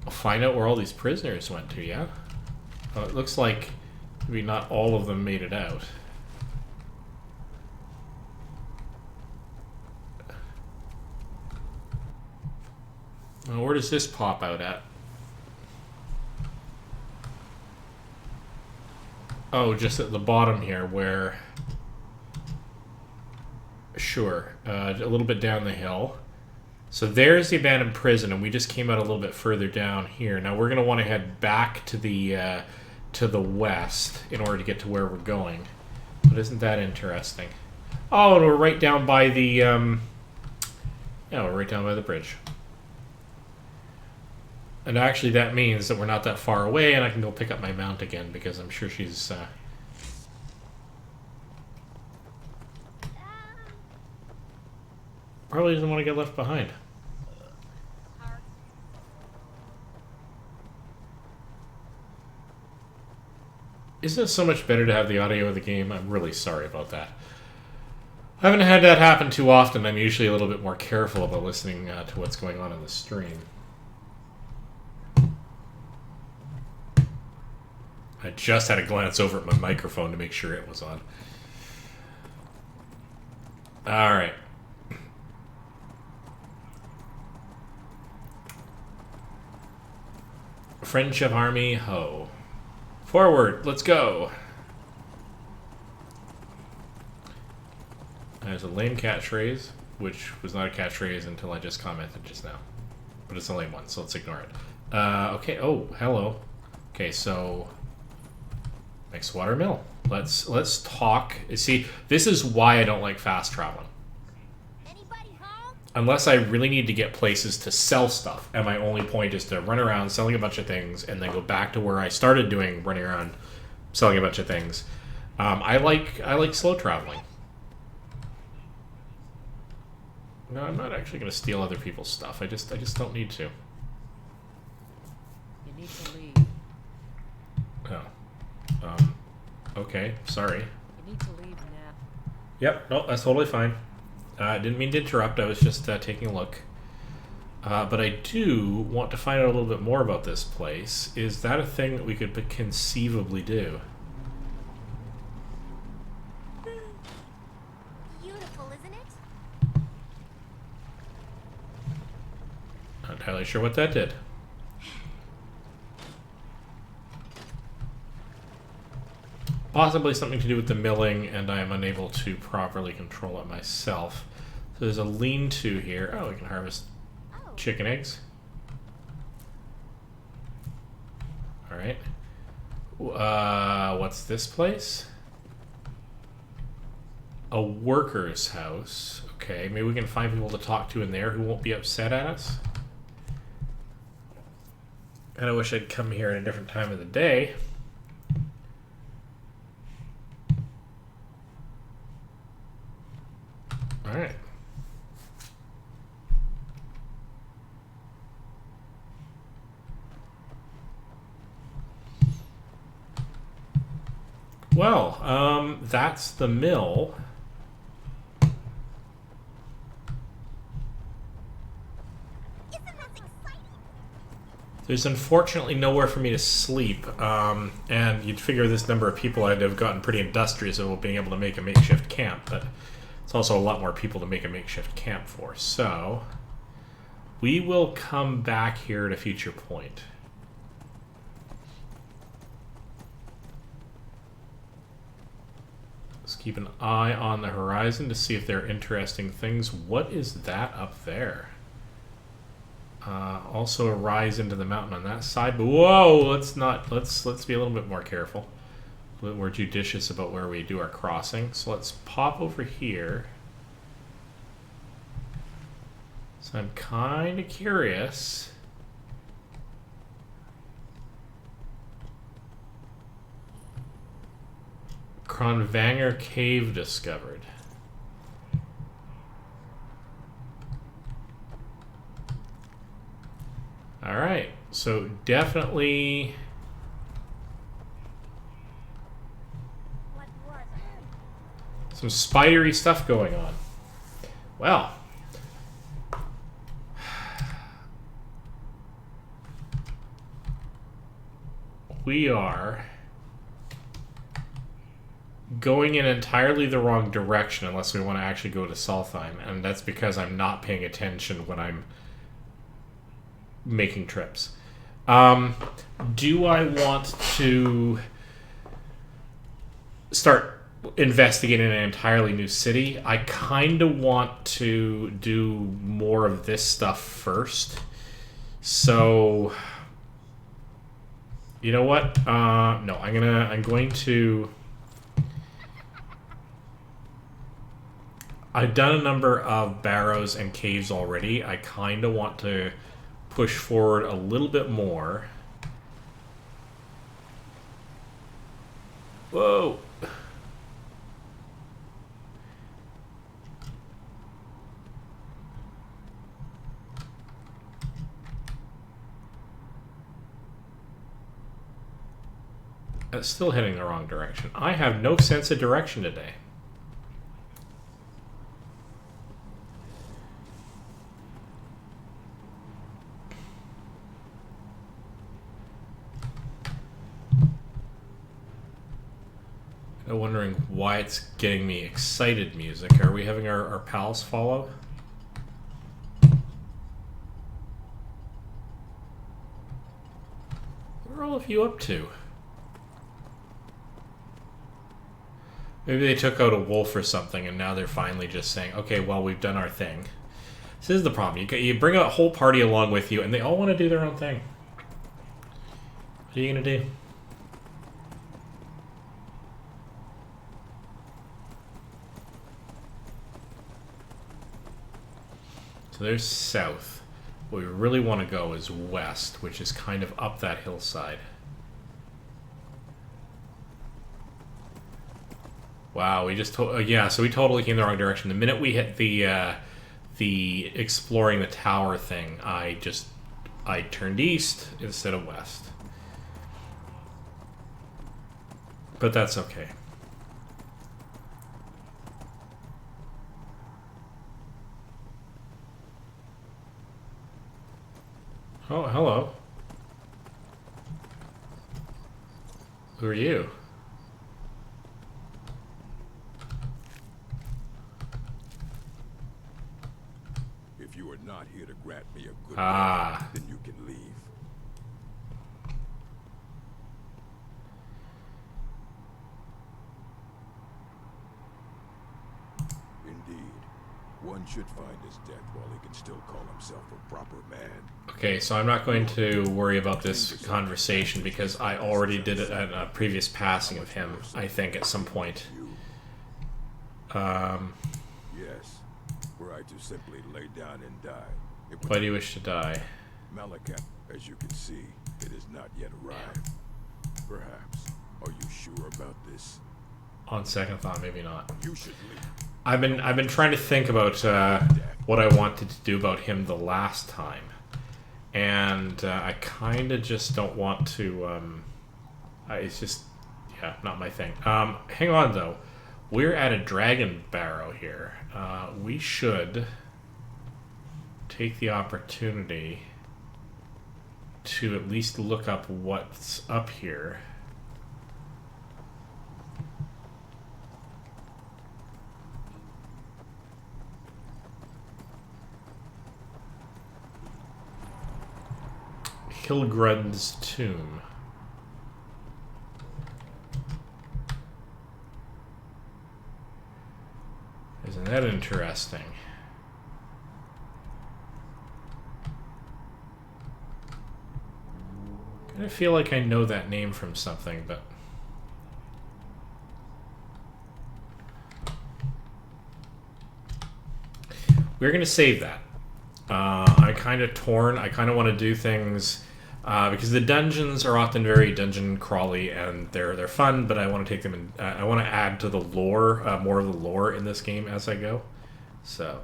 Find out where all these prisoners went to, yeah? Oh, it looks like maybe not all of them made it out. Now, where does this pop out at? Oh, just at the bottom here where... Sure, a little bit down the hill. So there's the abandoned prison, and we just came out a little bit further down here. Now we're going to want to head back to the west in order to get to where we're going. But isn't that interesting? Oh, and we're right down by the... yeah, we're right down by the bridge. And actually that means that we're not that far away, and I can go pick up my mount again, because I'm sure she's... probably doesn't want to get left behind. Isn't it so much better to have the audio of the game? I'm really sorry about that. I haven't had that happen too often. I'm usually a little bit more careful about listening to what's going on in the stream. I just had to glance over at my microphone to make sure it was on. Alright. Friendship Army, ho. Forward, let's go. There's a lame catchphrase, which was not a catchphrase until I just commented just now. But it's a lame one, so let's ignore it. Okay, oh, hello. Okay, so... Mixed water mill. Let's talk. See, this is why I don't like fast traveling. Anybody home? Unless I really need to get places to sell stuff, and my only point is to run around selling a bunch of things, and then go back to where I started doing running around selling a bunch of things. I like slow traveling. No, I'm not actually going to steal other people's stuff. I just don't need to. You need to leave. Oh. Okay, sorry. You need to leave now. Yep, no, that's totally fine. Didn't mean to interrupt, I was just taking a look. But I do want to find out a little bit more about this place. Is that a thing that we could conceivably do? Beautiful, isn't it? Not entirely sure what that did. Possibly something to do with the milling, and I am unable to properly control it myself. So there's a lean-to here. Oh, we can harvest chicken eggs. Alright. What's this place? A worker's house. Okay, maybe we can find people to talk to in there who won't be upset at us. And I wish I'd come here at a different time of the day. Alright. Well, that's the mill. Isn't that exciting? There's unfortunately nowhere for me to sleep, and you'd figure this number of people I'd have gotten pretty industrious about being able to make a makeshift camp, but it's also a lot more people to make a makeshift camp for. So, we will come back here at a future point. Let's keep an eye on the horizon to see if there are interesting things. What is that up there? Also a rise into the mountain on that side, but whoa, let's be a little bit more careful. A little more judicious about where we do our crossing. So let's pop over here. So I'm kind of curious. Kronvanger Cave discovered. Alright, so definitely... What was it? some spidery stuff going on. Well... we are... going in entirely the wrong direction unless we want to actually go to Saltheim, and that's because I'm not paying attention when I'm making trips. Do I want to start investigating an entirely new city? I kind of want to do more of this stuff first. So, you know what? No, I'm going to... I've done a number of barrows and caves already. I kind of want to push forward a little bit more. Whoa! It's still heading the wrong direction. I have no sense of direction today. I'm wondering why it's getting me excited music. Are we having our pals follow? What are all of you up to? Maybe they took out a wolf or something, and now they're finally just saying, okay, well, we've done our thing. This is the problem. You bring a whole party along with you, and they all want to do their own thing. What are you going to do? So there's south. What we really want to go is west, which is kind of up that hillside. Wow, we just yeah, so we totally came the wrong direction. The minute we hit the exploring the tower thing, I turned east instead of west. But that's okay. Oh, hello. Who are you? If you are not here to grant me a good Ah. death, then you can leave. Indeed. One should find his death while he can still call himself a proper man. Okay, so I'm not going to worry about this conversation because I already did it at a previous passing of him, I think, at some point. Yes. Were I to simply lay down and die. Why do you wish to die? Malakat, as you can see, it has not yet arrived. Perhaps. Are you sure about this? On second thought, maybe not. You should leave. I've been trying to think about what I wanted to do about him the last time, and I kind of just don't want to. It's just, yeah, not my thing. Hang on though, we're at a dragon barrow here. We should take the opportunity to at least look up what's up here. Hilgrud's tomb. Isn't that interesting? I feel like I know that name from something, but we're gonna save that. I'm kind of torn. I kind of want to do things because the dungeons are often very dungeon crawly and they're fun, but I want to take them and I want to add to the lore, more of the lore in this game as I go. So.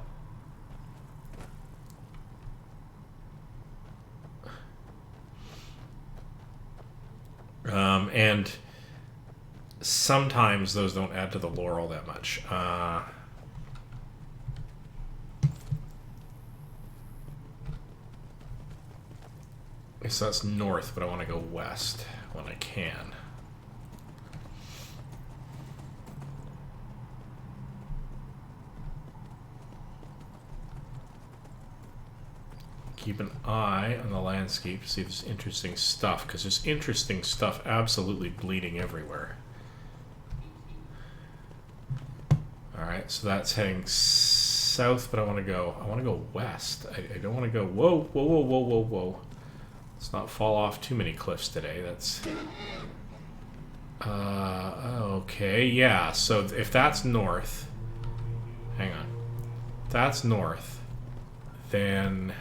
And sometimes those don't add to the lore all that much. So that's north, but I want to go west when I can. Keep an eye on the landscape to see if there's interesting stuff, because there's interesting stuff absolutely bleeding everywhere. Alright, so that's heading south, but I want to go west. I don't want to go, whoa, whoa, whoa, whoa, whoa, whoa. Let's not fall off too many cliffs today. That's... okay, yeah, so if that's north... Hang on. If that's north, then...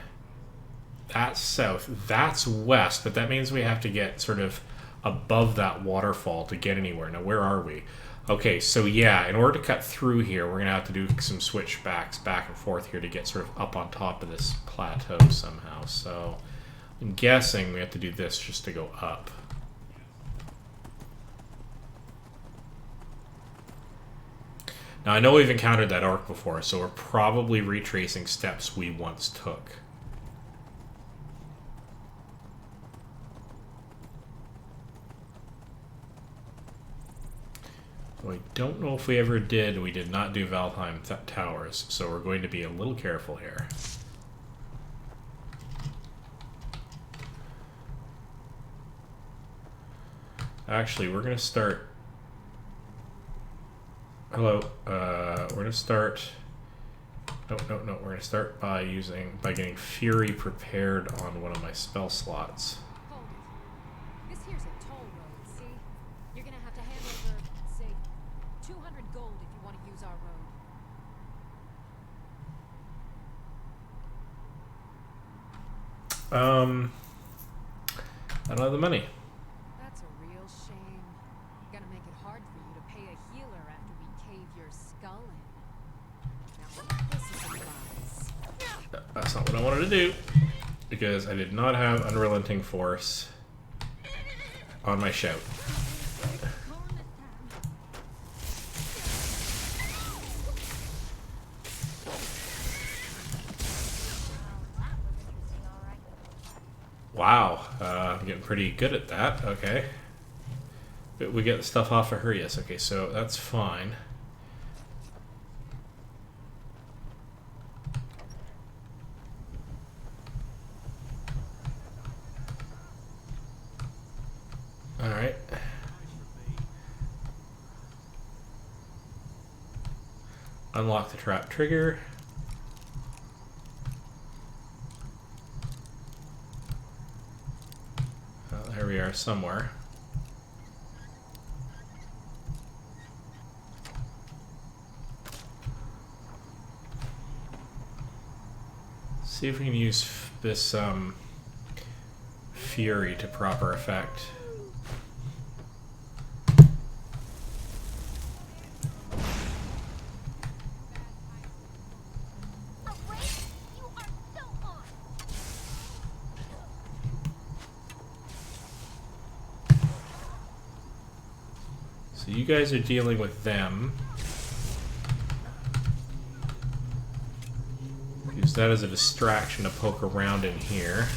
That's south. That's west, but that means we have to get sort of above that waterfall to get anywhere. Now, where are we? Okay, so yeah, in order to cut through here, we're going to have to do some switchbacks back and forth here to get sort of up on top of this plateau somehow. So I'm guessing we have to do this just to go up. Now, I know we've encountered that orc before, so we're probably retracing steps we once took. I don't know if we ever did. We did not do Valheim Towers, so we're going to be a little careful here. Actually, we're going to start... Hello. We're gonna start. No. We're gonna start by getting Fury prepared on one of my spell slots. Hold it. This here's a toll road, see? You're gonna have to hand over, say, 200 gold if you want to use our road. I don't have the money. That's a real shame. Gonna make it hard for you to pay a healer after we cave your skull in. Now, this is advice. That's not what I wanted to do, because I did not have Unrelenting Force on my shout. Wow, I'm getting pretty good at that. Okay. But we get the stuff off of her, yes. Okay, so that's fine. Alright. Unlock the trap trigger. There we are somewhere. See if we can use this Fury to proper effect. So you guys are dealing with them. Use that as a distraction to poke around in here.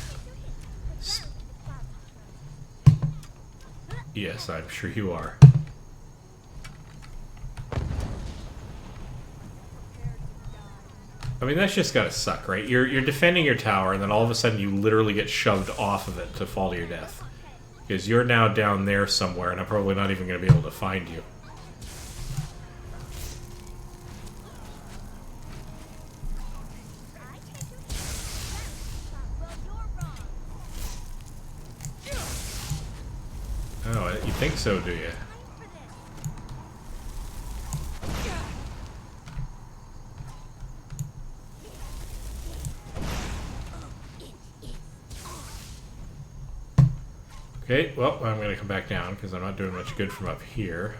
Yes, I'm sure you are. I mean, that's just gotta suck, right? You're defending your tower, and then all of a sudden you literally get shoved off of it to fall to your death. Because you're now down there somewhere, and I'm probably not even going to be able to find you. Oh, you think so, do you? Okay, well, I'm going to come back down because I'm not doing much good from up here.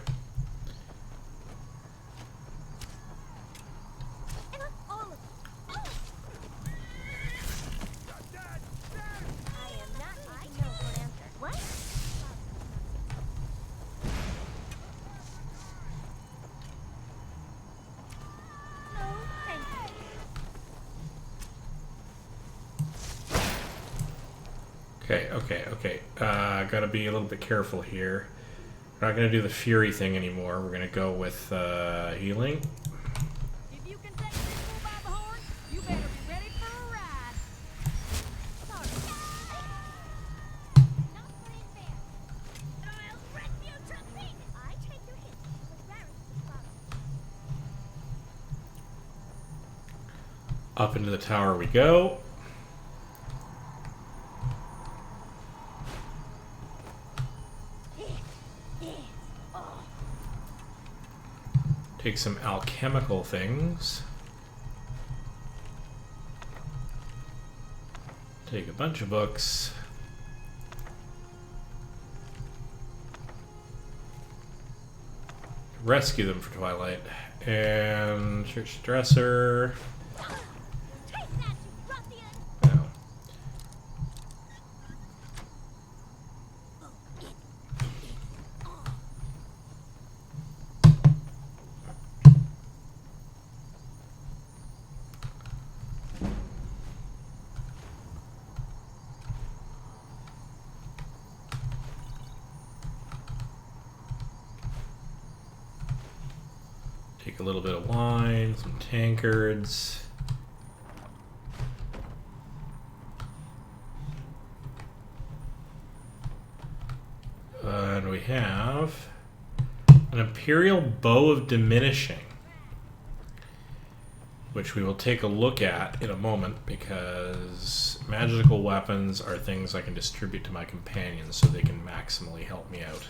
Okay. Gotta be a little bit careful here. We're not gonna do the Fury thing anymore. We're gonna go with healing. If you can take this bull by the horn, you better be ready for a ride. Not playing fair. I'll wreck you to pieces. I take your hit, but Barrett's the father. Up into the tower we go. Take some alchemical things. Take a bunch of books. Rescue them for Twilight. And church dresser. Take that, you ruffian! No. Take a little bit of wine, some tankards. And we have an Imperial Bow of Diminishing, which we will take a look at in a moment, because magical weapons are things I can distribute to my companions so they can maximally help me out.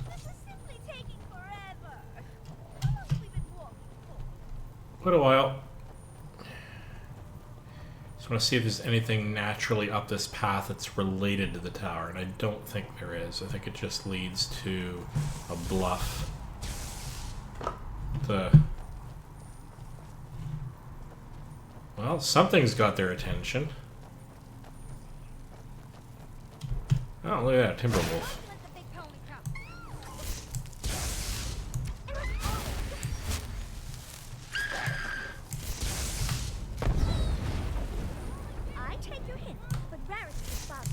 This is simply taking forever. How long have we been walking for? Quite a while. Just want to see if there's anything naturally up this path that's related to the tower, and I don't think there is. I think it just leads to a bluff. Well, something's got their attention. Oh, look at that, Timberwolf. Let the big pony come. I take your hint, but Rarity is father.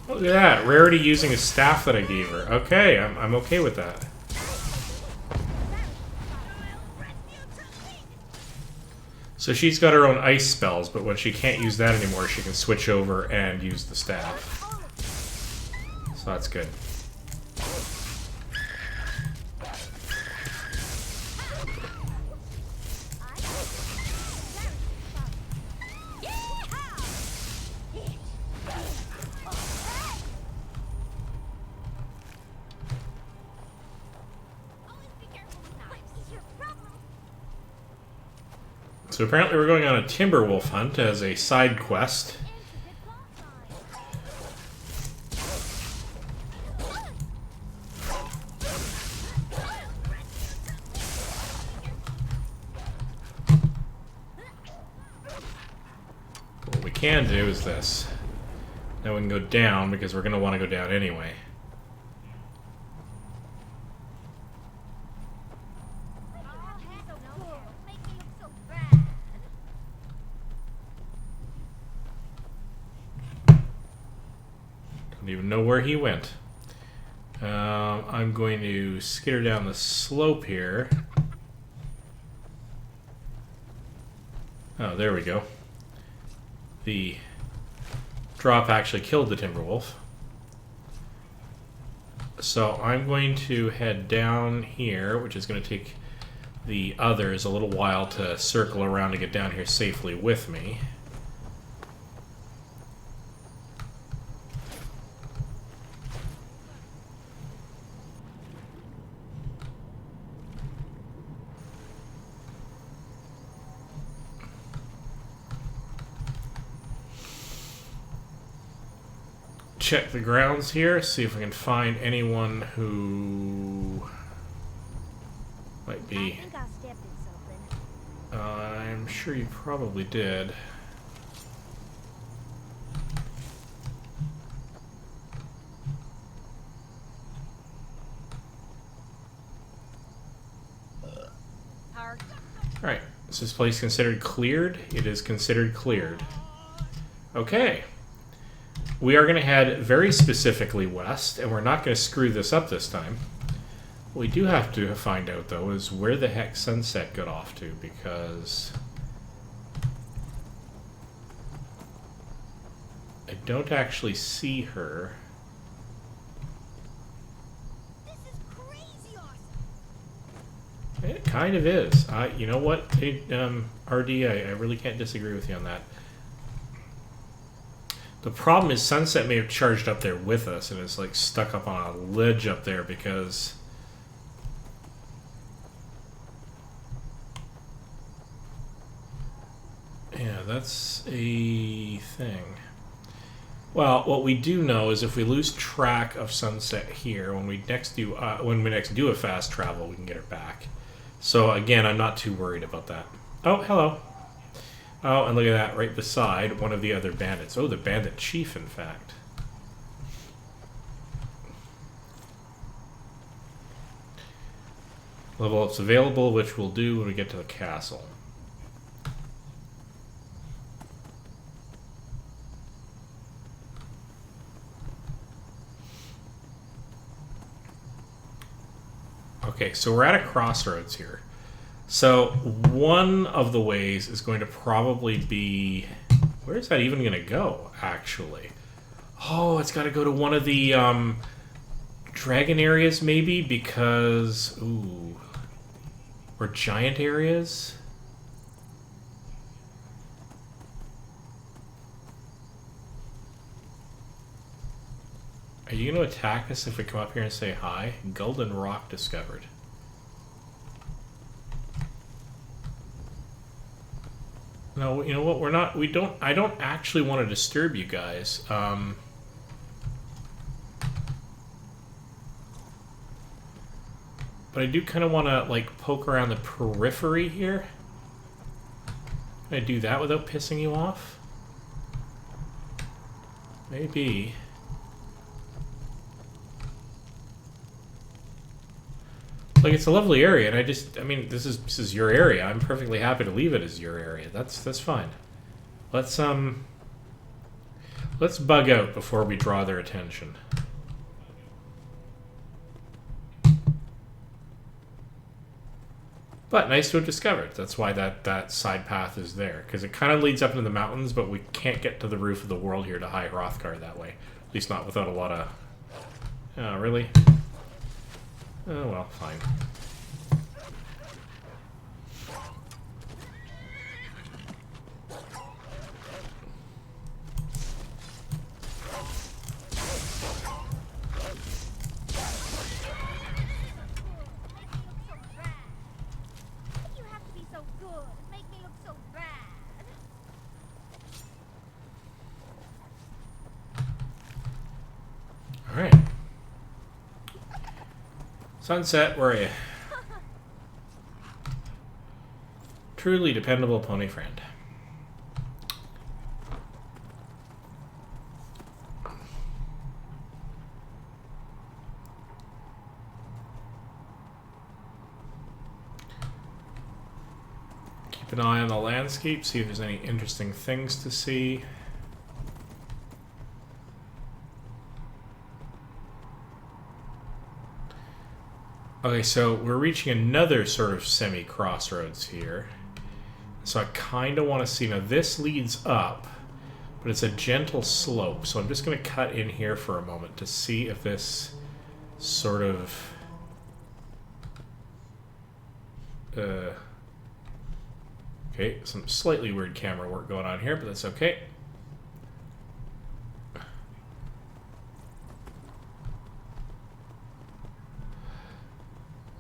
Look at that, Rarity using a staff that I gave her. Okay, I'm okay with that. So she's got her own ice spells, but when she can't use that anymore, she can switch over and use the staff. So that's good. So apparently we're going on a Timberwolf Hunt as a side quest. What we can do is this. Now we can go down because we're going to want to go down anyway. Don't even know where he went. I'm going to skitter down the slope here. Oh, there we go. The drop actually killed the Timberwolf. So I'm going to head down here, which is going to take the others a little while to circle around to get down here safely with me. Check the grounds here, see if we can find anyone who might I be. think I stepped in something. I'm sure you probably did. Hearth. Alright, is this place considered cleared? It is considered cleared. Okay. We are going to head very specifically west, and we're not going to screw this up this time. What we do have to find out, though, is where the heck Sunset got off to, because I don't actually see her. This is crazy awesome. It kind of is. You know what, RD, I really can't disagree with you on that. The problem is Sunset may have charged up there with us and is like stuck up on a ledge up there because yeah, that's a thing. Well, what we do know is if we lose track of Sunset here, when we next do a fast travel, we can get her back. So again, I'm not too worried about that. Oh, hello. Oh, and look at that, right beside one of the other bandits. Oh, the bandit chief, in fact. Level ups available, which we'll do when we get to the castle. Okay, so we're at a crossroads here. So one of the ways is going to probably be... Where is that even going to go, actually? Oh, it's got to go to one of the dragon areas, maybe, because... Ooh. Or giant areas? Are you going to attack us if we come up here and say hi? Golden rock discovered. No, you know what? We're not. We don't. I don't actually want to disturb you guys. But I do kind of want to like poke around the periphery here. Can I do that without pissing you off? Maybe. Like, it's a lovely area, and I mean, this is your area. I'm perfectly happy to leave it as your area. That's fine. Let's bug out before we draw their attention. But nice to have discovered. That's why that side path is there, because it kind of leads up into the mountains, but we can't get to the roof of the world here to High Hrothgar that way. At least not without a lot of... Oh, really? Oh, well, fine. You have to be so good. Make me look so bad. All right. Sunset, where are you? Truly dependable pony friend. Keep an eye on the landscape, see if there's any interesting things to see. Okay, so we're reaching another sort of semi-crossroads here. So I kind of want to see... Now, this leads up, but it's a gentle slope. So I'm just going to cut in here for a moment to see if this sort of... Okay, some slightly weird camera work going on here, but that's okay.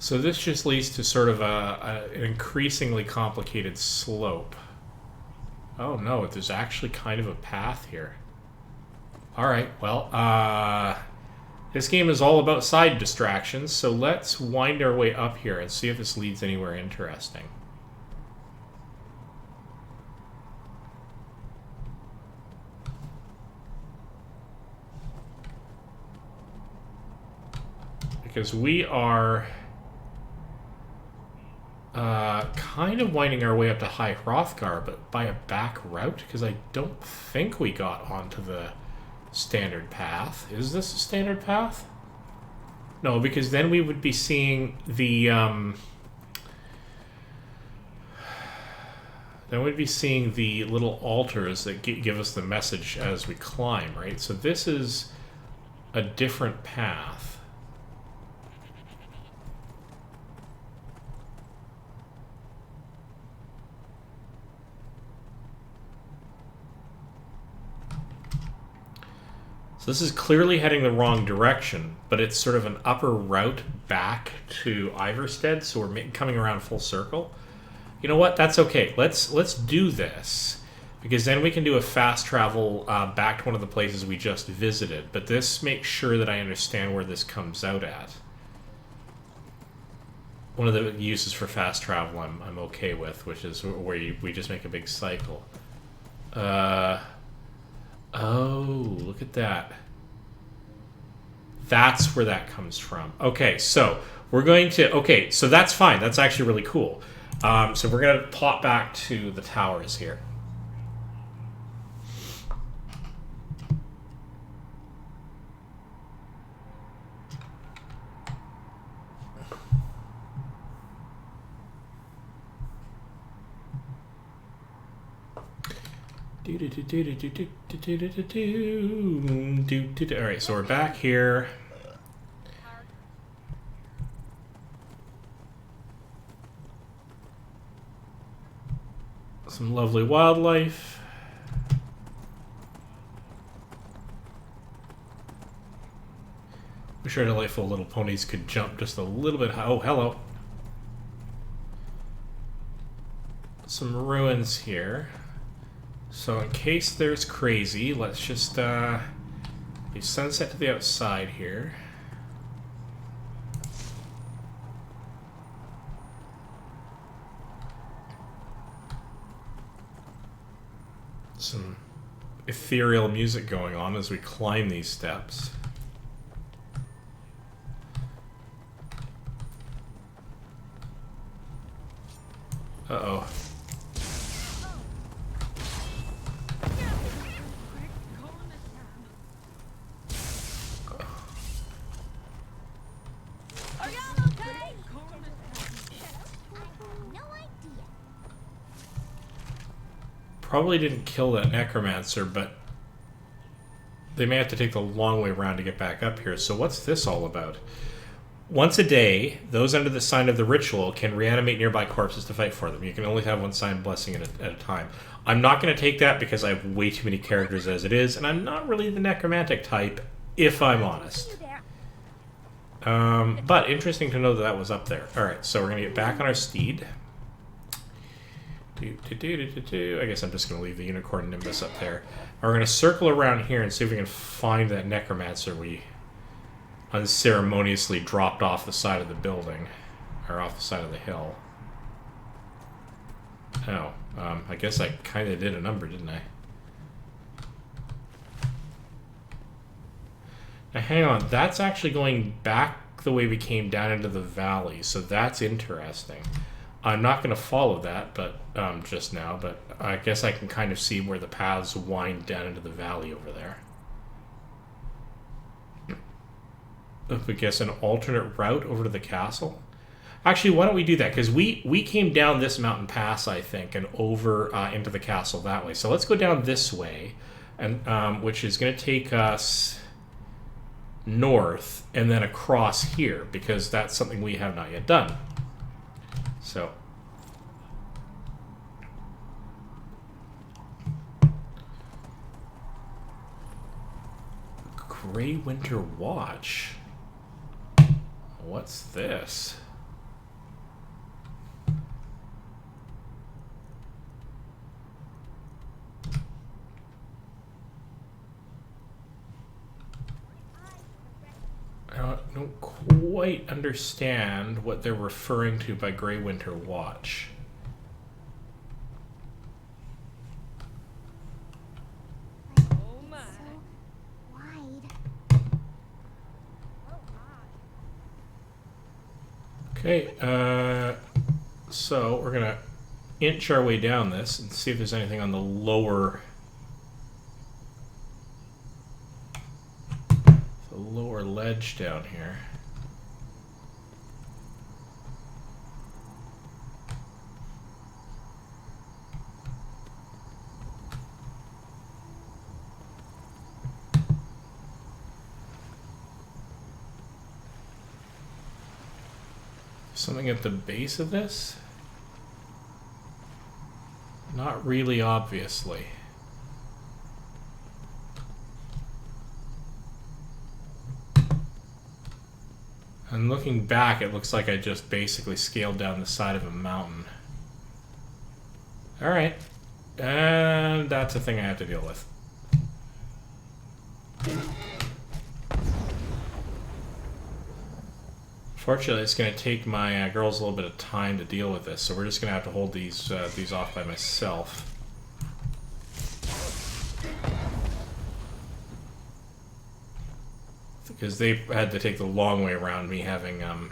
So this just leads to sort of an increasingly complicated slope. Oh no, there's actually kind of a path here. Alright, well, this game is all about side distractions, so let's wind our way up here and see if this leads anywhere interesting. Because we are... kind of winding our way up to High Hrothgar, but by a back route, because I don't think we got onto the standard path. Is this a standard path? No, because then we would be seeing the, then we'd be seeing the little altars that give us the message as we climb, right? So this is a different path. So this is clearly heading the wrong direction, but it's sort of an upper route back to Iverstead, so we're coming around full circle. You know what? That's okay. Let's do this, because then we can do a fast travel back to one of the places we just visited. But this makes sure that I understand where this comes out at. One of the uses for fast travel I'm okay with, which is where we just make a big cycle. Oh, look at that. That's where that comes from. Okay, so we're going to... Okay, so that's fine. That's actually really cool. So we're going to pop back to the towers here. Alright, so we're back here. Some lovely wildlife. Wish our delightful little ponies could jump just a little bit high. Oh, hello. Some ruins here. So in case there's crazy, let's just do sunset to the outside here. Some ethereal music going on as we climb these steps. Uh-oh. Are y'all okay? No idea. Probably didn't kill that necromancer, but they may have to take the long way around to get back up here. So what's this all about? Once a day, those under the sign of the ritual can reanimate nearby corpses to fight for them. You can only have one sign blessing at a time. I'm not going to take that because I have way too many characters as it is, and I'm not really the necromantic type, if I'm honest. But interesting to know that that was up there. Alright, so we're going to get back on our steed. I guess I'm just going to leave the unicorn nimbus up there. We're going to circle around here and see if we can find that necromancer we unceremoniously dropped off the side of the building, or off the side of the hill. Oh, I guess I kind of did a number, didn't I? Now hang on, that's actually going back the way we came down into the valley, so that's interesting. I'm not going to follow that, but just now, but I guess I can kind of see where the paths wind down into the valley over there. I guess an alternate route over to the castle. Actually, why don't we do that? Because we came down this mountain pass, I think, and over into the castle that way. So let's go down this way, and which is going to take us north and then across here, because that's something we have not yet done. So Grey Winter Watch. What's this? I don't quite understand what they're referring to by Grey Winter Watch. Oh my. Wide. Okay, so we're gonna inch our way down this and see if there's anything on the lower ledge down here. Something at the base of this? Not really, obviously. And looking back, it looks like I just basically scaled down the side of a mountain. Alright. And that's a thing I have to deal with. Fortunately, it's going to take my girls a little bit of time to deal with this, so we're just going to have to hold these off by myself. Because they had to take the long way around, me having, uh-oh.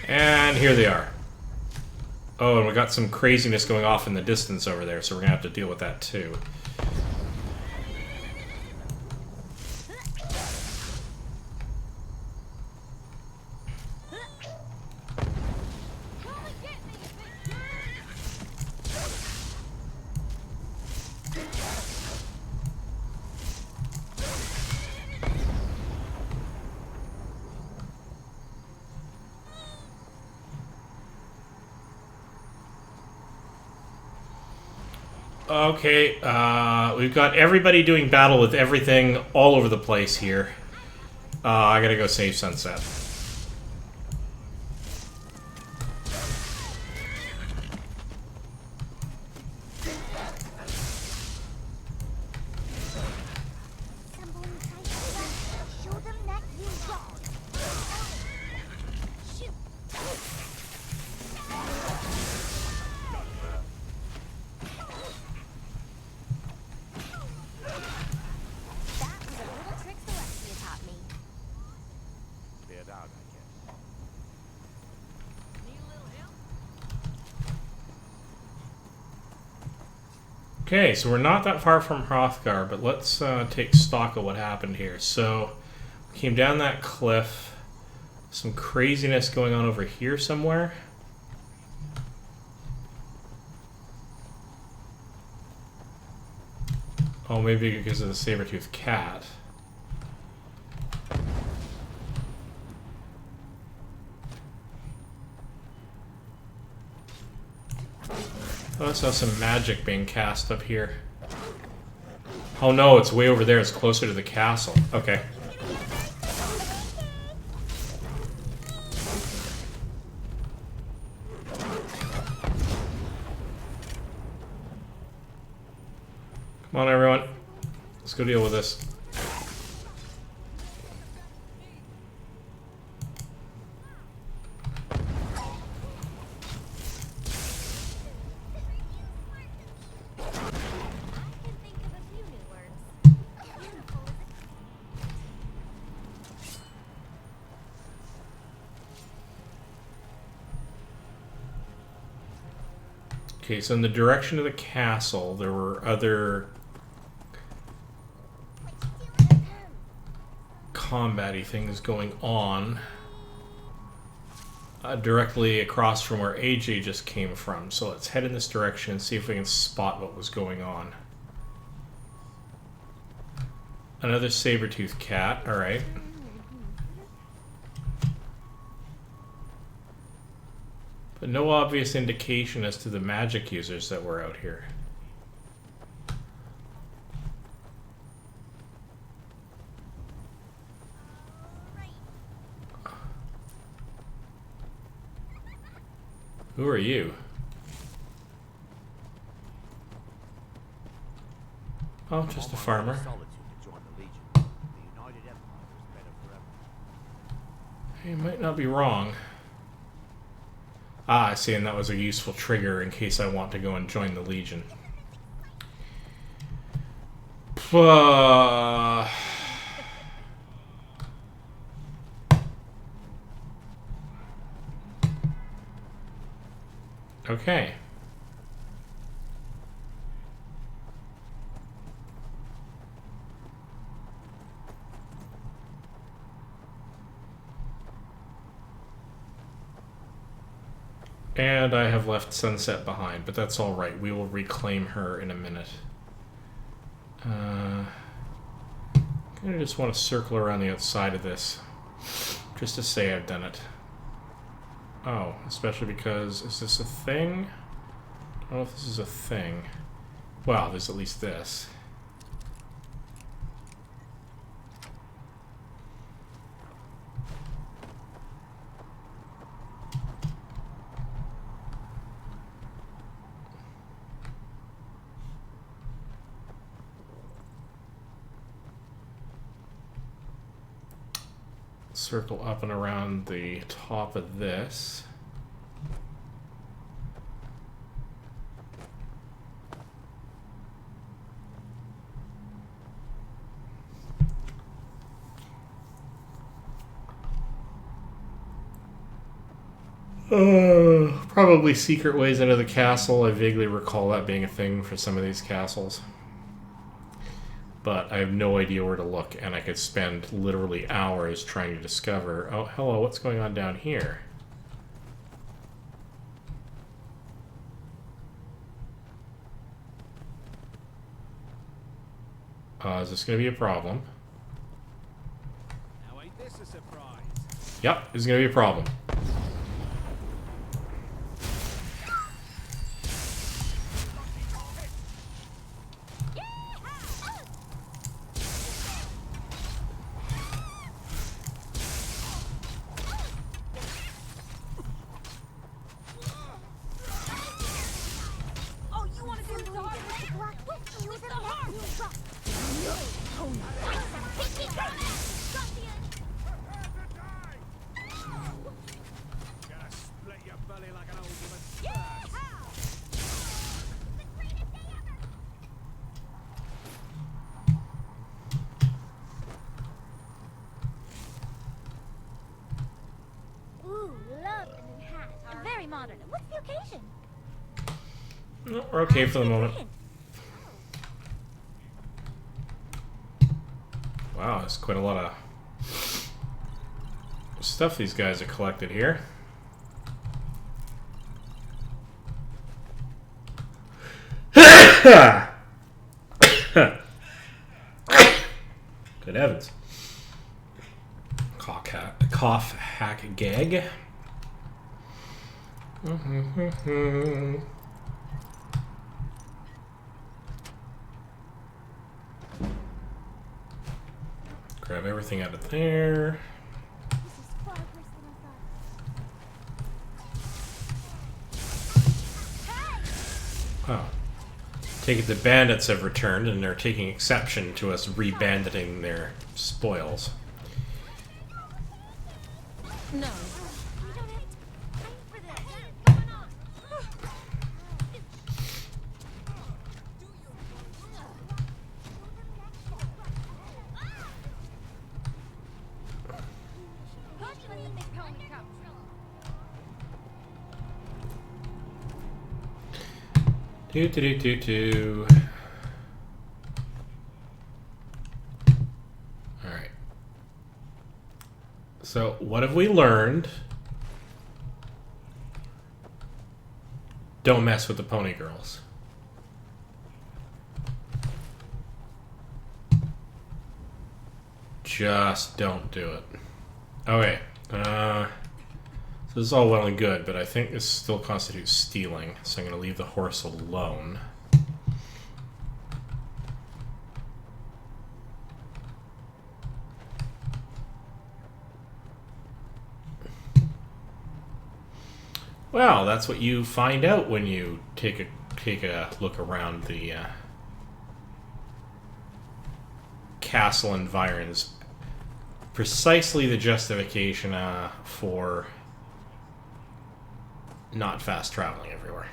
And here they are. Oh, and we got some craziness going off in the distance over there, so we're going to have to deal with that too. Okay, we've got everybody doing battle with everything all over the place here. I gotta go save Sunset. Someone try to show them that you wrong. Shoot. That was a little trick Celestia taught me. Cleared out, I guess. Need a little help? Okay, so we're not that far from Hrothgar, but let's take stock of what happened here. So, we came down that cliff. Some craziness going on over here somewhere. Oh, maybe because of the saber-toothed cat. Oh, I saw some magic being cast up here. Oh no, it's way over there. It's closer to the castle. Okay. Come on, everyone. Let's go deal with this. I can think of a few new words. Beautiful is Okay, so in the direction of the castle, there were other combat-y things going on directly across from where AJ just came from. So let's head in this direction and see if we can spot what was going on. Another saber-toothed cat, alright. But no obvious indication as to the magic users that were out here. Who are you? Oh, just a farmer. You might not be wrong. Ah, I see, and that was a useful trigger in case I want to go and join the Legion. Okay. And I have left Sunset behind, but that's alright. We will reclaim her in a minute. I just want to circle around the outside of this, just to say I've done it. Oh, especially because, is this a thing? I don't know if this is a thing. Well, there's at least this. Circle up and around the top of this. Probably secret ways into the castle. I vaguely recall that being a thing for some of these castles. But I have no idea where to look, and I could spend literally hours trying to discover... Oh, hello, what's going on down here? Is this going to be a problem? Now ain't this a surprise? Yep, it's going to be a problem. No, we're okay for the moment. Wow, there's quite a lot of stuff these guys are collected here. Good heavens. Cough hack gag. Grab everything out of there. This is far worse than I thought. Wow. Take it the bandits have returned and they're taking exception to us re-banditing their spoils. No. We don't have time for this. What's going on? Do. Alright. So, what have we learned? Don't mess with the pony girls. Just don't do it. Okay. So this is all well and good, but I think this still constitutes stealing, so I'm going to leave the horse alone. Well, that's what you find out when you take a look around the castle environs. Precisely the justification for not fast traveling everywhere.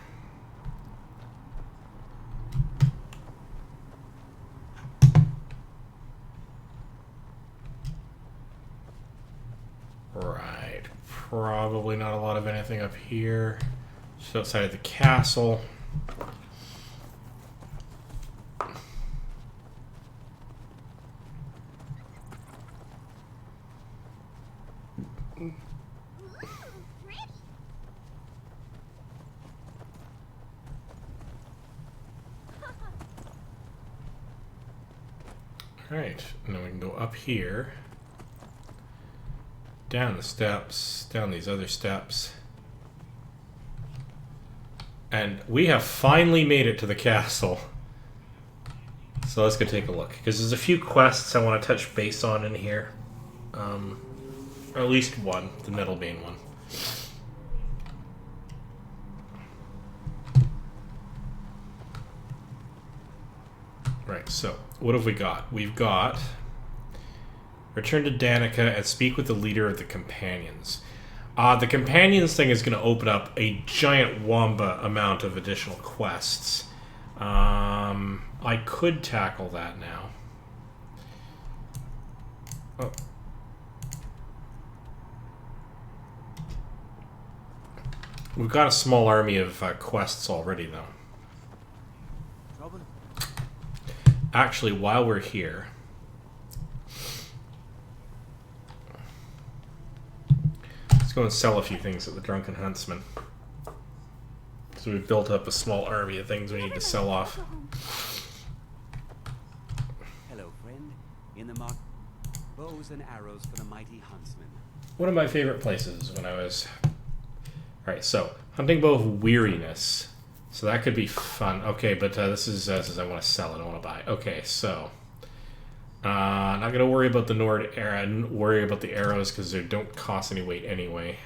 Right. Probably not a lot of anything up here. Just outside of the castle. Alright, and then we can go up here. Down the steps, down these other steps. And we have finally made it to the castle. So let's go take a look. Because there's a few quests I want to touch base on in here. Or at least one, the Nettlebane one. Right, so what have we got? We've got return to Danica and speak with the leader of the companions. The companions thing is going to open up a giant wamba amount of additional quests. I could tackle that now. Oh. We've got a small army of quests already, though. Actually, while we're here, let's go and sell a few things at the Drunken Huntsman. So we've built up a small army of things we need to sell off. Hello, friend. In the mark, bows and arrows for the mighty huntsman. One of my favorite places when I was... Alright, so, hunting bow of weariness. So that could be fun. Okay, but this is I want to sell, I don't want to buy. Okay, so... not going to worry about the Nord arrow. I didn't worry about the arrows because they don't cost any weight anyway.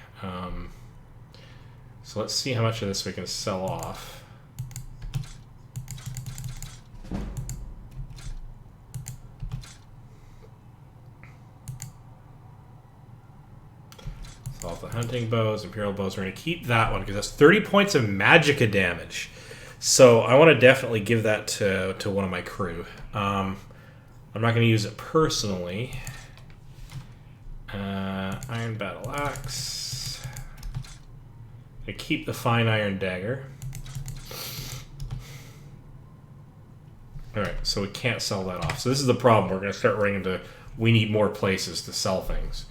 So let's see how much of this we can sell off. Sell off the hunting bows, imperial bows. We're going to keep that one because that's 30 points of magicka damage. So I want to definitely give that to one of my crew. I'm not going to use it personally. Iron battle axe. I keep the fine iron dagger. Alright, so we can't sell that off. So this is the problem. We're going to start running into... We need more places to sell things.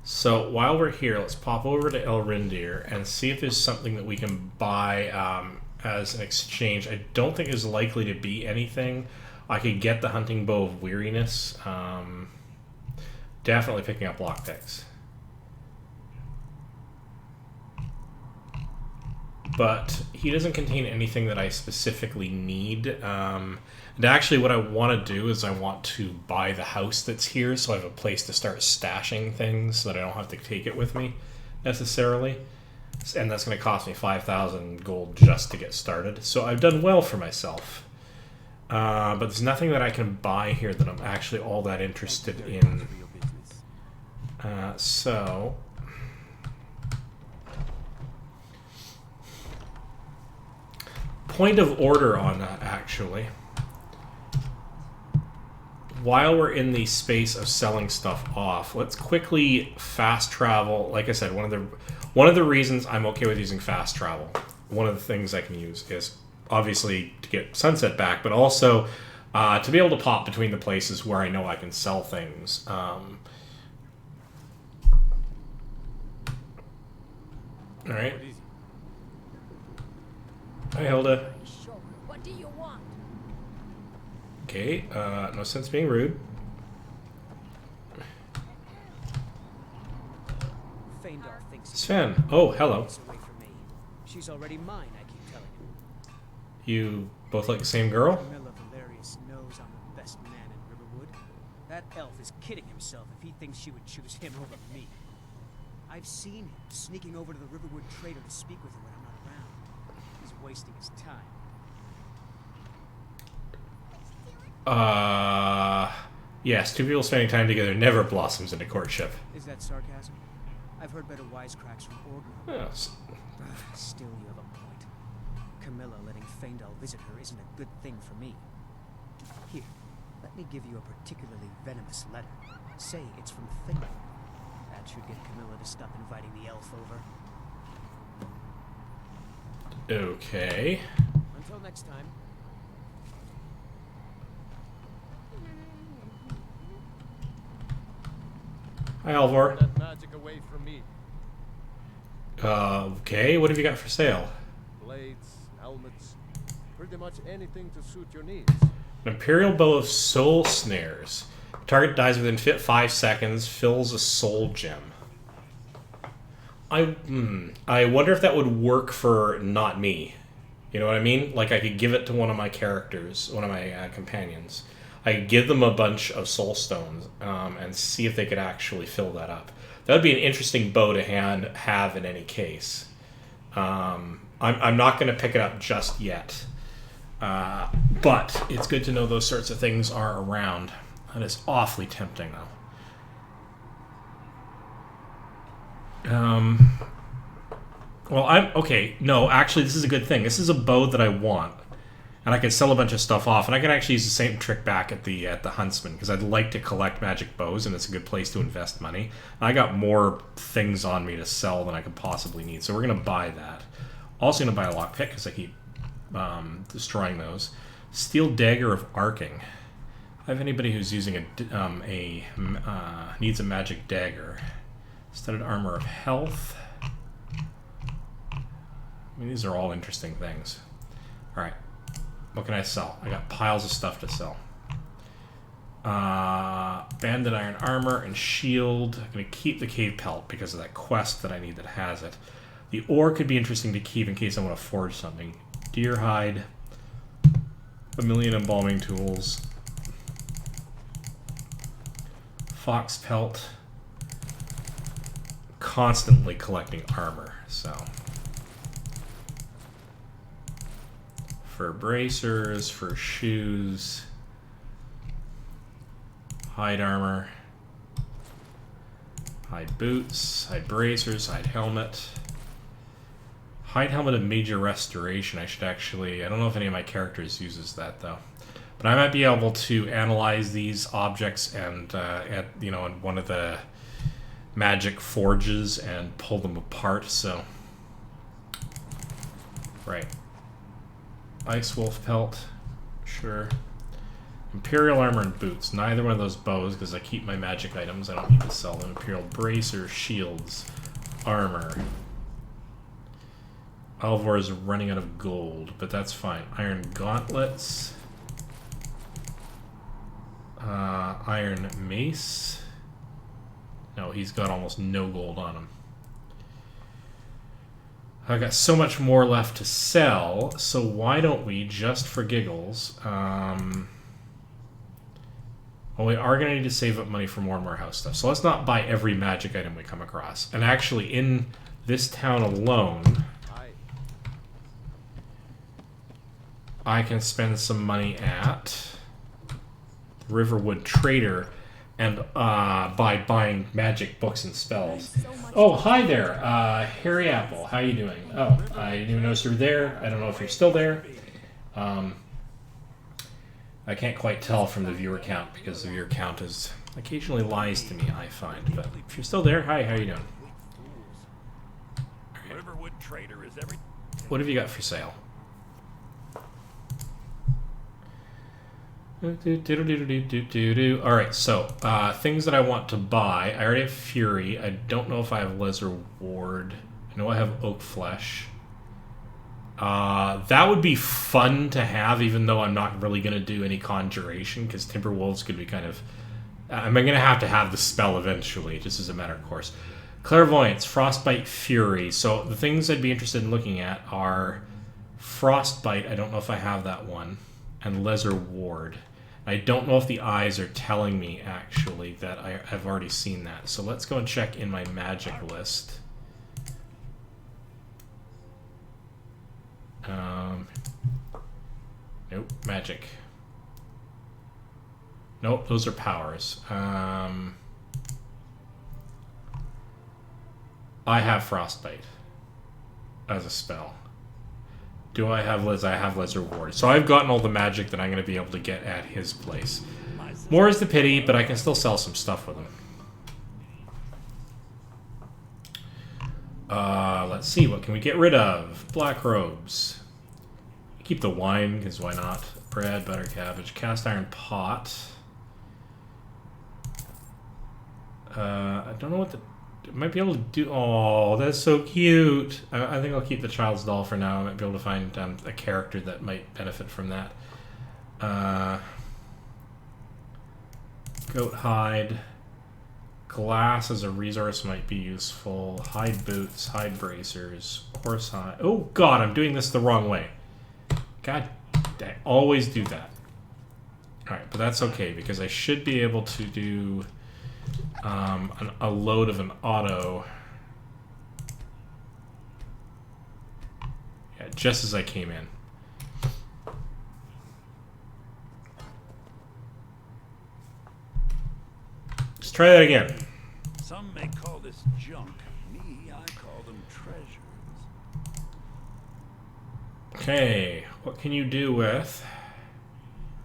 So while we're here, let's pop over to Elrindir and see if there's something that we can buy as an exchange. I don't think there's likely to be anything. I could get the Hunting Bow of Weariness. Definitely picking up lockpicks. But he doesn't contain anything that I specifically need. And actually what I want to do is I want to buy the house that's here so I have a place to start stashing things so that I don't have to take it with me necessarily. And that's going to cost me 5,000 gold just to get started. So I've done well for myself. But there's nothing that I can buy here that I'm actually all that interested in. So... Point of order on that, actually. While we're in the space of selling stuff off, let's quickly fast travel. Like I said, one of the reasons I'm okay with using fast travel, one of the things I can use is obviously to get Sunset back, but also to be able to pop between the places where I know I can sell things. All right. Hi, Hilda. Sure. What do you want? Okay, no sense being rude. Feindar thinks Sven. Oh, hello. he's away from me. She's already mine, I keep telling him. You both like the same girl? Camilla Valerius knows I'm the best man in Riverwood. That elf is kidding himself if he thinks she would choose him over me. I've seen him sneaking over to the Riverwood trader to speak with her when I'm not around. He's wasting his time. Yes, two people spending time together never blossoms into courtship. Is that sarcasm? I've heard better wisecracks from Orgrimmar. Yes. Still, you have a point. Camilla letting Feindal visit her isn't a good thing for me. Here, let me give you a particularly venomous letter. Say it's from Feindal. That should get Camilla to stop inviting the elf over. Okay. Until next time. Hi, Alvor. That magic away from me. Okay, what have you got for sale? Blades, helmets, pretty much anything to suit your needs. An Imperial Bow of Soul Snares. Target dies within 5 seconds, fills a soul gem. I wonder if that would work for not me. You know what I mean? Like I could give it to one of my characters, one of my companions. I could give them a bunch of soul stones and see if they could actually fill that up. That would be an interesting bow to have in any case. I'm not going to pick it up just yet. But it's good to know those sorts of things are around. That is awfully tempting, though. Well, okay. No, actually, this is a good thing. This is a bow that I want. And I can sell a bunch of stuff off. And I can actually use the same trick back at the Huntsman, because I'd like to collect magic bows, and it's a good place to invest money. I got more things on me to sell than I could possibly need, so we're going to buy that. Also going to buy a lockpick, because I keep destroying those. Steel Dagger of Arcing. I have anybody who's using needs a magic dagger. Studded Armor of Health. I mean, these are all interesting things. Alright. What can I sell? I got piles of stuff to sell. Banded Iron Armor and Shield. I'm going to keep the Cave Pelt because of that quest that I need that has it. The ore could be interesting to keep in case I want to forge something. Deer Hide. A million embalming tools. Fox Pelt. Constantly collecting armor, so... For bracers, for shoes, hide armor, hide boots, hide bracers, hide helmet. Hide helmet of major restoration. I should actually, I don't know if any of my characters uses that though, but But I might be able to analyze these objects and in one of the magic forges and pull them apart. So, right, Ice Wolf Pelt, sure. Imperial Armor and Boots. Neither one of those bows because I keep my magic items. I don't need to sell them. Imperial Bracers, Shields, Armor. Alvor is running out of gold, but that's fine. Iron Gauntlets. Iron Mace. No, he's got almost no gold on him. I've got so much more left to sell, so why don't we, just for giggles, well, we are going to need to save up money for more and more house stuff. So let's not buy every magic item we come across. And actually, in this town alone, I can spend some money at Riverwood Trader and by buying magic books and spells. Oh, hi there, Harry Apple. How you doing? Oh, I didn't even notice you were there. I don't know if you're still there. I can't quite tell from the viewer count because the viewer count is occasionally lies to me, I find. But if you're still there, hi, how you doing? Riverwood Trader is every. What have you got for sale? Alright, so things that I want to buy. I already have Fury. I don't know if I have Lesser Ward. I know I have Oak Flesh. That would be fun to have, even though I'm not really going to do any conjuration, because Timberwolves could be kind of... I'm going to have the spell eventually, just as a matter of course. Clairvoyance, Frostbite, Fury. So the things I'd be interested in looking at are Frostbite, I don't know if I have that one, and Lesser Ward. I don't know if the eyes are telling me, actually, that I've already seen that. So let's go and check in my magic list. Nope, magic. Nope, those are powers. I have Frostbite as a spell. Do I have Liz? I have Lesser Ward. So I've gotten all the magic that I'm going to be able to get at his place. More is the pity, but I can still sell some stuff with him. Let's see, what can we get rid of? Black robes. Keep the wine, because why not? Bread, butter, cabbage, cast iron pot. I don't know what the... Might be able to do... Oh, that's so cute. I think I'll keep the child's doll for now. I might be able to find a character that might benefit from that. Goat hide. Glass as a resource might be useful. Hide boots, hide bracers, horse hide. Oh god, I'm doing this the wrong way. God, I always do that. Alright, but that's okay, because I should be able to do a load of an auto. Yeah, just as I came in. Let's try that again. Some may call this junk. Me, I call them treasures. Okay, what can you do with...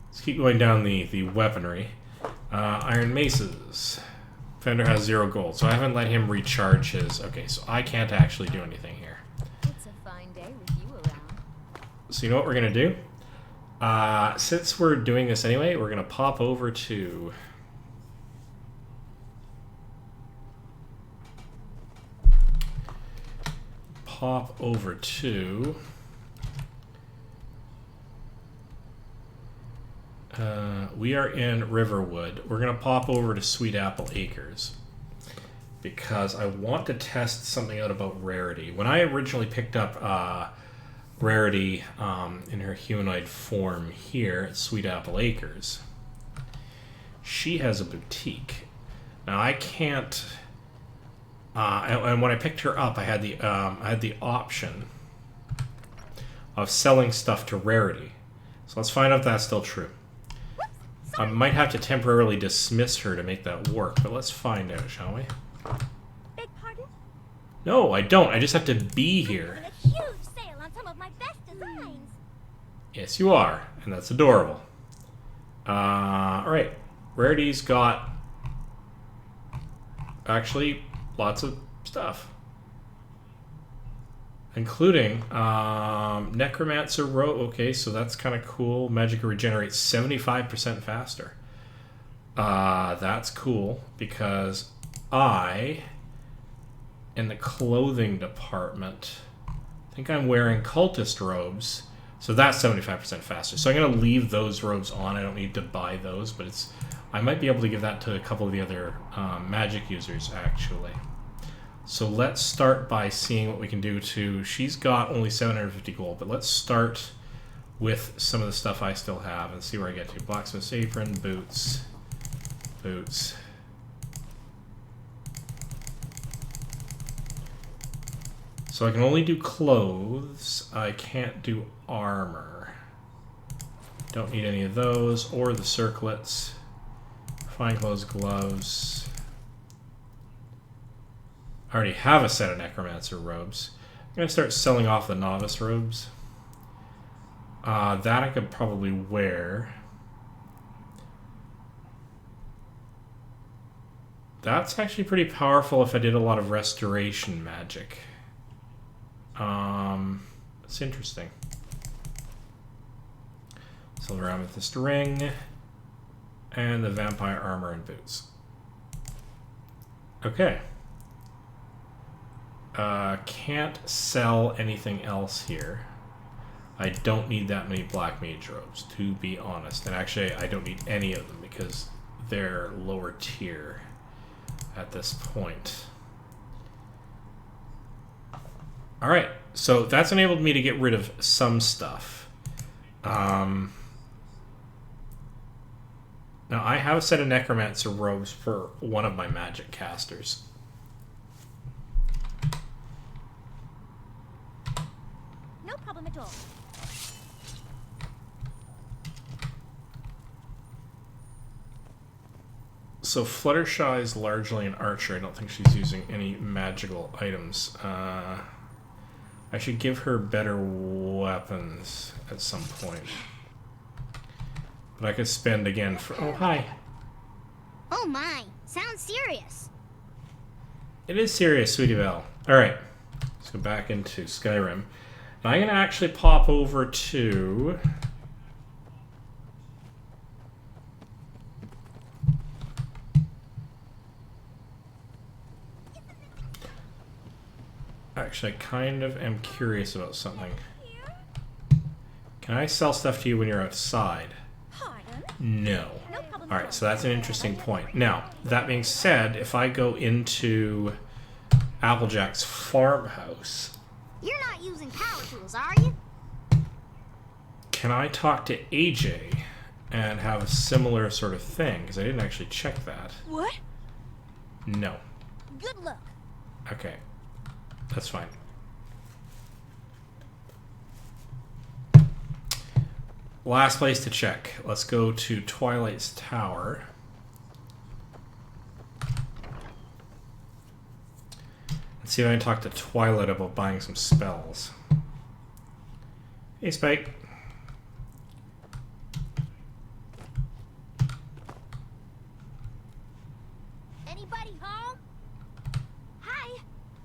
Let's keep going down the weaponry. Iron maces. Fender has 0 gold, so I haven't let him recharge his... Okay, so I can't actually do anything here. It's a fine day with you around. So you know what we're going to do? Since we're doing this anyway, we're going to pop over to... we are in Riverwood. We're going to pop over to Sweet Apple Acres because I want to test something out about Rarity. When I originally picked up Rarity in her humanoid form here at Sweet Apple Acres, she has a boutique. Now I can't... and when I picked her up, I had the option of selling stuff to Rarity. So let's find out if that's still true. I might have to temporarily dismiss her to make that work, but let's find out, shall we? Beg pardon? No, I don't. I just have to be here. And a huge sale on some of my best designs. Yes, you are, and that's adorable. Alright. Rarity's got actually lots of stuff. Including Necromancer Row. Okay, so that's kind of cool. Magic regenerates 75% faster. That's cool because I, in the clothing department, I think I'm wearing cultist robes. So that's 75% faster. So I'm going to leave those robes on. I don't need to buy those, but I might be able to give that to a couple of the other magic users, actually. So let's start by seeing what we can do to... She's got only 750 gold, but let's start with some of the stuff I still have and see where I get to. Blacksmith's apron, boots, boots. So I can only do clothes. I can't do armor. Don't need any of those or the circlets. Fine clothes, gloves. I already have a set of Necromancer robes. I'm going to start selling off the Novice robes. That I could probably wear. That's actually pretty powerful if I did a lot of restoration magic. It's interesting. Silver Amethyst ring. And the Vampire armor and boots. Okay. Can't sell anything else here. I don't need that many Black Mage robes, to be honest. And actually, I don't need any of them because they're lower tier at this point. Alright, so that's enabled me to get rid of some stuff. Now, I have a set of Necromancer robes for one of my magic casters. No problem at all. So Fluttershy is largely an archer. I don't think she's using any magical items. I should give her better weapons at some point. But I could spend again for... Oh, hi. Oh my, sounds serious. It is serious, Sweetie Belle. Alright, let's go back into Skyrim. Now I'm going to actually pop over to... Actually, I kind of am curious about something. Can I sell stuff to you when you're outside? Pardon? No. No problem. Alright, so that's an interesting point. Now, that being said, if I go into Applejack's farmhouse... You're not using power tools, are you? Can I talk to AJ and have a similar sort of thing? Because I didn't actually check that. What? No. Good luck. Okay. That's fine. Last place to check. Let's go to Twilight's Tower. Let's see if I can talk to Twilight about buying some spells. Hey, Spike. Anybody home? Hi.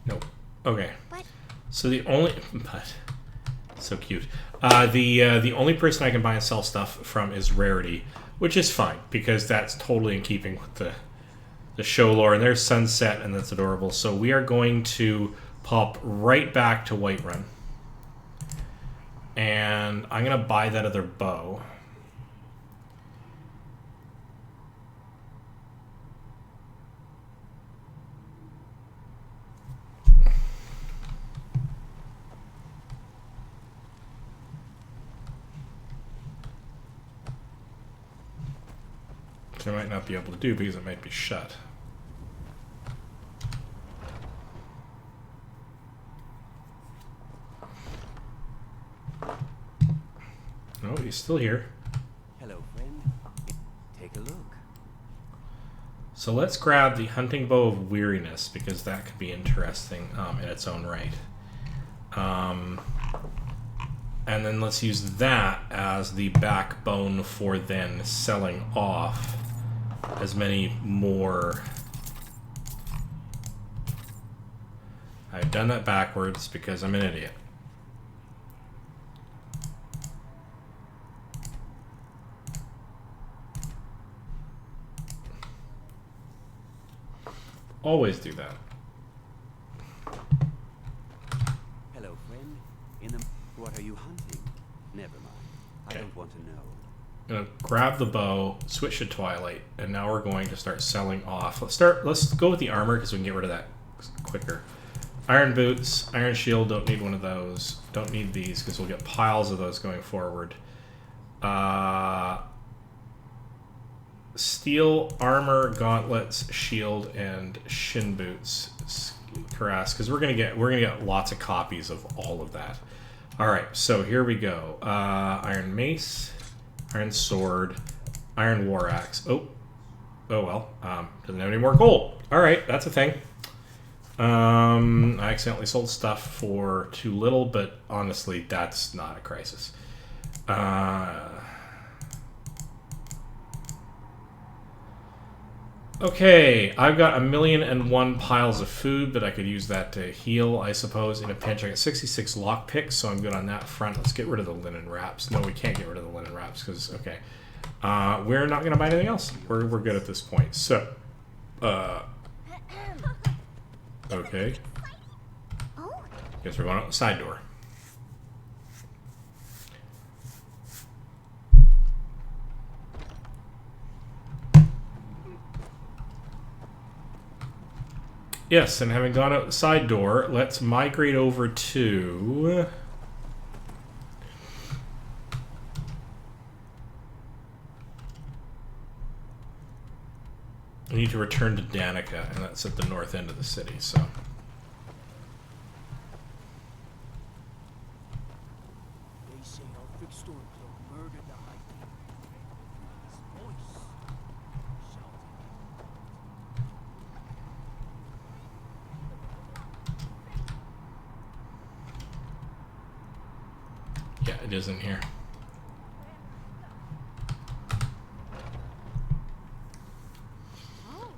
Nope. Okay. But So the only... But... So cute. The only person I can buy and sell stuff from is Rarity, which is fine, because that's totally in keeping with the show lore. And there's Sunset, and that's adorable. So we are going to pop right back to Whiterun. And I'm going to buy that other bow. I might not be able to do because it might be shut. Oh, he's still here. Hello, friend. Take a look. So let's grab the Hunting Bow of Weariness because that could be interesting in its own right. And then let's use that as the backbone for then selling off as many more. I've done that backwards because I'm an idiot. Always do that. Hello, friend. What are you hunting? Never mind. Okay. I don't want to know. I'm gonna grab the bow, switch to Twilight, and now we're going to start selling off. Let's go with the armor because we can get rid of that quicker. Iron boots, iron shield, don't need one of those. Don't need these because we'll get piles of those going forward. Steel armor, gauntlets, shield, and shin boots, cuirass, because we're gonna get lots of copies of all of that. All right, so here we go. Iron mace, iron sword, iron war axe. Oh well, doesn't have any more gold. All right, that's a thing. I accidentally sold stuff for too little, but honestly, that's not a crisis. Okay, I've got 1,000,001 piles of food, but I could use that to heal, I suppose, in a pinch. I got 66 lockpicks, so I'm good on that front. Let's get rid of the linen wraps. No, we can't get rid of the linen wraps, because, okay. We're not going to buy anything else. We're good at this point. So, okay. Guess we're going out the side door. Yes, and having gone out the side door, let's migrate over to... We need to return to Danica, and that's at the north end of the city, so... They say our big Stormcloak murdered the High King. His voice shouted. Yeah, it is in here. Oh,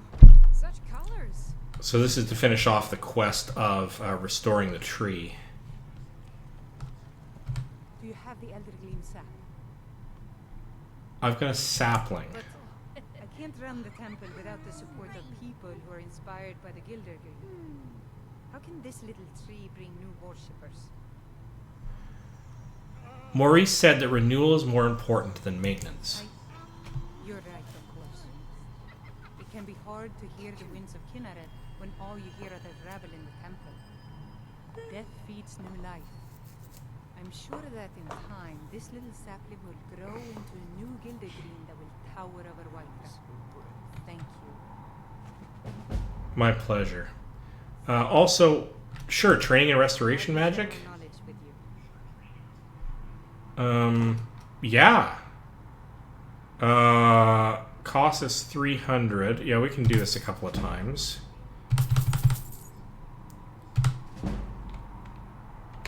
such colors. So this is to finish off the quest of restoring the tree. Do you have the Elder Gleam sap? I've got a sapling. But I can't run the temple without the support of people who are inspired by the Gilder Gleam. How can this little tree bring new worshippers? Maurice said that renewal is more important than maintenance. You're right, of course. It can be hard to hear the winds of Kinneret when all you hear are the rabble in the temple. Death feeds new life. I'm sure that in time, this little sapling will grow into a new Gilder Green that will tower over Whiterun. Thank you. My pleasure. Also, sure, training and restoration magic? Knowledge with you. Yeah. Cost us 300. Yeah, we can do this a couple of times.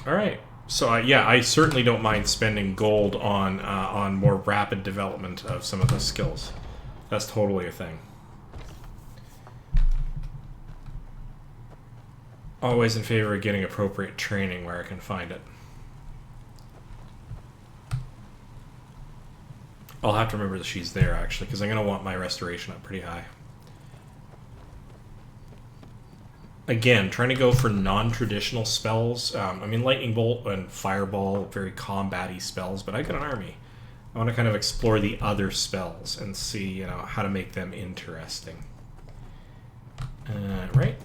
Alright. So, yeah, I certainly don't mind spending gold on more rapid development of some of the skills. That's totally a thing. Always in favor of getting appropriate training where I can find it. I'll have to remember that she's there, actually, because I'm going to want my restoration up pretty high. Again, trying to go for non-traditional spells. I mean, Lightning Bolt and Fireball, very combat-y spells, but I got an army. I want to kind of explore the other spells and see, you know, how to make them interesting. Right?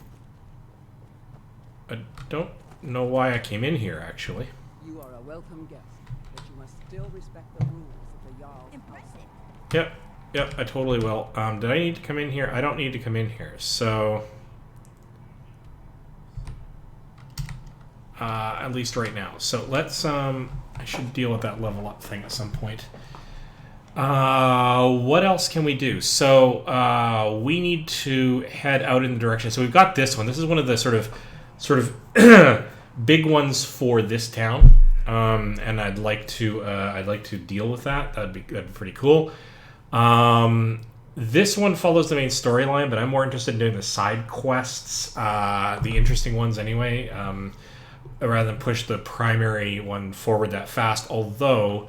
I don't know why I came in here, actually. You are a welcome guest, but you must still respect the rules of the Jarl's household. Yep, I totally will. Did I need to come in here? I don't need to come in here, so... at least right now. So let's, I should deal with that level up thing at some point. What else can we do? So, we need to head out in the direction. So we've got this one. This is one of the sort of big ones for this town. and I'd like to deal with that. That'd be pretty cool. This one follows the main storyline, but I'm more interested in doing the side quests, the interesting ones anyway, rather than push the primary one forward that fast. Although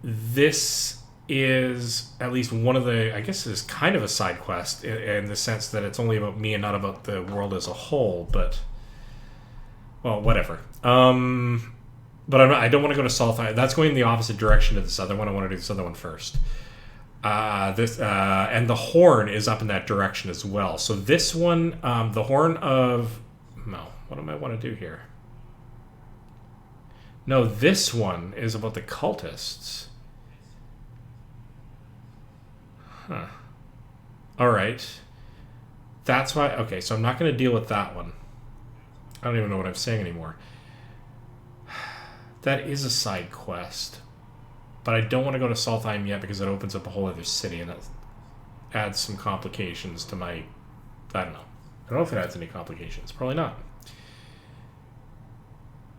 this is at least one of the, I guess, is kind of a side quest in the sense that it's only about me and not about the world as a whole. But well, whatever. But I don't want to go to Salthine. That's going in the opposite direction to this other one. I want to do this other one first. And the horn is up in that direction as well. So this one, the horn of... No, what do I want to do here? No, this one is about the cultists. Huh. Alright. That's why... Okay, so I'm not going to deal with that one. I don't even know what I'm saying anymore. That is a side quest. But I don't want to go to Salthine yet because it opens up a whole other city and that adds some complications to my... I don't know. I don't know if it adds any complications. Probably not.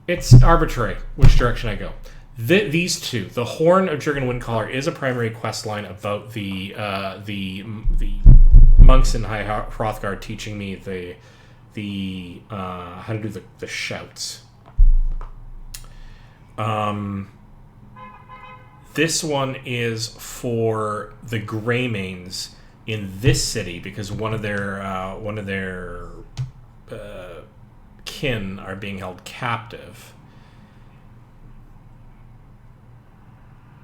It's arbitrary which direction I go. These two, the Horn of Jurgen Windcaller is a primary quest line about the monks in High Hrothgar teaching me the how to do the shouts. This one is for the Greymanes in this city because one of their kin are being held captive,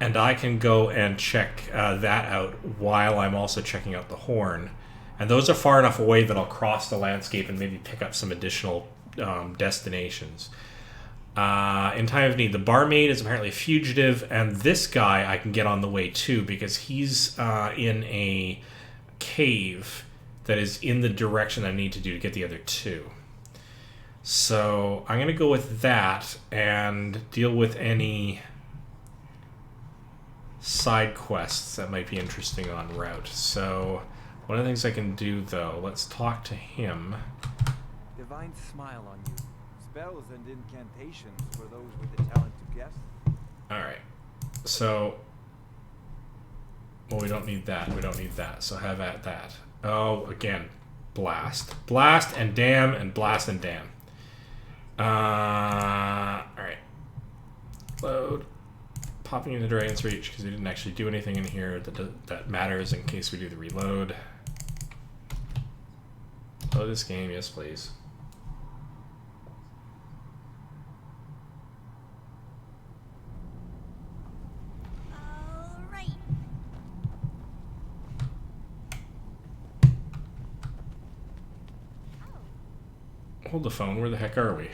and I can go and check that out while I'm also checking out the Horn. And those are far enough away that I'll cross the landscape and maybe pick up some additional destinations. In time of need, the barmaid is apparently a fugitive, and this guy I can get on the way too because he's in a cave that is in the direction I need to do to get the other two. So I'm going to go with that and deal with any side quests that might be interesting en route. So one of the things I can do, though, let's talk to him. Divine smile on you. Spells and incantations for those with the talent to guess. Alright. So... Well, we don't need that. We don't need that. So have at that. Oh, again. Blast. Blast and damn and blast and damn. Alright. Load. Popping into Dragon's Reach because we didn't actually do anything in here that matters in case we do the reload. Load this game. Yes, please. Hold the phone. Where the heck are we?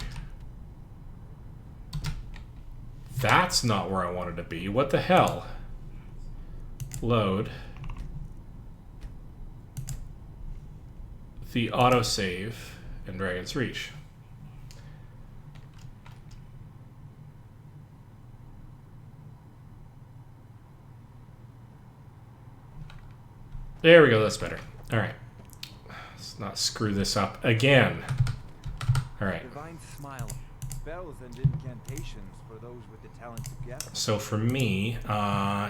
That's not where I wanted to be. What the hell? Load. The autosave in Dragon's Reach. There we go. That's better. All right. Let's not screw this up again. All right. Divine smile. Spells and incantations for those with the talent to guess. So for me,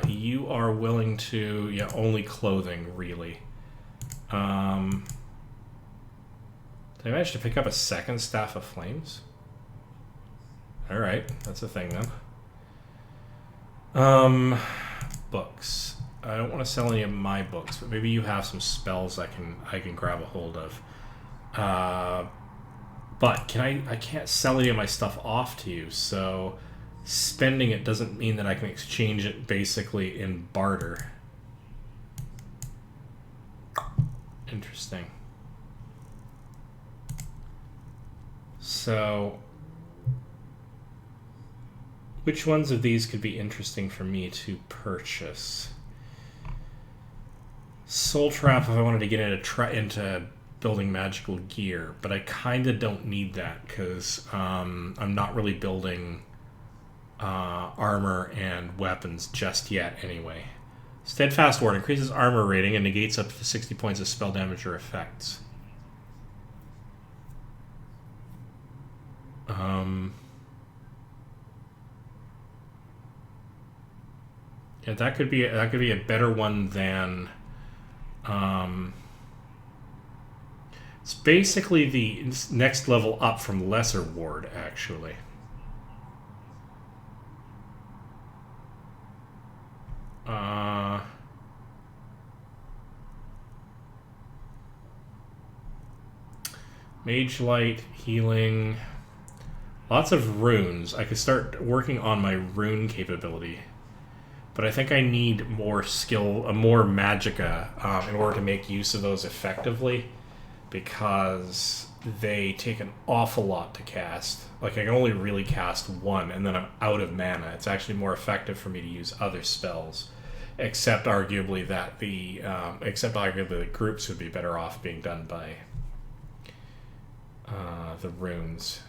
you are willing to... Yeah, only clothing, really. Did I manage to pick up a second Staff of Flames? Alright, that's a thing then. Books. I don't want to sell any of my books, but maybe you have some spells I can grab a hold of. But I can't sell any of my stuff off to you, so spending it doesn't mean that I can exchange it basically in barter. Interesting. So, which ones of these could be interesting for me to purchase? Soul Trap if I wanted to get into building magical gear, but I kind of don't need that because I'm not really building armor and weapons just yet anyway. Steadfast Ward increases armor rating and negates up to 60 points of spell damage or effects. Yeah, that could be a better one than. It's basically the next level up from Lesser Ward, actually. Mage Light, healing, lots of runes. I could start working on my rune capability. But I think I need more skill, more magicka, in order to make use of those effectively, because they take an awful lot to cast. Like, I can only really cast one, and then I'm out of mana. It's actually more effective for me to use other spells, except arguably that the groups would be better off being done by the runes.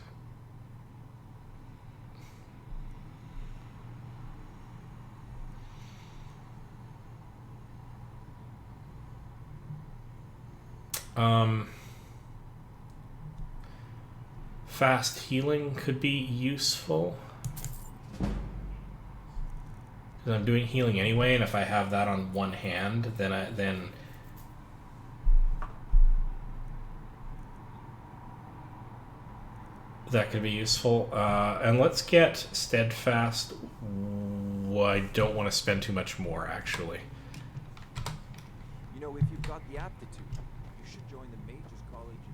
Fast healing could be useful, because I'm doing healing anyway, and if I have that on one hand, then that could be useful. And let's get Steadfast. I don't want to spend too much more, actually. You know, if you've got the aptitude, you should join the Mages College in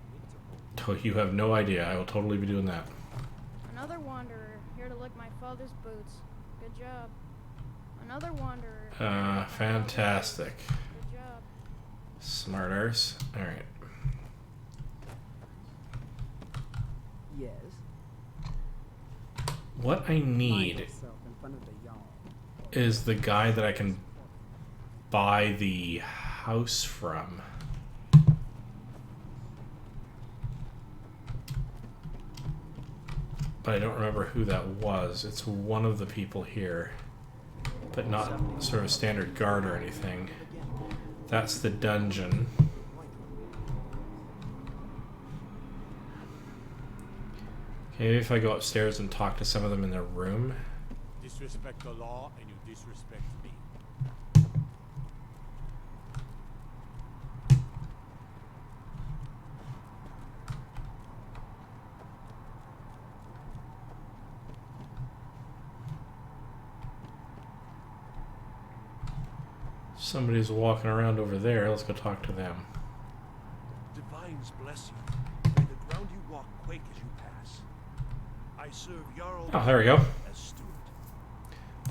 Winterhold. You have no idea. I will totally be doing that. Another wanderer, here to lick my father's boots. Good job. Another wanderer. Fantastic. Good job. Smarters. Alright. Yes. What I need Yourself in front of the yawn. is the guy that I can buy the house from. But I don't remember who that was. It's one of the people here, but not sort of a standard guard or anything. That's the dungeon. Okay, maybe if I go upstairs and talk to some of them in their room. Disrespect the law and you disrespect me. Somebody's walking around over there. Let's go talk to them. Divines bless you. May the ground you walk quake as you pass. I serve Jarl Oh, there we go. as steward.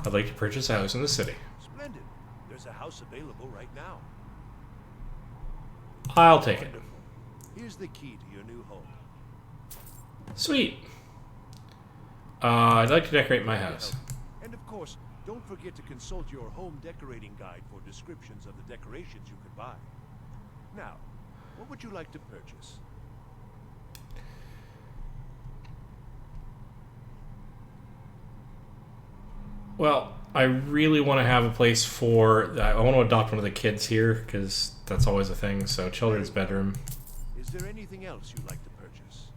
I'd like to purchase a house in the city. Splendid. There's a house available right now. I'll take it. Wonderful. Here's the key to your new home. Sweet. I'd like to decorate my house. And of course, don't forget to consult your home decorating guide for descriptions of the decorations you could buy. Now, what would you like to purchase? Well, I really want to have a place for... I want to adopt one of the kids here, because that's always a thing. So, children's bedroom. Is there anything else you'd like to purchase?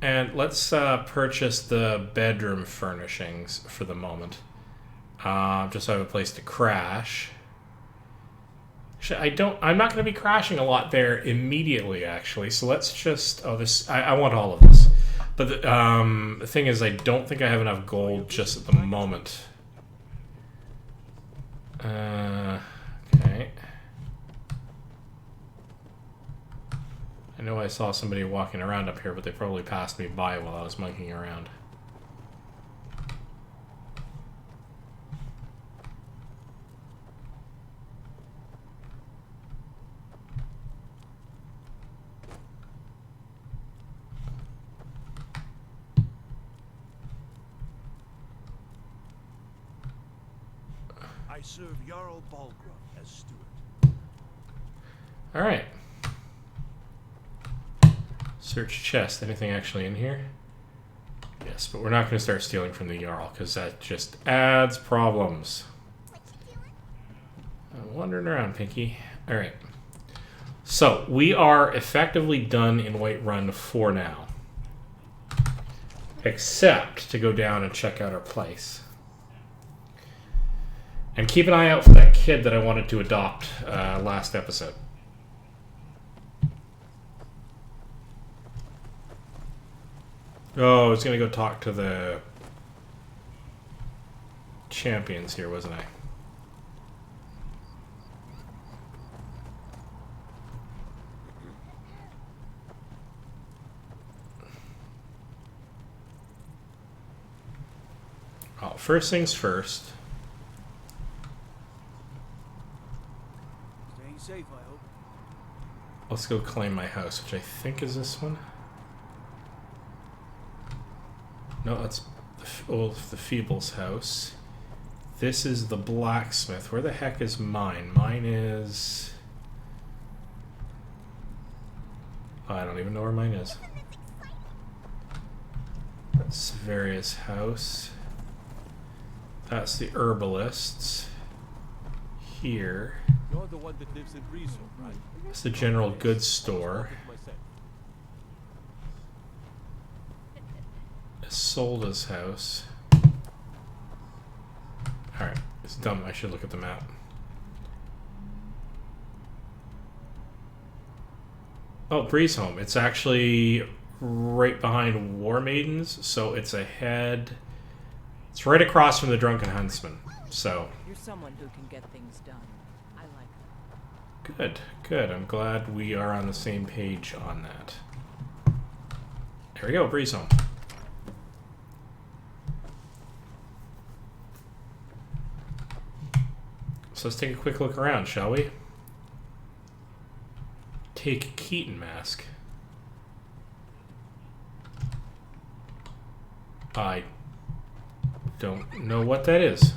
And let's purchase the bedroom furnishings for the moment. Just so I have a place to crash. Actually, I'm not going to be crashing a lot there immediately, actually. So let's just... Oh, this... I want all of this. But the thing is, I don't think I have enough gold just at the moment. Okay. I know I saw somebody walking around up here, but they probably passed me by while I was monkeying around. I serve Jarl Balgruff as steward. Alright. Search chest. Anything actually in here? Yes, but we're not going to start stealing from the Jarl, because that just adds problems. I'm wandering around, Pinky. Alright. So, we are effectively done in Whiterun for now. Except to go down and check out our place. And keep an eye out for that kid that I wanted to adopt last episode. Oh, I was going to go talk to the champions here, wasn't I? Oh, first things first. Staying safe, I hope. Let's go claim my house, which I think is this one. No, that's the Feeble's house. This is the blacksmith. Where the heck is mine? Mine is... Oh, I don't even know where mine is. That's Severia's house. That's the herbalist's. Here. You're the one that lives in Rizzo, right? It's the general goods store. Isolda's house. Alright, it's dumb. I should look at the map. Oh, Breeze Home. It's actually right behind War Maidens, so it's ahead. It's right across from the Drunken Huntsman. So. You're someone who can get things done. I like that. Good, good. I'm glad we are on the same page on that. There we go, Breeze Home. So let's take a quick look around, shall we? Take Keaton mask. I don't know what that is.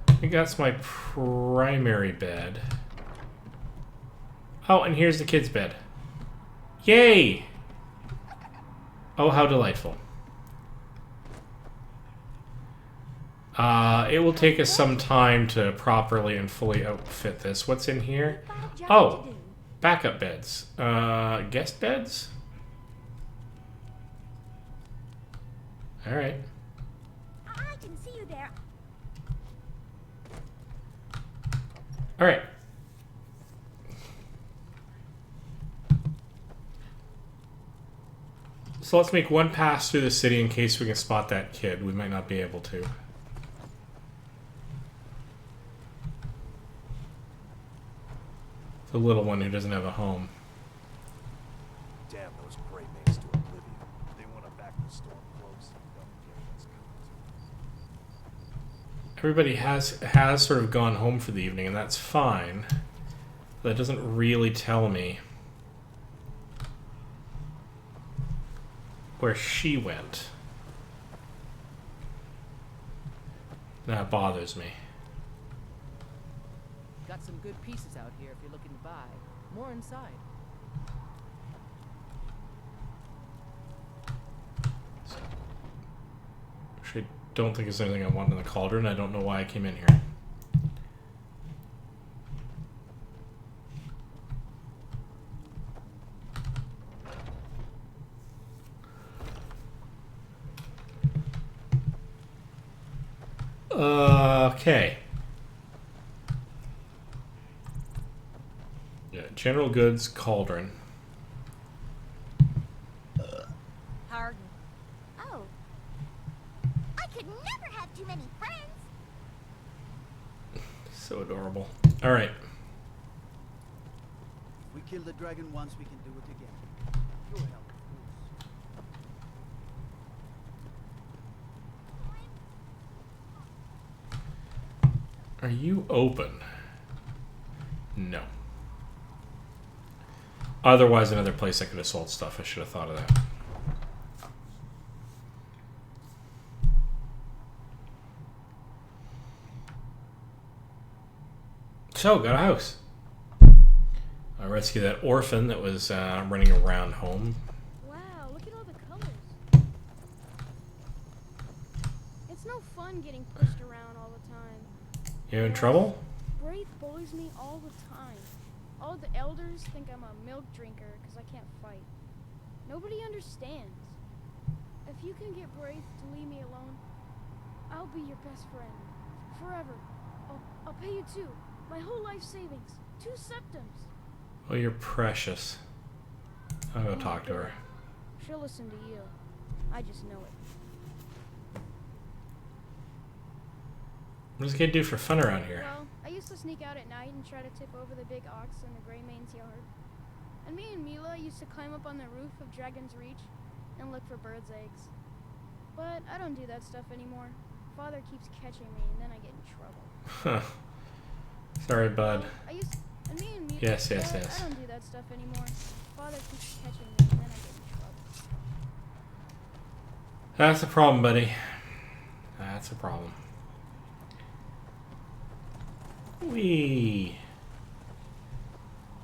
I think that's my primary bed. Oh, and here's the kid's bed. Yay! Oh, how delightful. It will take us some time to properly and fully outfit this. What's in here? Oh, backup beds. Guest beds? Alright. I can see you there. Alright. So let's make one pass through the city in case we can spot that kid. We might not be able to. The little one who doesn't have a home. Damn those gray maids to oblivion. They want to back the storm close and don't care what's coming. Everybody has sort of gone home for the evening, and that's fine. That doesn't really tell me where she went. That bothers me. Got some good pieces out here if you're looking to buy. More inside. Actually, I don't think there's anything I want in the cauldron. I don't know why I came in here. Okay. Yeah, general goods, cauldron. Pardon. Oh. I could never have too many friends. So adorable. Alright. If we kill the dragon once, we can do it again. Your help, of course. Are you open? No. Otherwise, another place I could have sold stuff. I should have thought of that. So, got a house. I rescued that orphan that was running around home. Wow, look at all the colors. It's no fun getting pushed around all the time. You in trouble? Wraith bullies me all the time. All the elders think I'm a milk drinker because I can't fight. Nobody understands. If you can get Braith to leave me alone, I'll be your best friend. Forever. I'll pay you too. My whole life savings. 2 septums. Oh, you're precious. I'll go Oh, talk to her. She'll listen to you. I just know it. What does a kid do for fun around here? Well, I used to sneak out at night and try to tip over the big ox in the Grey Main's yard. And me and Mila used to climb up on the roof of Dragon's Reach and look for birds' eggs. But I don't do that stuff anymore. Father keeps catching me and then I get in trouble. Huh. Sorry, bud. And me and Mila, Yes. I don't do that stuff anymore. Father keeps catching me and then I get in trouble. That's a problem, buddy. That's a problem. Whee!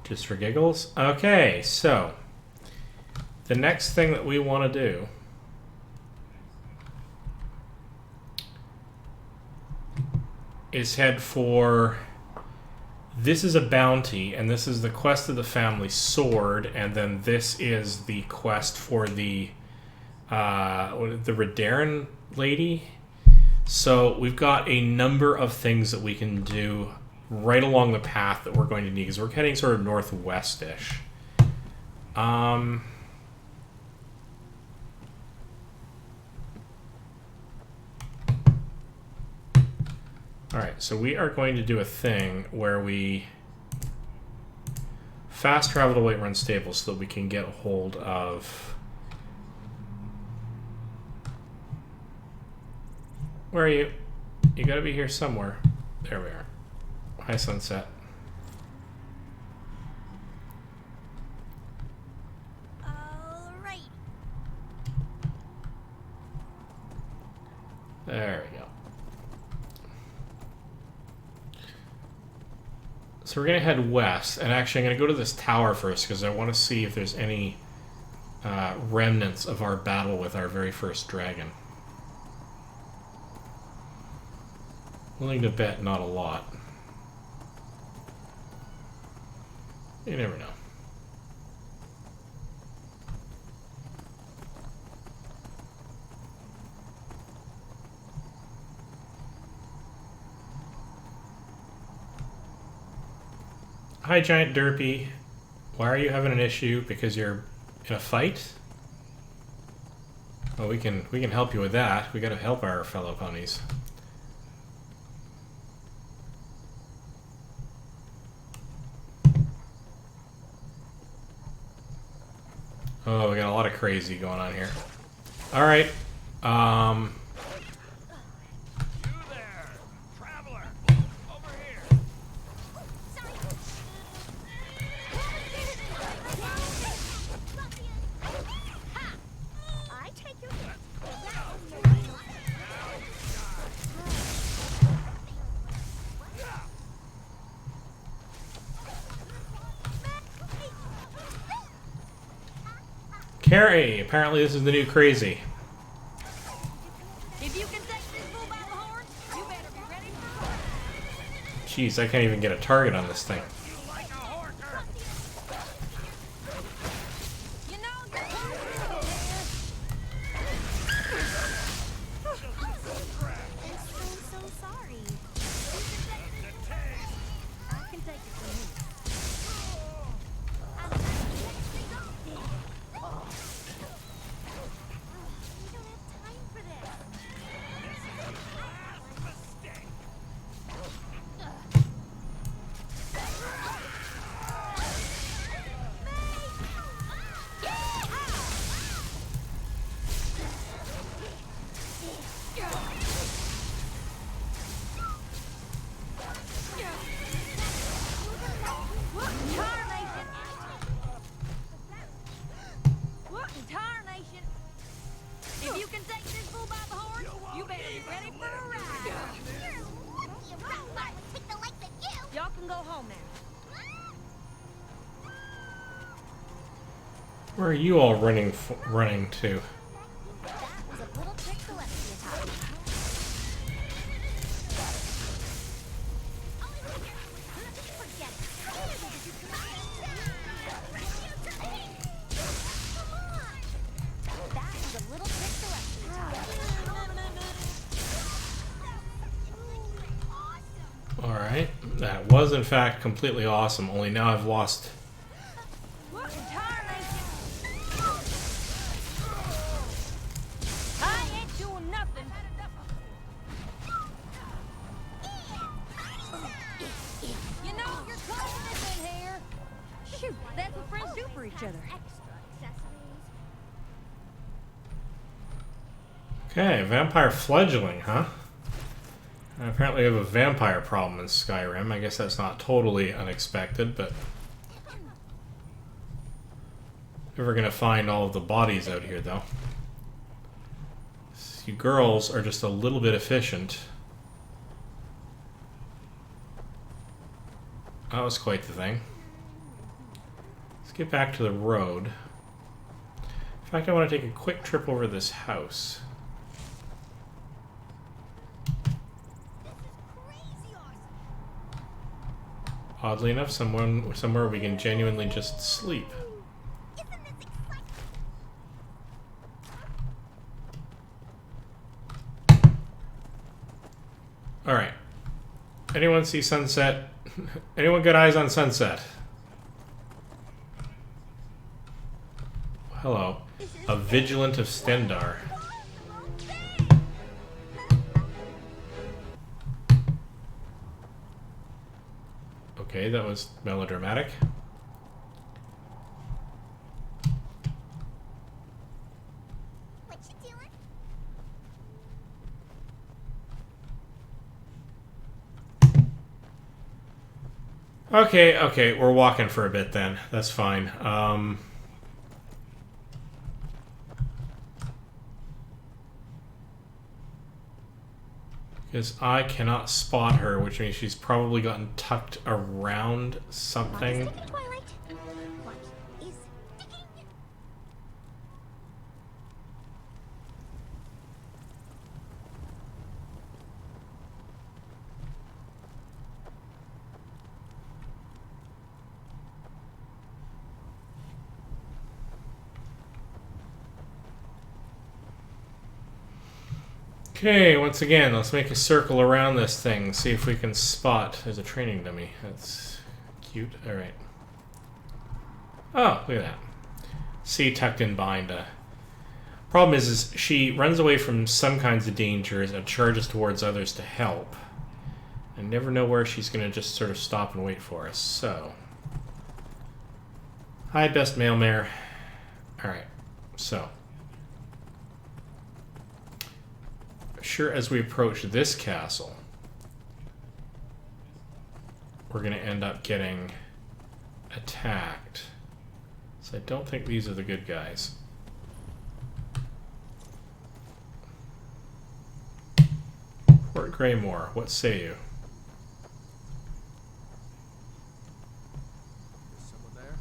Just for giggles? Okay, so the next thing that we want to do is head for... This is a bounty, and this is the quest of the family sword, and then this is the quest for the Redaran lady. So we've got a number of things that we can do right along the path that we're going to need, because we're heading sort of northwest-ish. Alright, so we are going to do a thing where we fast travel to Whiterun Stables so that we can get a hold of... Where are you? You gotta be here somewhere. There we are. Hi, Sunset. Alright. There we go. So we're going to head west, and actually I'm going to go to this tower first because I want to see if there's any remnants of our battle with our very first dragon. Willing to bet not a lot. You never know. Hi, Giant Derpy. Why are you having an issue? Because you're in a fight? Well, we can help you with that. We gotta help our fellow ponies. Oh, we got a lot of crazy going on here. Alright. Carrie, apparently this is the new crazy. If you can take this bull by the horns, you better be ready for... Jeez, I can't even get a target on this thing. You know, you're I'm so sorry. I can take it from here. We don't have time for this. What in tarnation? If you can take this bull by the horns, you better be ready for a ride. Y'all can go home now. Where are you all running to? That was a little trick Celestia taught me. Forget it. That was a little trick Celestia That was in fact completely awesome, only now I've lost... I ain't doing nothing. You know, your confidence in here. Shoot, that's what friends do for each other. Okay, vampire fledgling, huh? Apparently we have a vampire problem in Skyrim. I guess that's not totally unexpected, but... Never gonna find all of the bodies out here, though. You girls are just a little bit efficient. That was quite the thing. Let's get back to the road. In fact, I want to take a quick trip over this house. Oddly enough, somewhere we can genuinely just sleep. Alright. Anyone see sunset? Anyone got eyes on sunset? Hello. A Vigilant of Stendar. Okay, that was melodramatic. What you doing? Okay, we're walking for a bit then. That's fine. Because I cannot spot her, which means she's probably gotten tucked around something. Twilight. What is digging? Okay, once again, let's make a circle around this thing, see if we can spot. There's a training dummy. That's cute. Alright. Oh, look at that. See tucked in behind a... Problem is she runs away from some kinds of dangers and charges towards others to help. I never know where she's going to just sort of stop and wait for us, so... Hi, best male mare. Alright, so... Sure, as we approach this castle, we're going to end up getting attacked. So I don't think these are the good guys. Fort Greymore, what say you? Is someone there?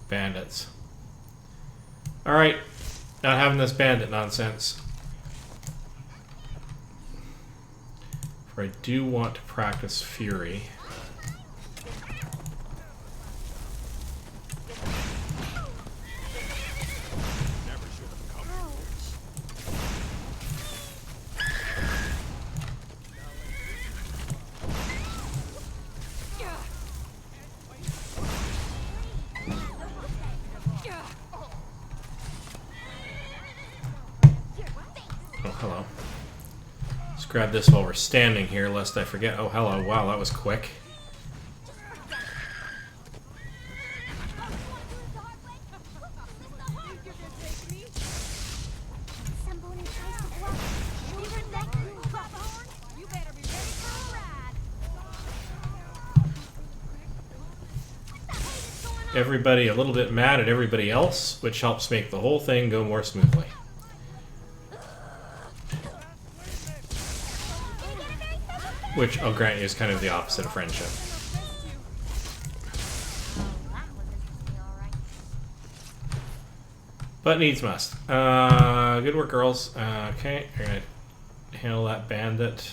Bandits. Alright, not having this bandit nonsense. For I do want to practice Fury. Oh, hello. Let's grab this while we're standing here, lest I forget. Oh, hello. Wow, that was quick. Everybody a little bit mad at everybody else, which helps make the whole thing go more smoothly. Which, I'll grant you, is kind of the opposite of friendship. But needs must. Good work, girls. Okay, you're gonna handle that bandit.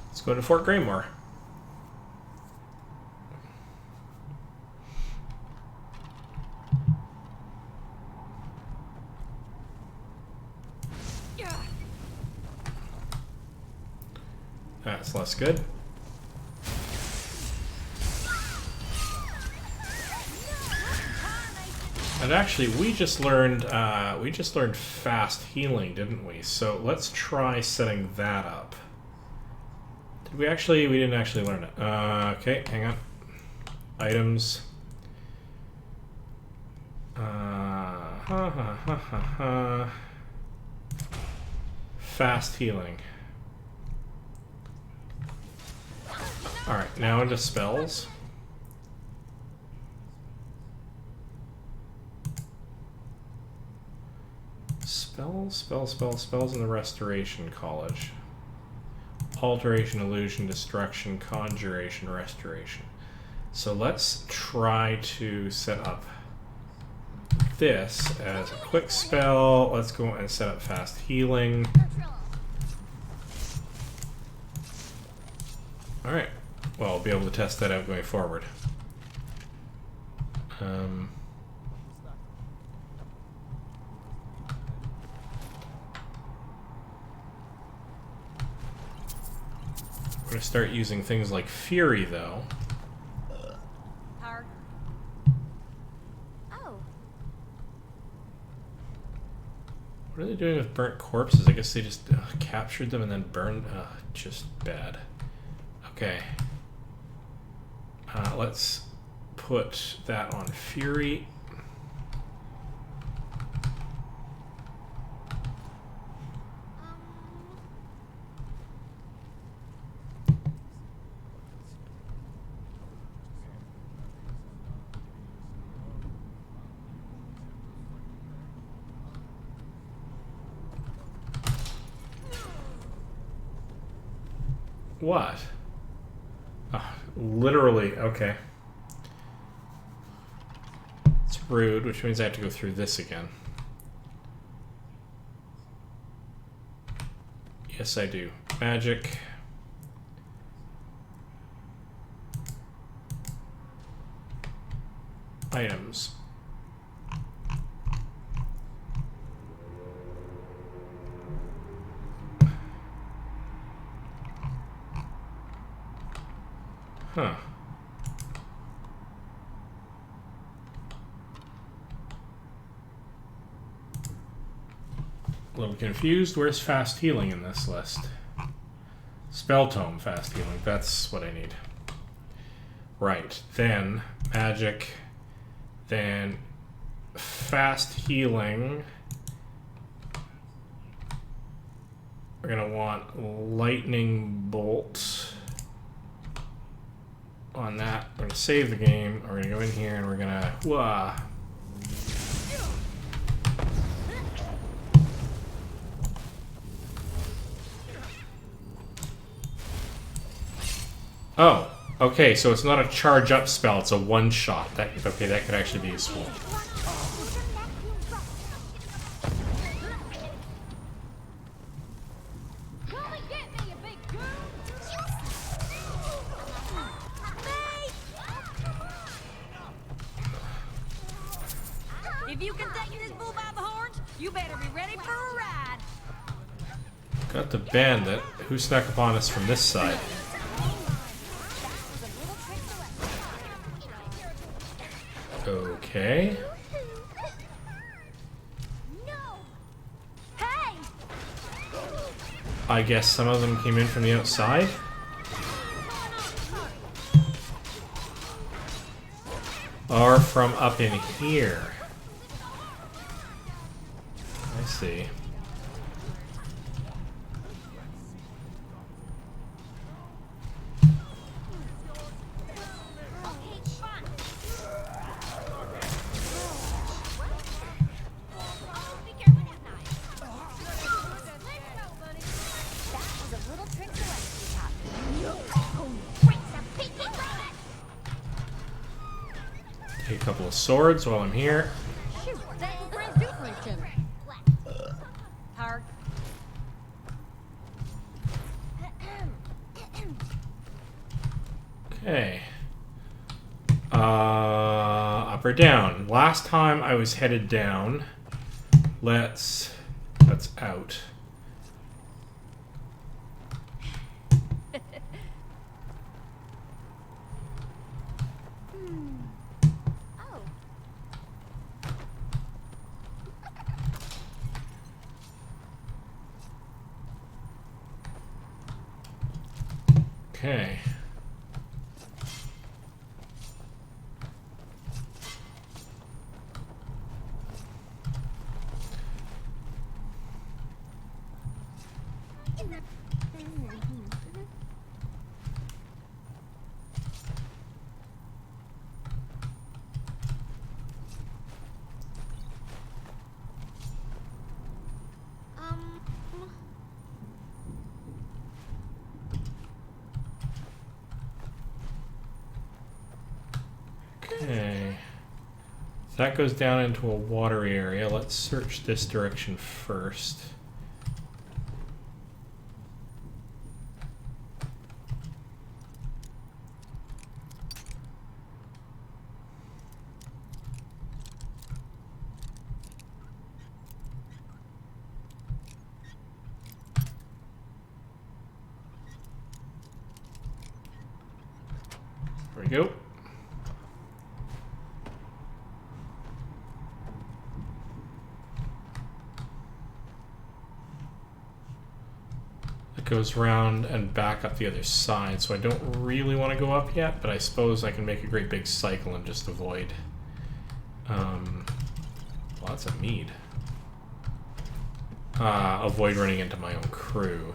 Let's go to Fort Greymore. That's less good. And actually, we just learned fast healing, didn't we? So let's try setting that up. Did we actually? We didn't actually learn it. Okay, hang on. Items. Fast healing. Alright, now into spells. Spells in the Restoration College. Alteration, Illusion, Destruction, Conjuration, Restoration. So let's try to set up this as a quick spell. Let's go and set up fast healing. Alright. Well, I'll be able to test that out going forward. We're going to start using things like Fury, though. Hard. Oh. What are they doing with burnt corpses? I guess they just captured them and then burned. Just bad. Okay. Let's put that on Fury. What? Literally, okay. It's rude, which means I have to go through this again. Yes, I do. Magic. Items. Huh. A little confused. Where's fast healing in this list? Spell tome fast healing. That's what I need. Right. Then magic. Then fast healing. We're gonna want lightning bolt. On that, we're gonna save the game. We're gonna go in here and we're gonna wah. Oh, okay. So it's not a charge up spell; it's a one shot. Okay, that could actually be useful. If you can take this bull by the horns, you better be ready for a ride. Got the bandit. Who snuck upon us from this side? Okay. I guess some of them came in from the outside. Or from up in here. I see. Take a couple of swords while I'm here. Shoot, that's what friends do for each other. Hard. Okay. Up or down? Last time I was headed down. That's out. Okay. Okay. That goes down into a watery area. Let's search this direction first. There we go. It goes around and back up the other side, so I don't really want to go up yet, but I suppose I can make a great big cycle and just avoid lots of mead. Avoid running into my own crew.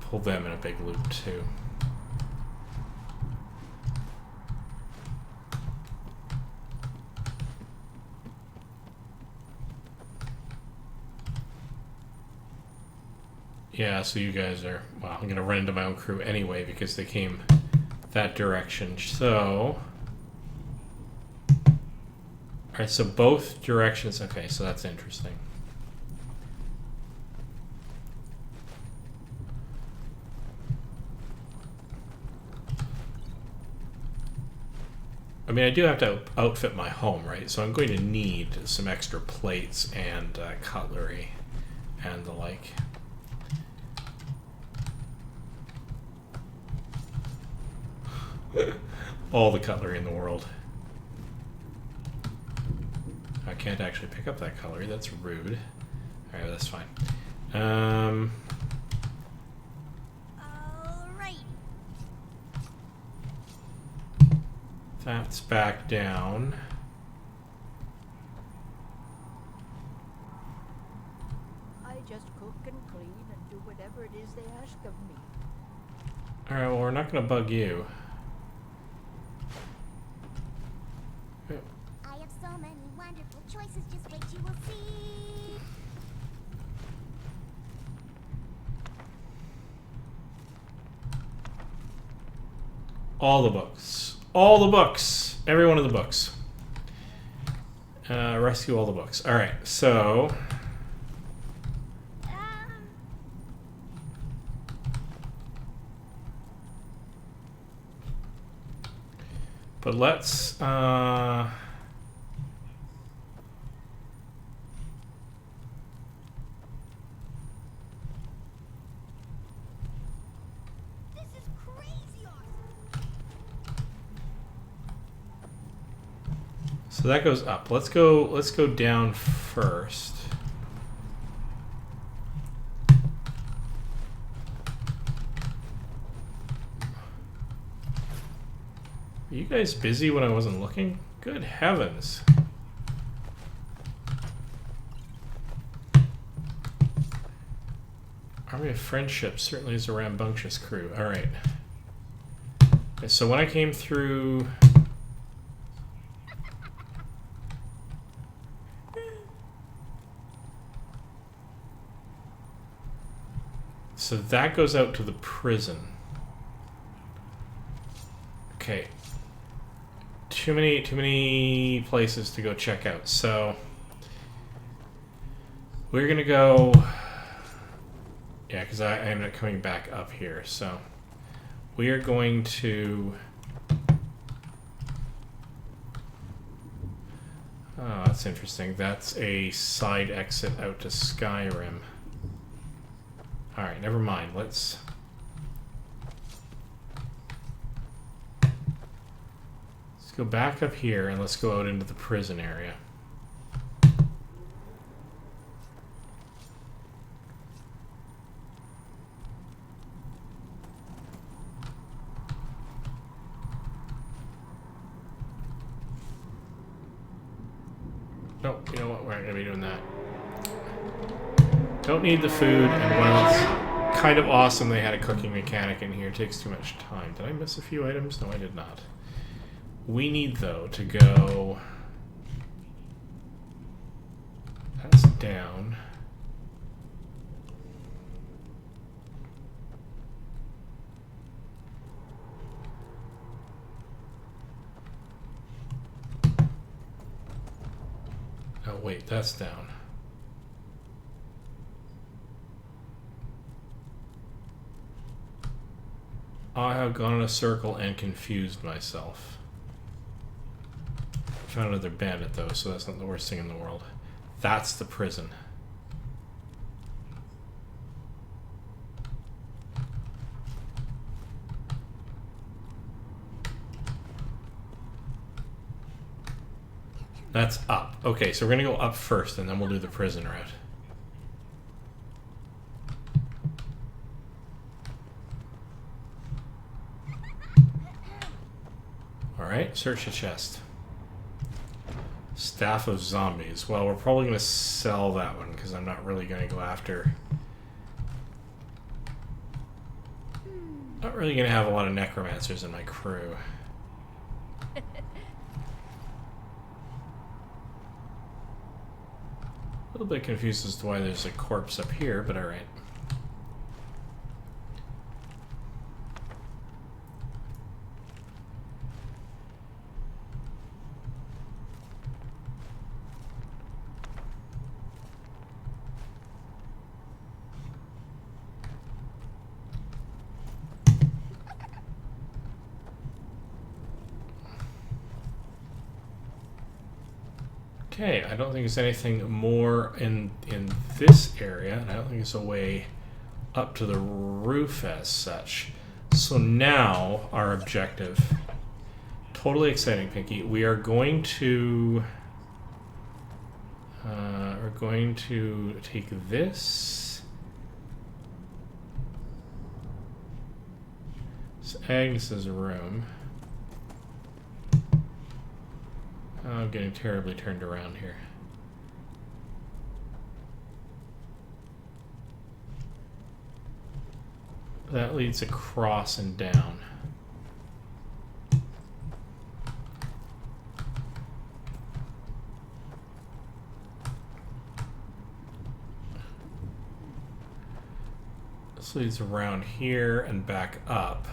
Pull them in a big loop too. Yeah, so you guys are, well, I'm going to run into my own crew anyway because they came that direction. So, alright, so both directions, okay, so that's interesting. I mean, I do have to outfit my home, right? So I'm going to need some extra plates and cutlery and the like. All the cutlery in the world. I can't actually pick up that cutlery. That's rude. Alright, that's fine. Alright. That's back down. I just cook and clean and do whatever it is they ask of me. Alright, well, we're not going to bug you. I have so many wonderful choices, just wait, you will see. All the books. All the books. Every one of the books. Rescue all the books. Alright, so... But let's... This is crazy awesome. So that goes up. Let's go down first. Are you guys busy when I wasn't looking? Good heavens. Army of Friendship certainly is a rambunctious crew. Alright. Okay, so when I came through... So that goes out to the prison. Okay. Too many places to go check out. So we're gonna go. Yeah, because I ended up coming back up here. So we are going to. Oh, that's interesting. That's a side exit out to Skyrim. All right, never mind. Let's go back up here and let's go out into the prison area. Nope, you know what? We're not going to be doing that. Don't need the food, and while it's kind of awesome they had a cooking mechanic in here, it takes too much time. Did I miss a few items? No, I did not. We need, though, to go... That's down. Oh, wait, that's down. I have gone in a circle and confused myself. Found another bandit, though, so that's not the worst thing in the world. That's the prison. That's up. Okay, so we're gonna go up first, and then we'll do the prison route. Alright, search the chest. Staff of Zombies. Well, we're probably going to sell that one, because I'm not really going to go after... Not really going to have a lot of necromancers in my crew. A little bit confused as to why there's a corpse up here, but alright. Okay, I don't think there's anything more in this area, and I don't think there's a way up to the roof as such. So now, our objective, totally exciting, Pinky. We are going to take this. It's Agnes's room. I'm getting terribly turned around here. That leads across and down. This leads around here and back up.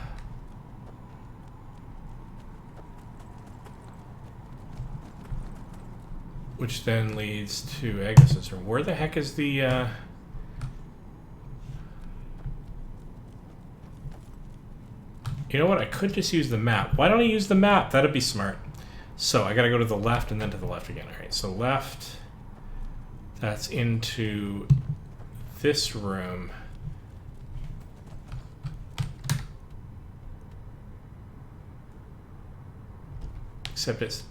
Which then leads to Agnes's room. Where the heck is the... You know what? I could just use the map. Why don't I use the map? That'd be smart. So I gotta go to the left and then to the left again. Alright, so left. That's into this room. Except it's...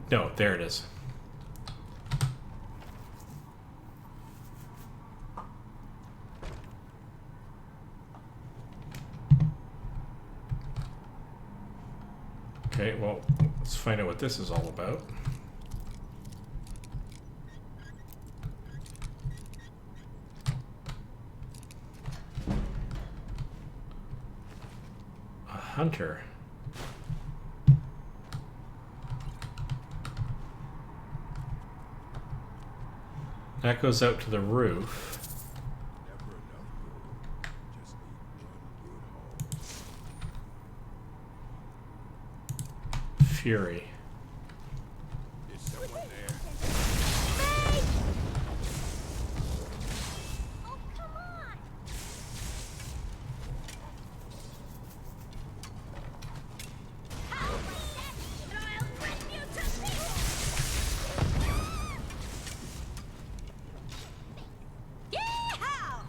No, there it is. Okay, well, let's find out what this is all about. A hunter. That goes out to the roof. Fury. Is someone there? Oh, come on! I'll bring you to Yeehaw!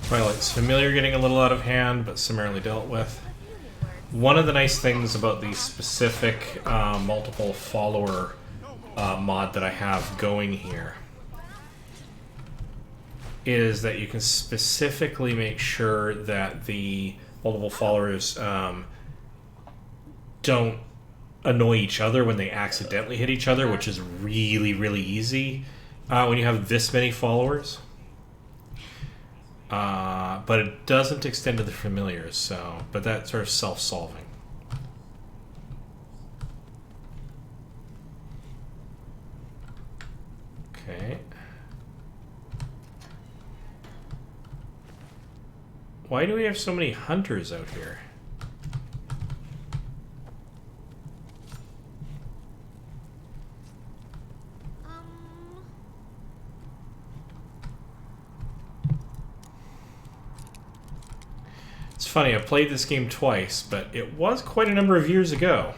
Twilight's familiar, getting a little out of hand, but summarily dealt with. One of the nice things about the specific multiple follower mod that I have going here is that you can specifically make sure that the multiple followers don't annoy each other when they accidentally hit each other, which is really, really easy when you have this many followers. But it doesn't extend to the familiars, so, but that's sort of self-solving. Okay. Why do we have so many hunters out here? It's funny, I played this game twice, but it was quite a number of years ago.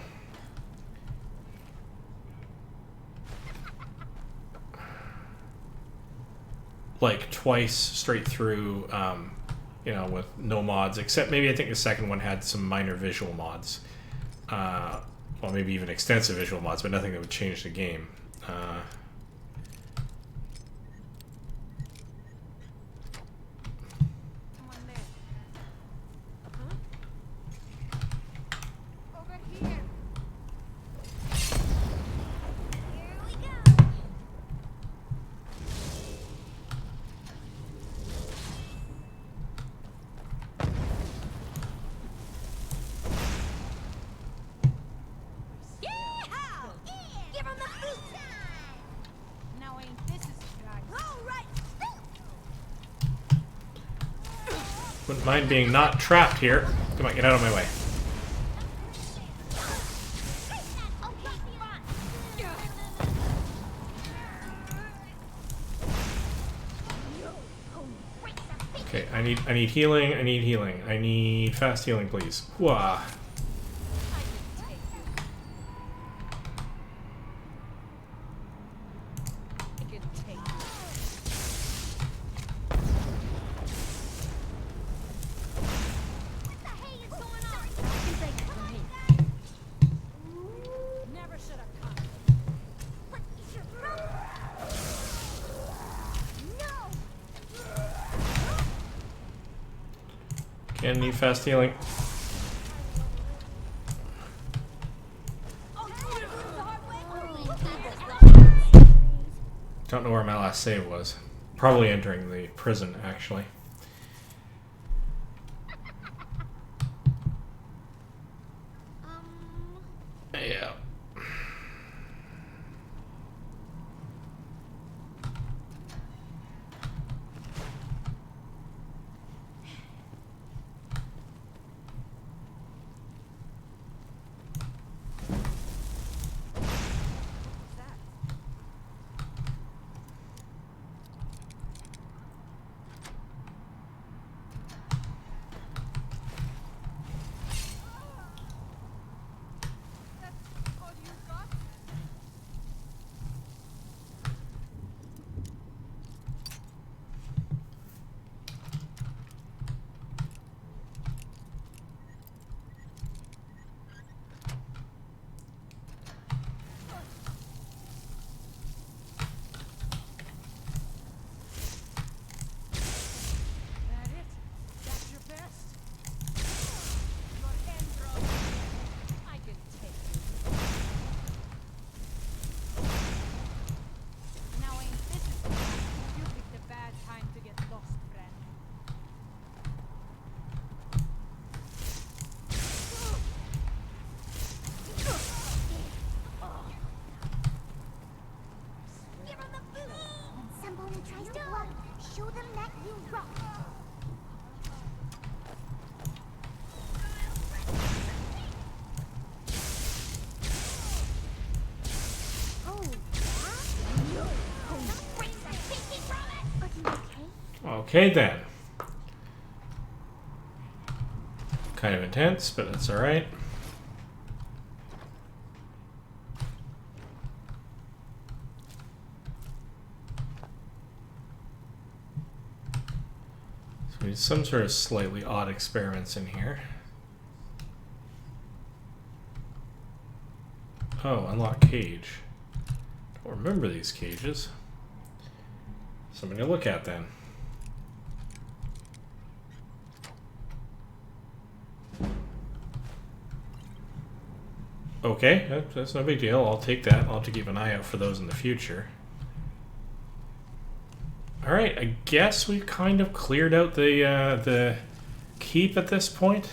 Like twice straight through, you know, with no mods, except maybe I think the second one had some minor visual mods. Well, maybe even extensive visual mods, but nothing that would change the game. Wouldn't mind being not trapped here. Come on, get out of my way. Okay, I need healing, I need healing. I need fast healing, please. Wah. And need fast healing. Don't know where my last save was. Probably entering the prison, actually. Yeah. Okay then. Kind of intense, but that's alright. So we need some sort of slightly odd experiments in here. Oh, unlock cage. Don't remember these cages. Something to look at then. Okay, that's no big deal. I'll take that. I'll have to keep an eye out for those in the future. Alright, I guess we've kind of cleared out the keep at this point.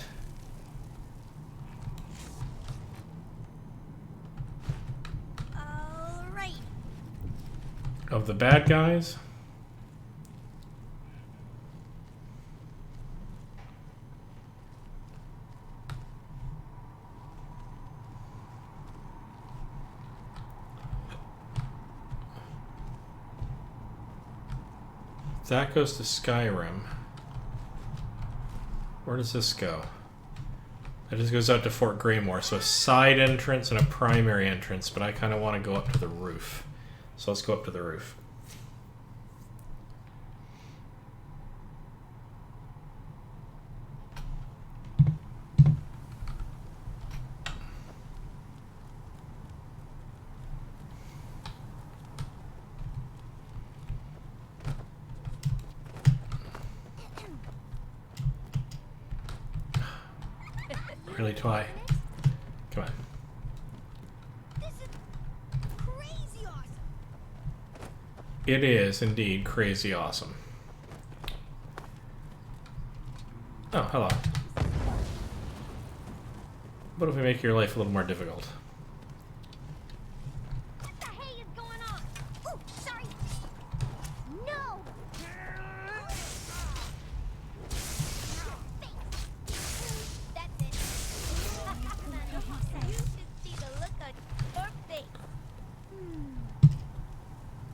Alright. Of the bad guys. That goes to Skyrim. Where does this go? That just goes out to Fort Greymore. So a side entrance and a primary entrance, but I kind of want to go up to the roof. So let's go up to the roof. Really, Twy? Come on. This is crazy awesome. It is indeed crazy awesome. Oh, hello. What if we make your life a little more difficult? What the hey is going on? Oh, sorry. No. That's it. You should see the look on your face.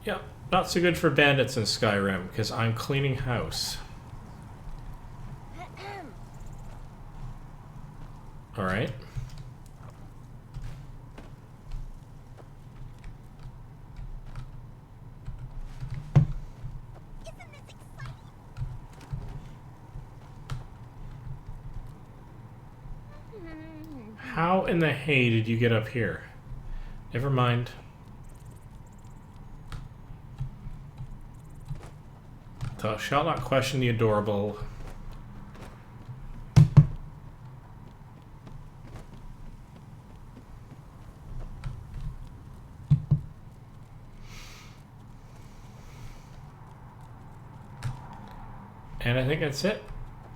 Yeah, not so good for bandits in Skyrim, because I'm cleaning house. Alright. Isn't this exciting? How in the hay did you get up here? Never mind. Thou shalt not question the adorable. And I think that's it.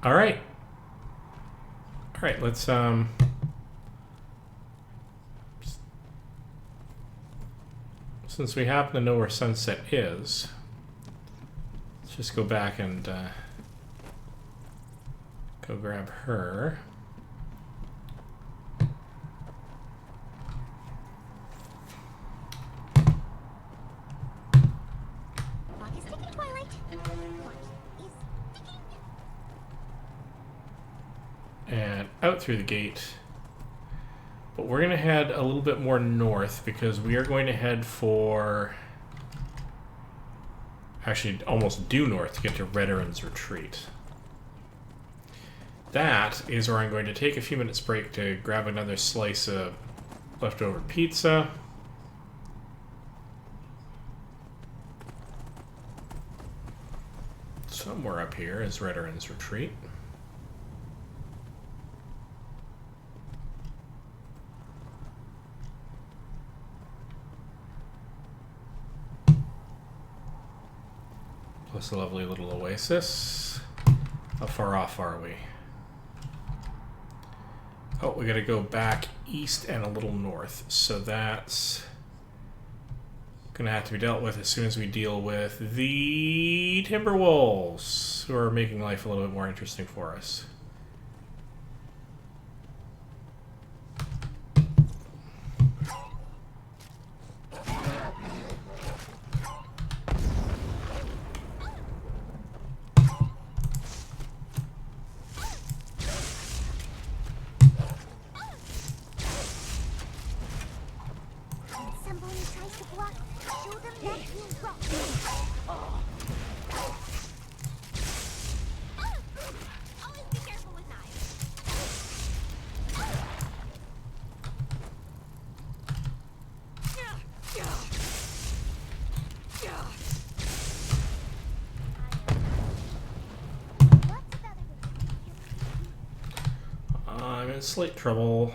All right. All right, let's since we happen to know where Sunset is, let's just go back and go grab her. Clock is ticking, Twilight. Clock is ticking. And out through the gate. But we're going to head a little bit more north because we are going to head for... Actually, almost due north to get to Red Erin's Retreat. That is where I'm going to take a few minutes break to grab another slice of leftover pizza. Somewhere up here is Red Erin's Retreat. Plus a lovely little oasis. How far off are we? Oh, we gotta go back east and a little north. So that's gonna have to be dealt with as soon as we deal with the Timberwolves, who are making life a little bit more interesting for us. Somebody tries to block. Show them that you rock. Always be careful with knives. I'm in slight trouble.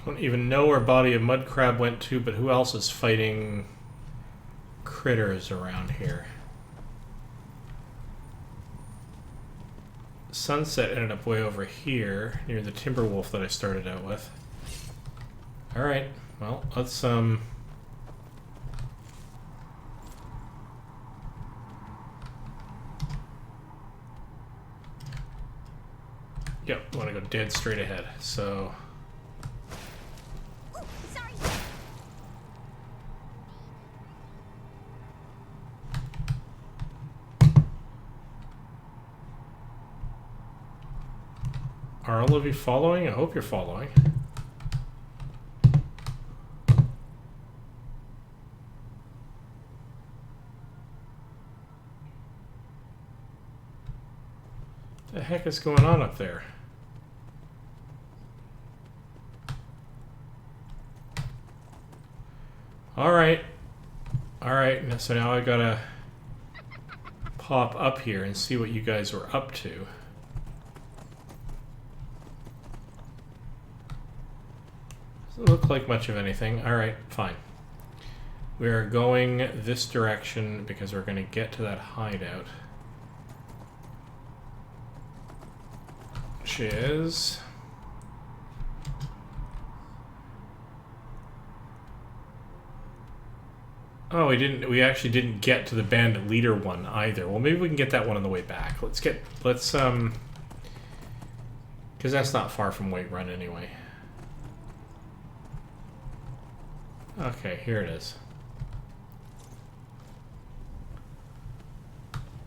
Don't even know where Body of Mud Crab went to, but who else is fighting critters around here? Sunset ended up way over here, near the Timberwolf that I started out with. Alright, well, let's, Yep, I want to go dead straight ahead, so... Ooh, sorry. Are all of you following? I hope you're following. What the heck is going on up there? Alright. Alright, so now I gotta pop up here and see what you guys were up to. Doesn't look like much of anything. Alright, fine. We are going this direction because we're going to get to that hideout. Which is... Oh, we actually didn't get to the bandit leader one either. Well, maybe we can get that one on the way back. Let's because that's not far from Whiterun anyway. Okay, here it is.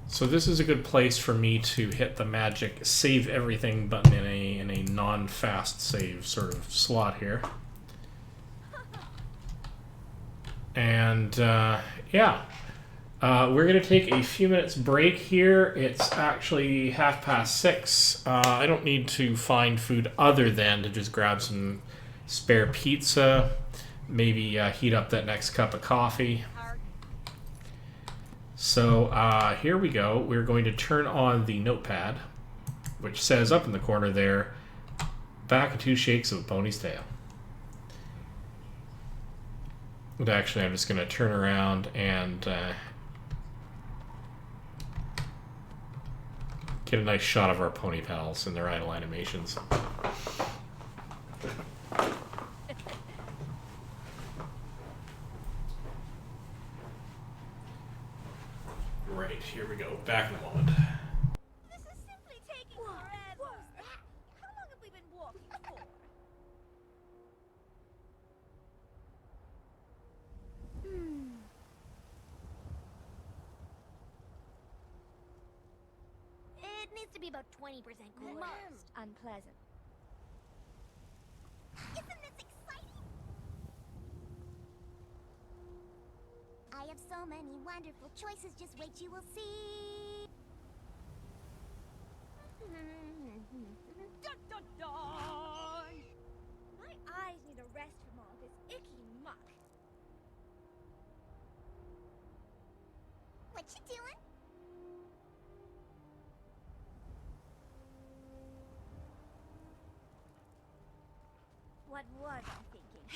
So this is a good place for me to hit the magic save everything button in a non-fast save sort of slot here. And yeah, we're going to take a few minutes break here. It's actually 6:30. I don't need to find food other than to just grab some spare pizza, maybe heat up that next cup of coffee. So here we go. We're going to turn on the notepad, which says up in the corner there, back of 2 shakes of a pony's tail. But actually, I'm just going to turn around and get a nice shot of our pony pals and their idle animations. Right, here we go. Back in a moment. This is simply taking forever. What was that? How long have we been walking for? It needs to be about 20% cooler. Most unpleasant. Isn't this exciting? I have so many wonderful choices. Just wait, you will see. Dun, dun, dun. My eyes need a rest from all this icky muck. What you doing? What was I thinking?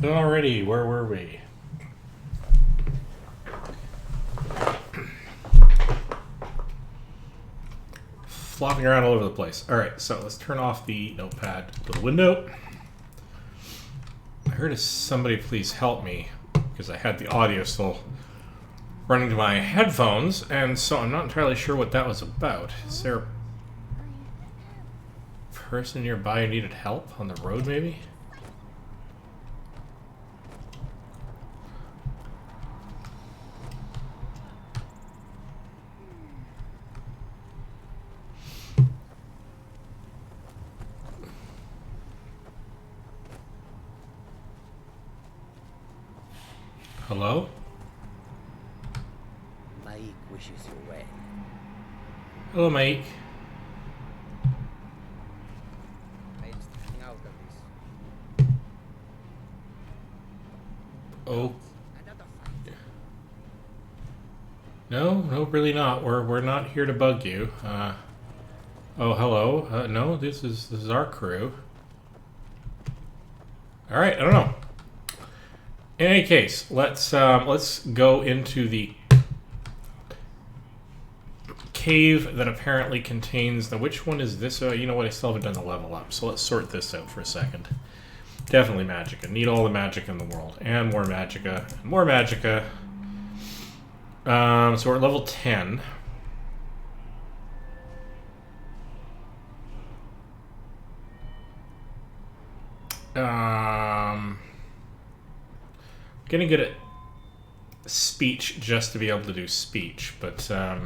Alrighty, where were we? Flopping around all over the place. Alright, so let's turn off the notepad to the window. I heard somebody please help me because I had the audio still running to my headphones, and so I'm not entirely sure what that was about. Is there a person nearby who needed help on the road, maybe? Hello? Mike wishes you well. Hello, Mike. I'm staying out of this. Oh. Another fight. No, really not. We're not here to bug you. Oh, hello. No, this is our crew. All right, I don't know. In any case, let's go into the cave that apparently contains the. Which one is this? You know what? I still haven't done the level up, so let's sort this out for a second. Definitely magicka. Need all the magic in the world, and more magicka, and more magicka. So we're at level 10. Getting good at speech just to be able to do speech, but I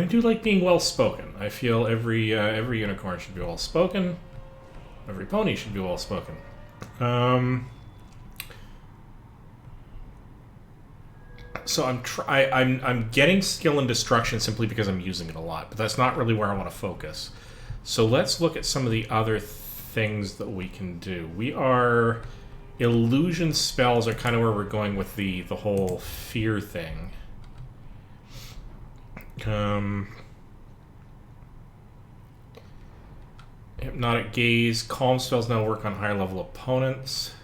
do like being well spoken. I feel every unicorn should be well spoken. Every pony should be well spoken. So I'm getting skill in destruction simply because I'm using it a lot, but that's not really where I want to focus. So let's look at some of the other things that we can do. Illusion spells are kind of where we're going with the whole fear thing. Hypnotic gaze, calm spells now work on higher level opponents.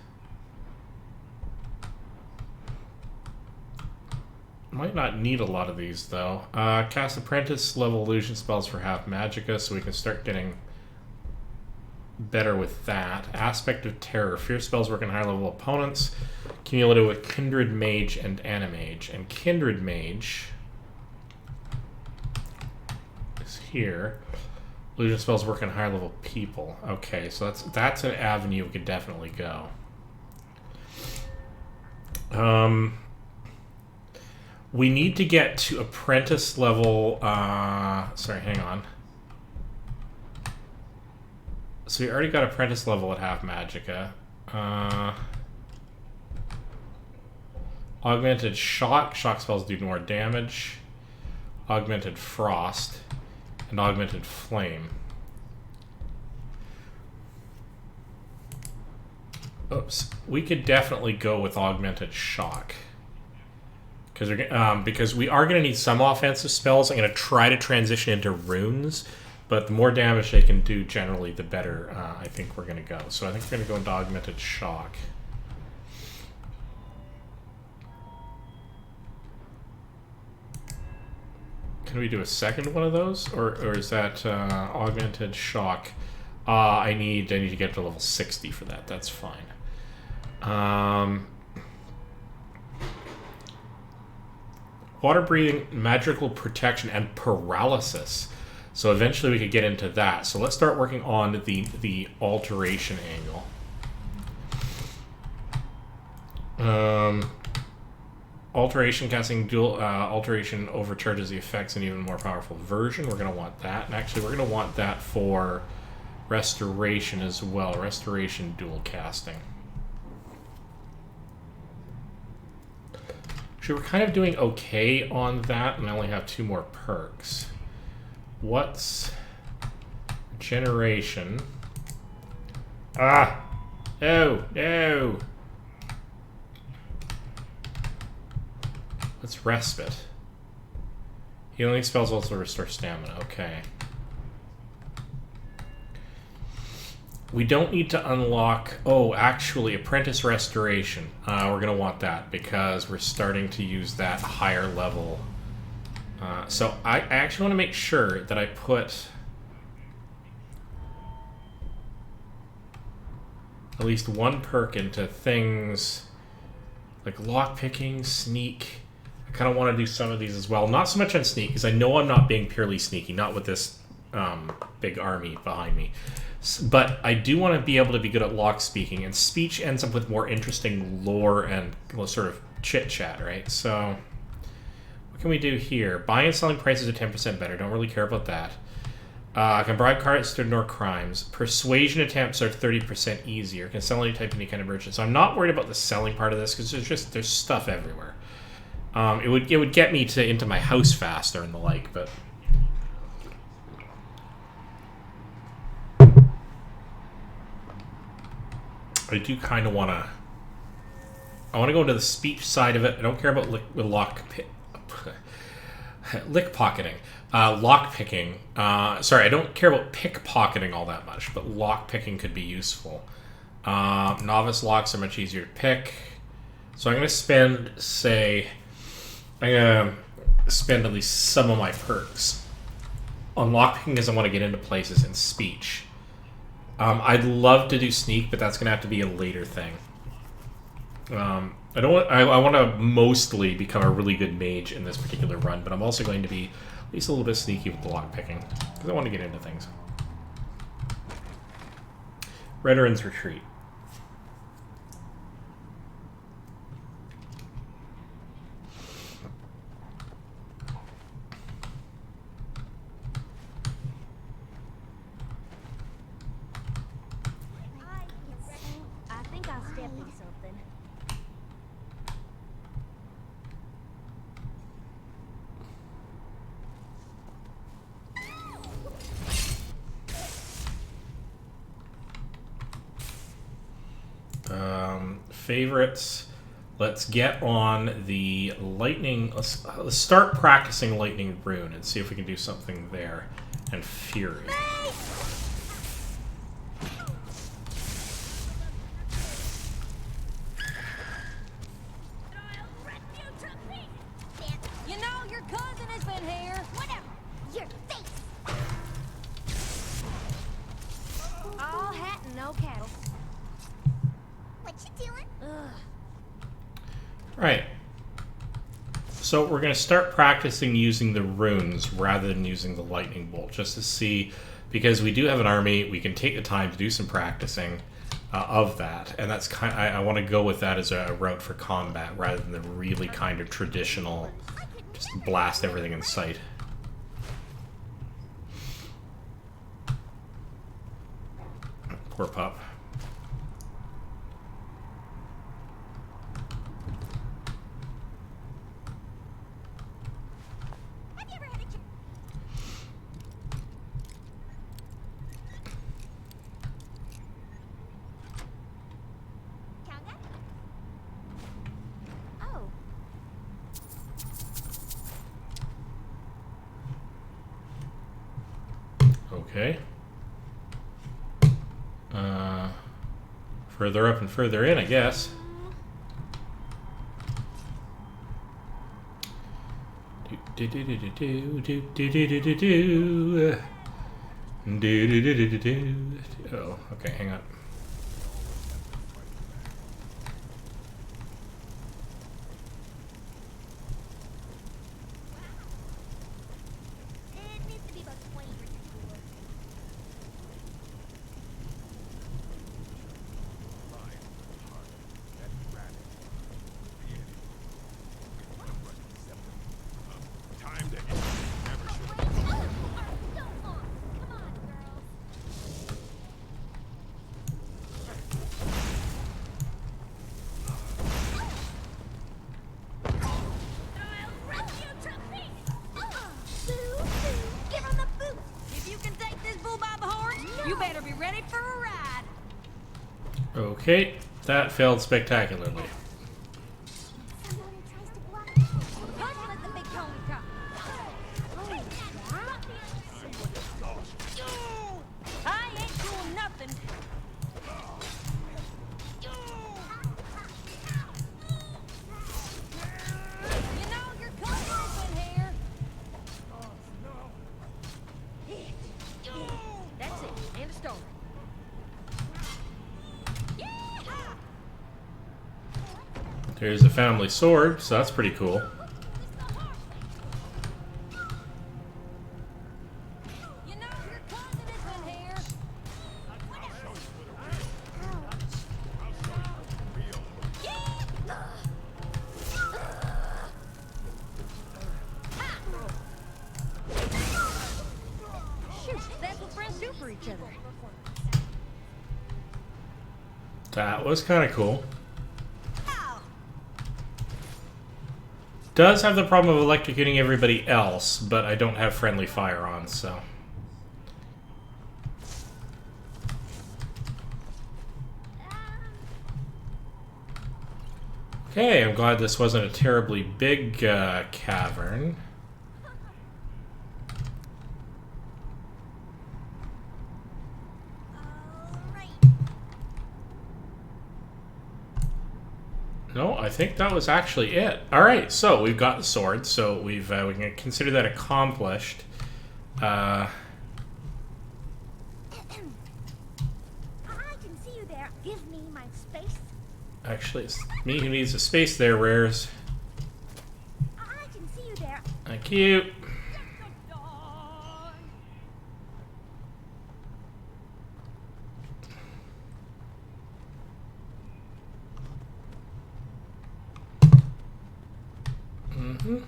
Might not need a lot of these though. Cast apprentice level illusion spells for half magicka, so we can start getting better with that. Aspect of terror. Fear spells work on higher level opponents. Cumulative with Kindred Mage and Animage. And Kindred Mage is here. Illusion spells work on higher level people. Okay, so that's an avenue we could definitely go. We need to get to apprentice level. Sorry, hang on. So we already got apprentice level at half magicka. Augmented shock. Shock spells do more damage. Augmented frost. And augmented flame. Oops. We could definitely go with augmented shock. Because we are going to need some offensive spells. I'm going to try to transition into runes. But the more damage they can do, generally, the better I think we're going to go. So I think we're going to go into Augmented Shock. Can we do a second one of those? Or is that Augmented Shock? I need to get to level 60 for that. That's fine. Water breathing, magical protection, and paralysis. So eventually we could get into that. So let's start working on the alteration angle. Alteration, casting dual alteration overcharges the effects in an even more powerful version. We're going to want that. And actually we're going to want that for restoration as well. Restoration dual casting. Actually, we're kind of doing okay on that, and I only have 2 more perks. What's generation? Ah! No! No! What's respite? Healing spells also restore stamina. Okay. we don't need to unlock... Oh, actually, Apprentice Restoration. We're going to want that because we're starting to use that higher level. So I actually want to make sure that I put at least one perk into things like lockpicking, sneak. I kind of want to do some of these as well. Not so much on sneak because I know I'm not being purely sneaky, not with this big army behind me. But I do want to be able to be good at lock speaking, and speech ends up with more interesting lore and sort of chit chat, right? So what can we do here? Buying and selling prices are 10% better. Don't really care about that. Can bribe cards to ignore crimes. Persuasion attempts are 30% easier. Can sell any type, any kind of merchant. So I'm not worried about the selling part of this because there's stuff everywhere. It would get me into my house faster and the like, but I do kind of want to. I want to go into the speech side of it. I don't care about lockpicking. Sorry, I don't care about pickpocketing all that much, but lockpicking could be useful. Novice locks are much easier to pick. So I'm going to spend, at least some of my perks on lockpicking because I want to get into places in speech. I'd love to do sneak, but that's going to have to be a later thing. I want to mostly become a really good mage in this particular run, but I'm also going to be at least a little bit sneaky with the lockpicking because I want to get into things. Veterans Retreat. I think I'll step in something. Favorites. Let's get on the lightning. Let's start practicing lightning rune and see if we can do something there. And fury. You know your cousin has been here. Whatever. Your face. All hat and no cattle. What you doing? Ugh. Right. So we're going to start practicing using the runes rather than using the lightning bolt, just to see, because we do have an army, we can take the time to do some practicing of that, and that's kind. I want to go with that as a route for combat rather than the really kind of traditional, just blast everything in sight. Poor pup. Okay. Further up and further in, I guess. Oh, okay, hang on. Okay, that failed spectacularly. I ain't doing nothing. There's a family sword, so that's pretty cool. That was kind of cool. Does have the problem of electrocuting everybody else, but I don't have friendly fire on, so. Okay, I'm glad this wasn't a terribly big cavern. No, I think that was actually it. All right, so we've got the sword, so we can consider that accomplished. I can see you there. Give me my space. Actually, it's me who needs the space there, Rares. I can see you there. Thank you. Mm-hmm.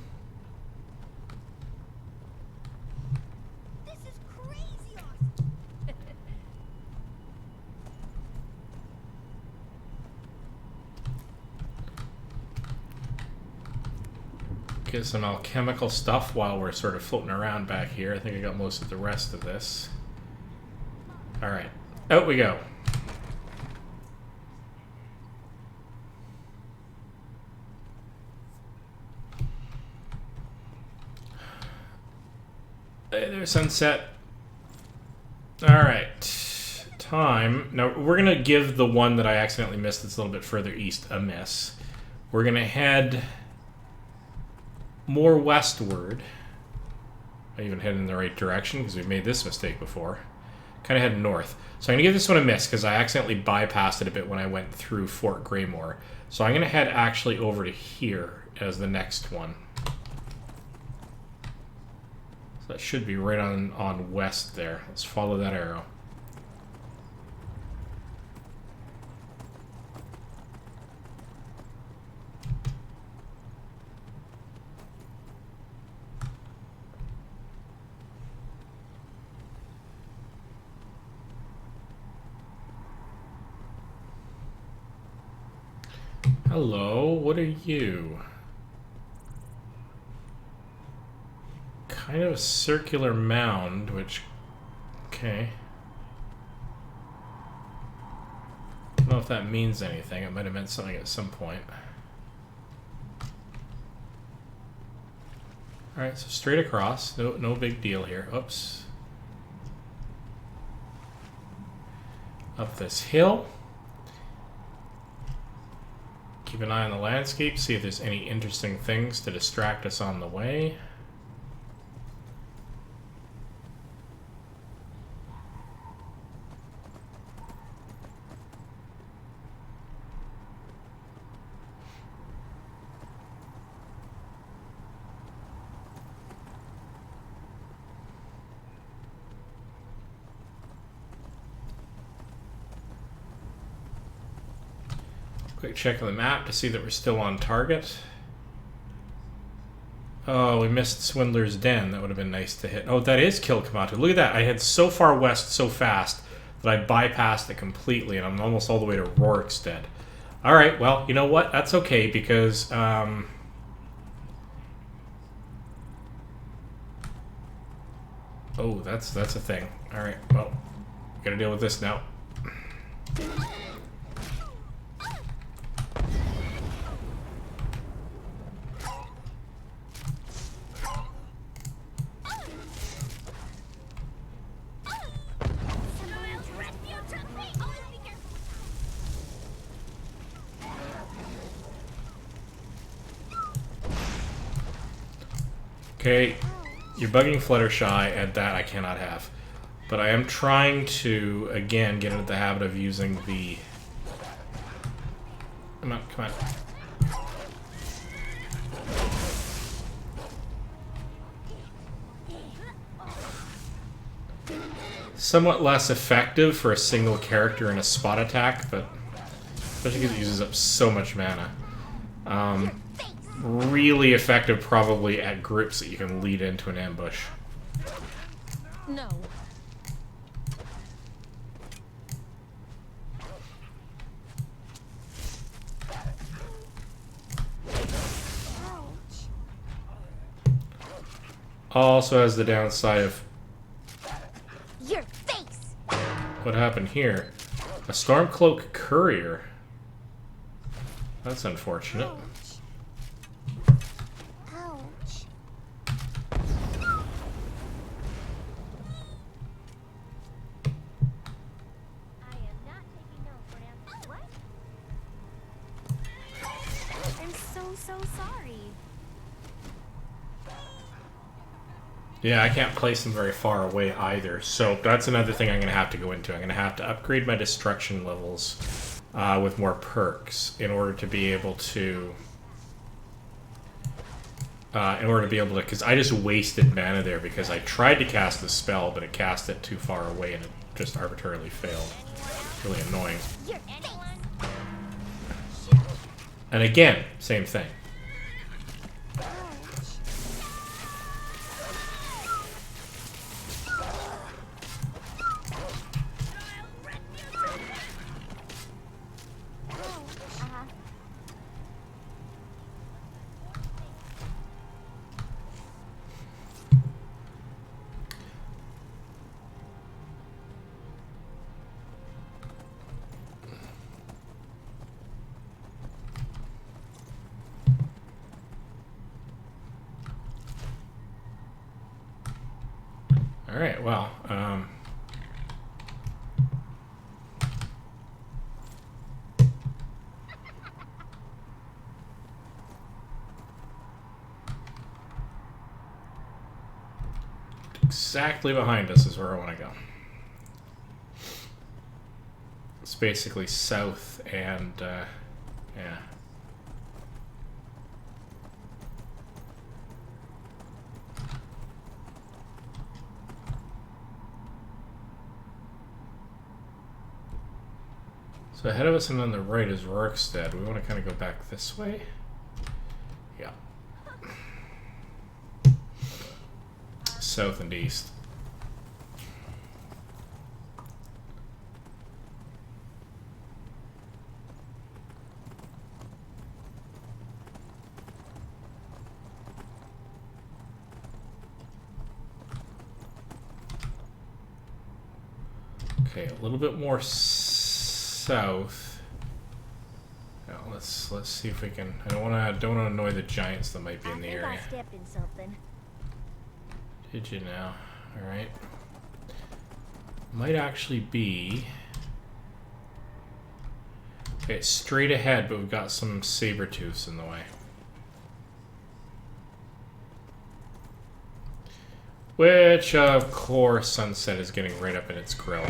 This is crazy awesome. Get some alchemical stuff while we're sort of floating around back here. I think I got most of the rest of this. Alright, out we go. Hey there, sunset. Alright, time. Now, we're going to give the one that I accidentally missed that's a little bit further east a miss. We're going to head more westward. I even head in the right direction because we've made this mistake before. Kind of head north. So I'm going to give this one a miss because I accidentally bypassed it a bit when I went through Fort Greymore. So I'm going to head actually over to here as the next one. So that should be right on west there. Let's follow that arrow. Hello, what are you? Kind of a circular mound, which... Okay. I don't know if that means anything. It might have meant something at some point. Alright, so straight across. No big deal here. Oops. Up this hill. Keep an eye on the landscape, see if there's any interesting things to distract us on the way. Quick check of the map to see that we're still on target. Oh, we missed Swindler's Den. That would have been nice to hit. Oh, that is Kill Kamatu. Look at that. I head so far west so fast that I bypassed it completely, and I'm almost all the way to Rorikstead. Alright, well, you know what? That's okay, because... Oh, that's a thing. Alright, well, gotta deal with this now. Okay, you're bugging Fluttershy, and that I cannot have. But I am trying to, again, get into the habit of using the... Come on, come on. somewhat less effective for a single character in a spot attack, but especially because it uses up so much mana. Really effective probably at groups that you can lead into an ambush. No. Also has the downside of Your face. what happened here. A Stormcloak Courier. That's unfortunate. Ouch. I am not taking no for an answer. What? I'm so sorry. Yeah, I can't place them very far away either, so that's another thing I'm going to have to go into. I'm going to have to upgrade my destruction levels with more perks in order to be able to... because I just wasted mana there because I tried to cast the spell, but it cast it too far away and it just arbitrarily failed. Really annoying. And again, same thing. Alright, well, exactly behind us is where I want to go. It's basically south and, yeah. So ahead of us and on the right is Rorikstead. We want to kind of go back this way. Yeah. South and east. Okay, a little bit more south. Now let's see if we can. I don't want to annoy the giants that might be in the area. I stepped in something. Did you now? All right. Might actually be. Okay, it's straight ahead, but we've got some saber-tooths in the way. Which, of course, Sunset is getting right up in its grill.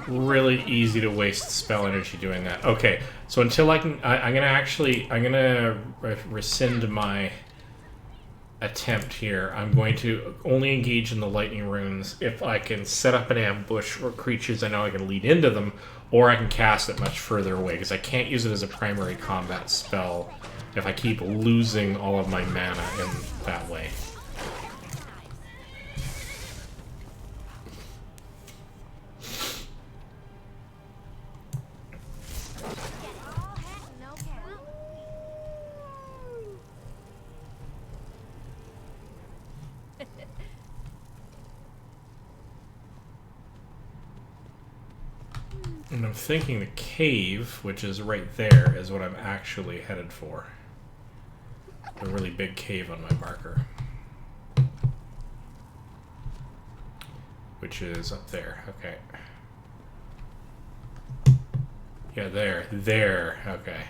Really easy to waste spell energy doing that. Okay, so until I'm gonna rescind my attempt here. I'm going to only engage in the lightning runes if I can set up an ambush or creatures I know I can lead into them, or I can cast it much further away, because I can't use it as a primary combat spell if I keep losing all of my mana in that way. And I'm thinking the cave, which is right there, is what I'm actually headed for. A really big cave on my marker. Which is up there, okay. Yeah, there, okay.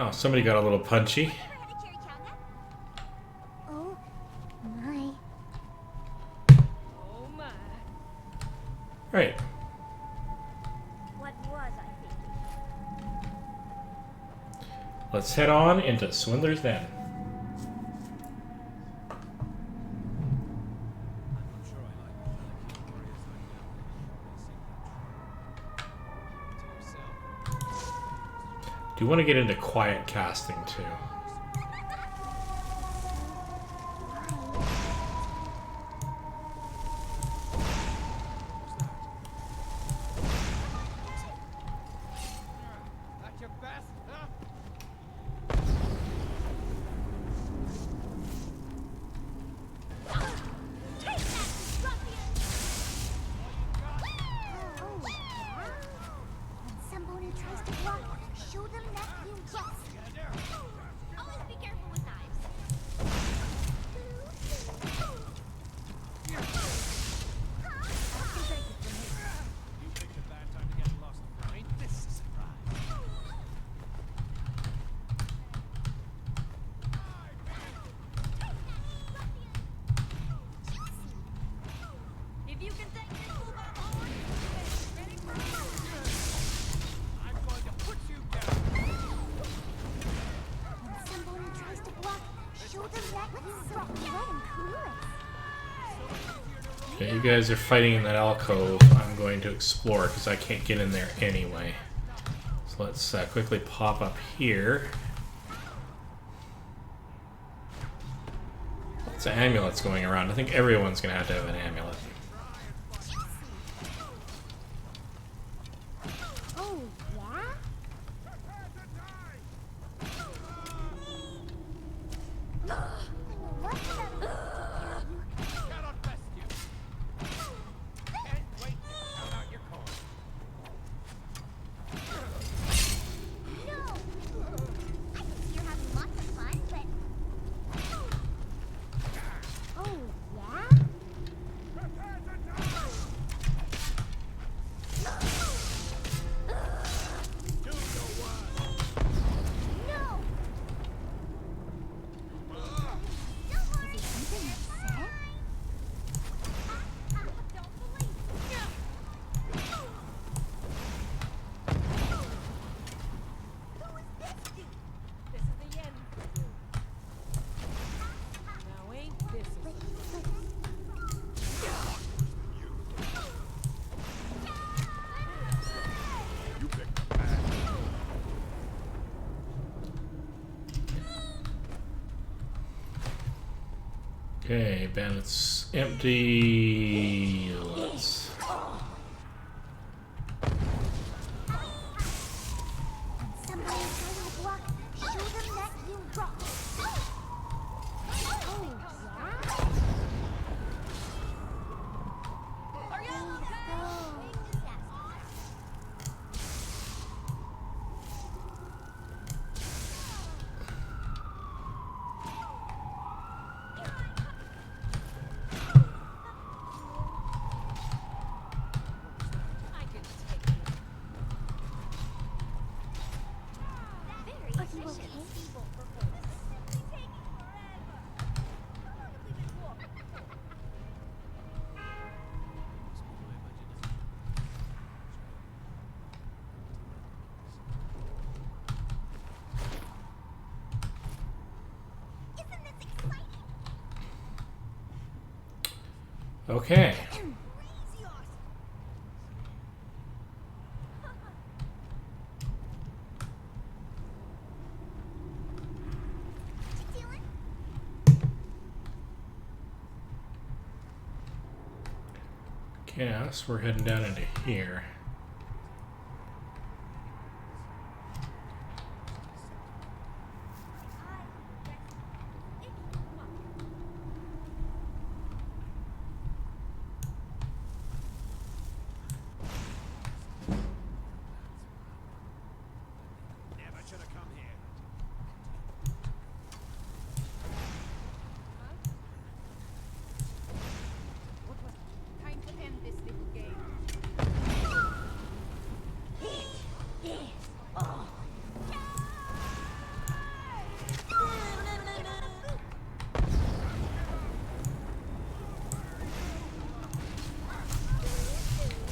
Oh, somebody got a little punchy. Oh my. Oh my. Right. What was I thinking? Let's head on into Swindler's Den. Do you want to get into quiet casting too? At your best, huh? When somebody tries to block, show them that you trust. Always be careful with knives. You picked a bad time to get lost, right? This is a ride. If you can take this move on board, ready for I'm going to put you down. when somebody tries to block, show them that you trust. Let him cool it. Okay, you guys are fighting in that alcove. I'm going to explore because I can't get in there anyway. So let's quickly pop up here. Lots of amulets going around. I think everyone's going to have an amulet. Oh, yeah? What's that? Cannot best you. Can't wait to count out your coins. No! I can see you're having lots of fun, but... Oh, yeah? No! Is it something I said? Don't believe Who is this dude? This is the end for you. Now ain't this a You picked a bad. Okay, bandits empty. Let's. Somebody trying to block, show them that you rock. Oh, yeah? Hurry up, I can take it. Very efficient. Isn't this exciting? Okay. Crazy awesome. What you doing? Guess we're heading down into here. Never should have come here. Time to end this little game.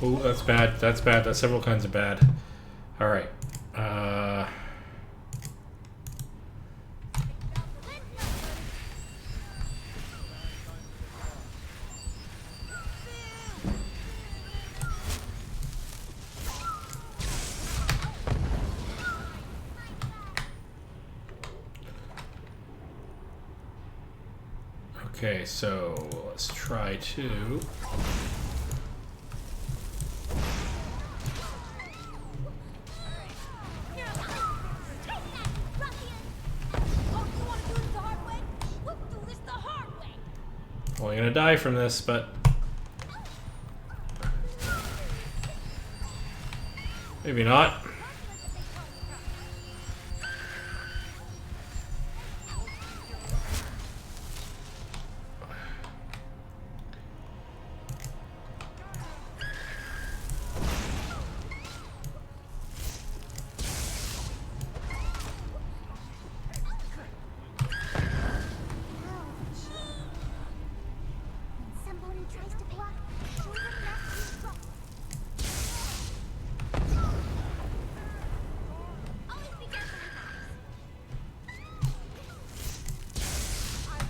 Oh, that's bad. That's bad. That's several kinds of bad. Alright. Okay, so let's try to... Well, I'm gonna die from this, but... maybe not.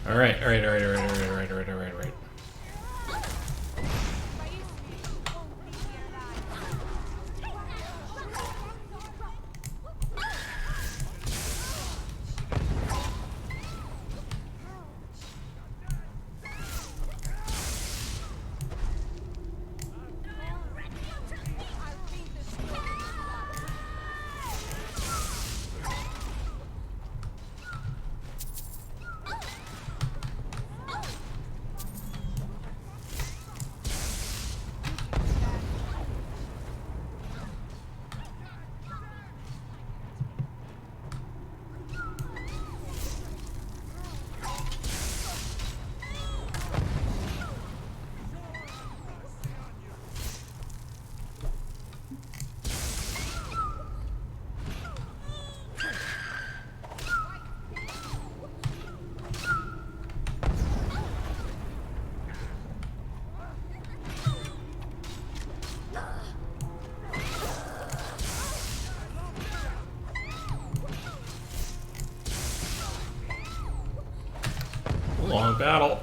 Alright. Long battle.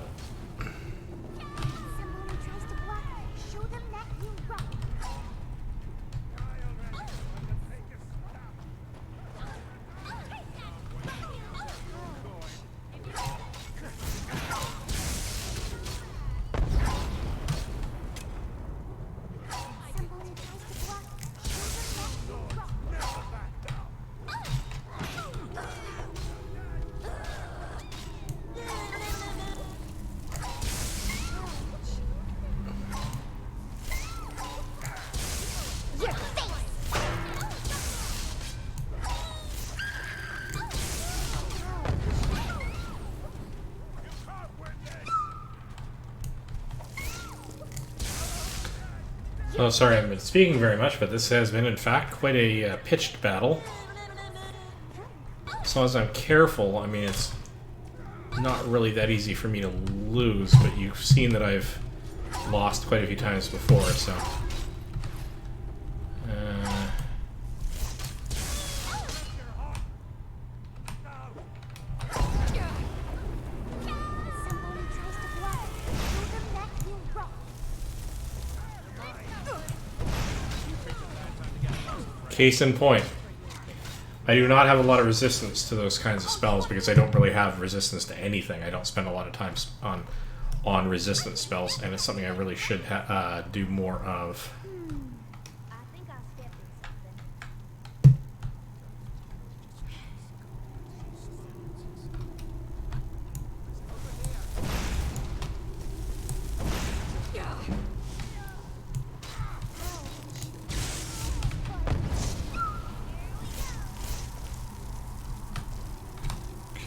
Oh, sorry, I've been speaking very much, but this has been, in fact, quite a pitched battle. As long as I'm careful, I mean, it's not really that easy for me to lose, but you've seen that I've lost quite a few times before, so... Case in point, I do not have a lot of resistance to those kinds of spells because I don't really have resistance to anything. I don't spend a lot of time on resistance spells, and it's something I really should do more of.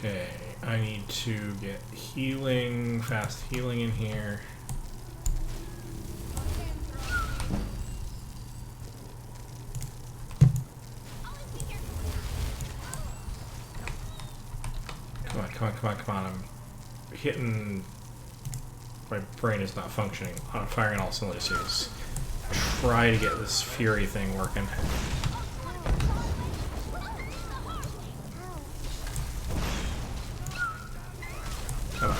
Okay, I need to get healing, fast healing in here. Come on, I'm hitting... my brain is not functioning. I'm firing on all cylinders here. try to get this fury thing working. Come on.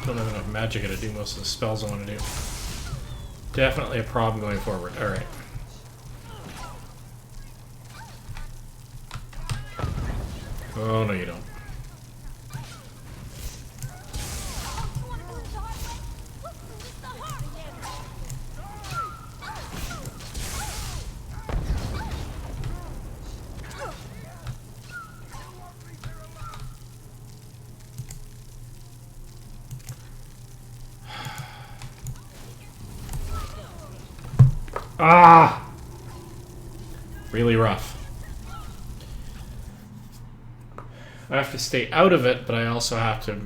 Don't have enough magic to do most of the spells I want to do. Definitely a problem going forward. Alright. Oh, no you don't. Ah! Really rough. I have to stay out of it, but I also have to...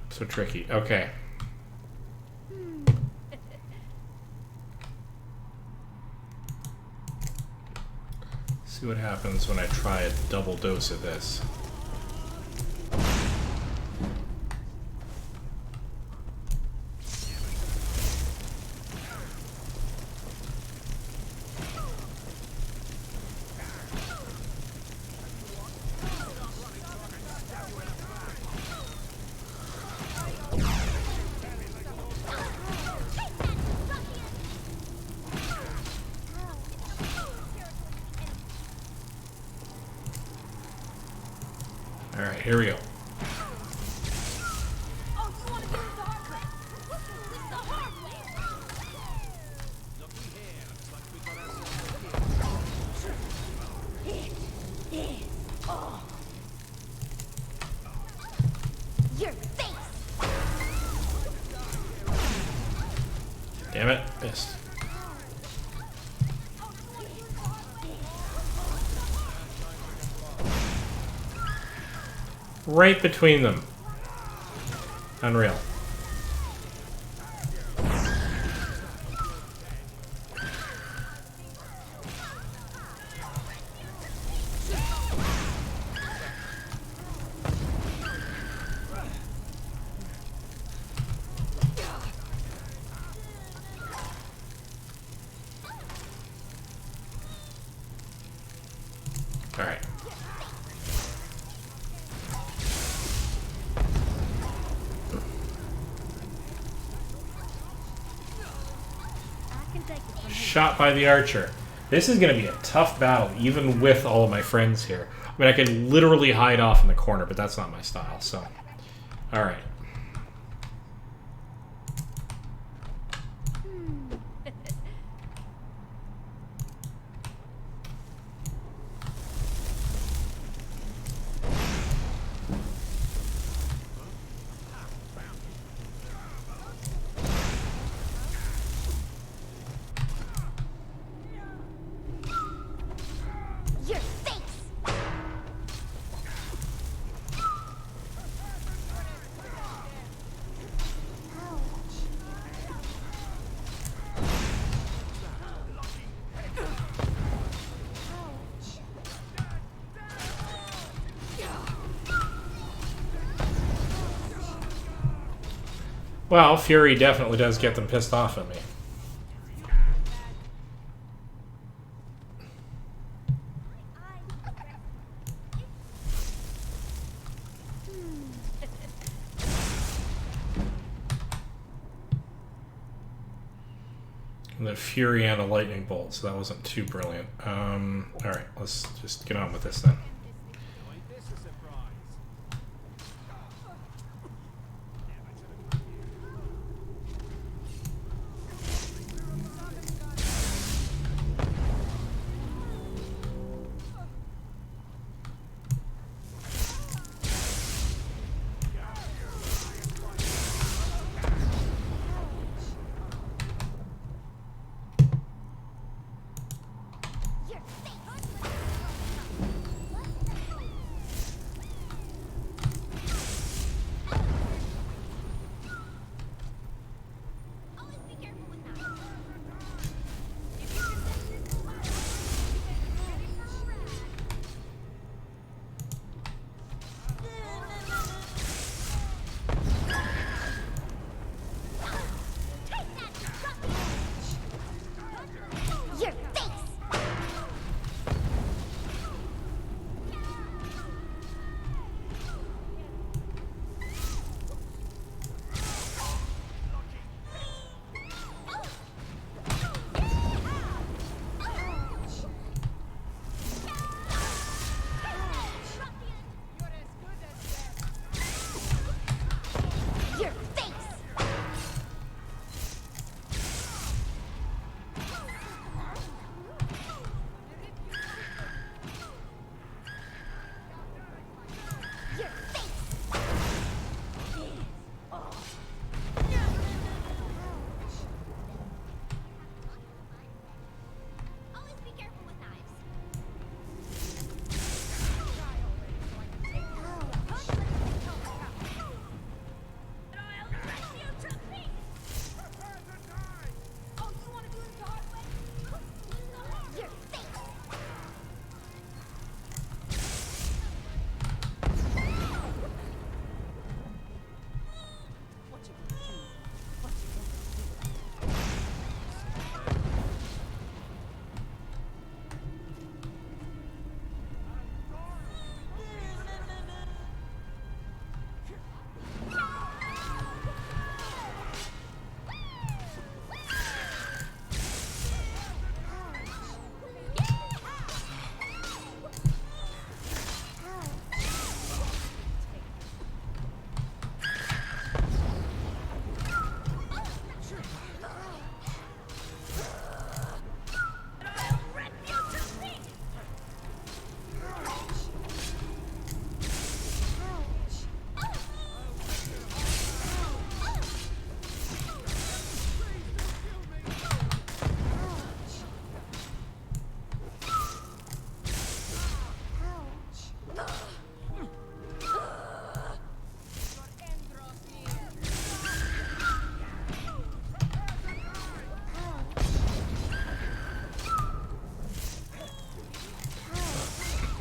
so tricky. Okay. See what happens when I try a double dose of this. Alright, here we go. Damn it, missed. Right between them. Unreal. All right. Shot by the archer. This is going to be a tough battle, even with all of my friends here. I mean, I can literally hide off in the corner, but that's not my style, so... Alright. Well, Fury definitely does get them pissed off at me. And then Fury and a Lightning Bolt, so that wasn't too brilliant. Alright, let's just get on with this then.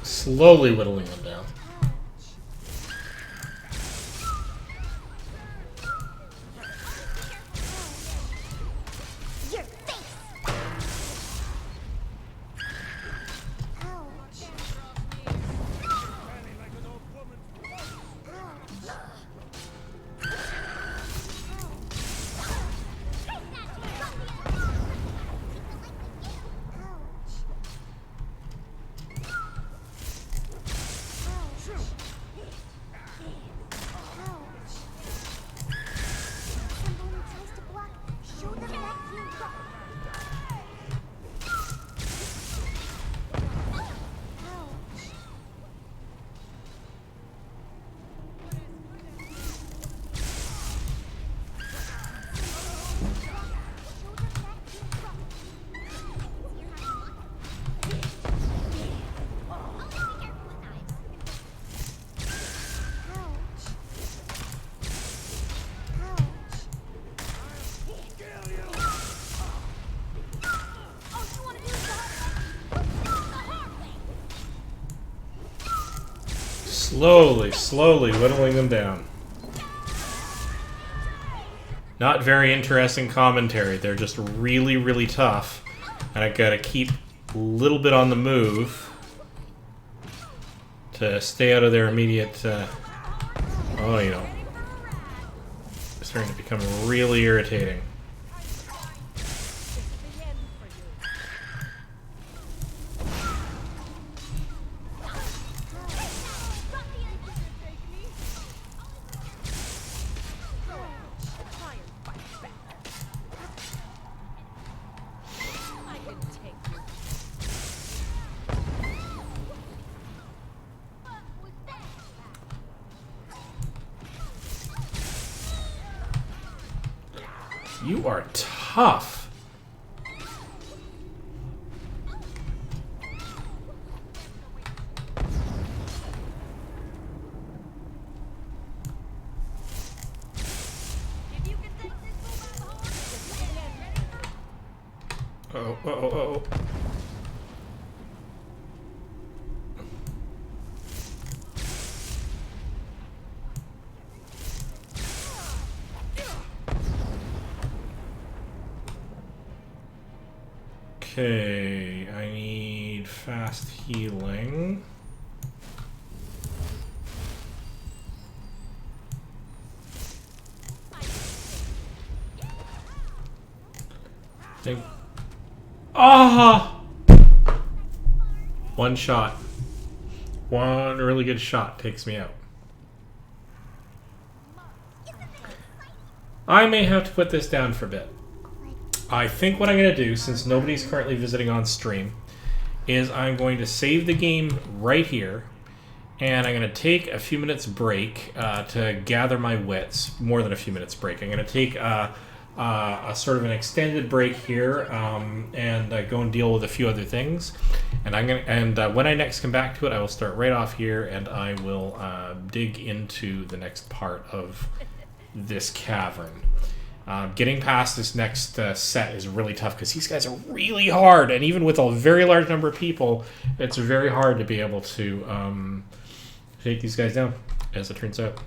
Slowly whittling them down. Slowly whittling them down. Not very interesting commentary. They're just really, really tough. And I gotta keep a little bit on the move to stay out of their immediate, oh, you know, it's starting to become really irritating. You are tough. Uh-oh. Okay, I need fast healing. Ah! One shot. One really good shot takes me out. I may have to put this down for a bit. I think what I'm going to do, since nobody's currently visiting on stream, is I'm going to save the game right here, and I'm going to take a few minutes break to gather my wits. More than a few minutes break. I'm going to take a sort of an extended break here and go and deal with a few other things. And when I next come back to it, I will start right off here, and I will dig into the next part of this cavern. Getting past this next set is really tough because these guys are really hard, and even with a very large number of people, it's very hard to be able to take these guys down, as it turns out.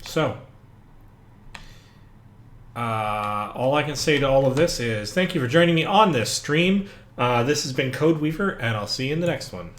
So, all I can say to all of this is thank you for joining me on this stream. This has been Code Weaver, and I'll see you in the next one.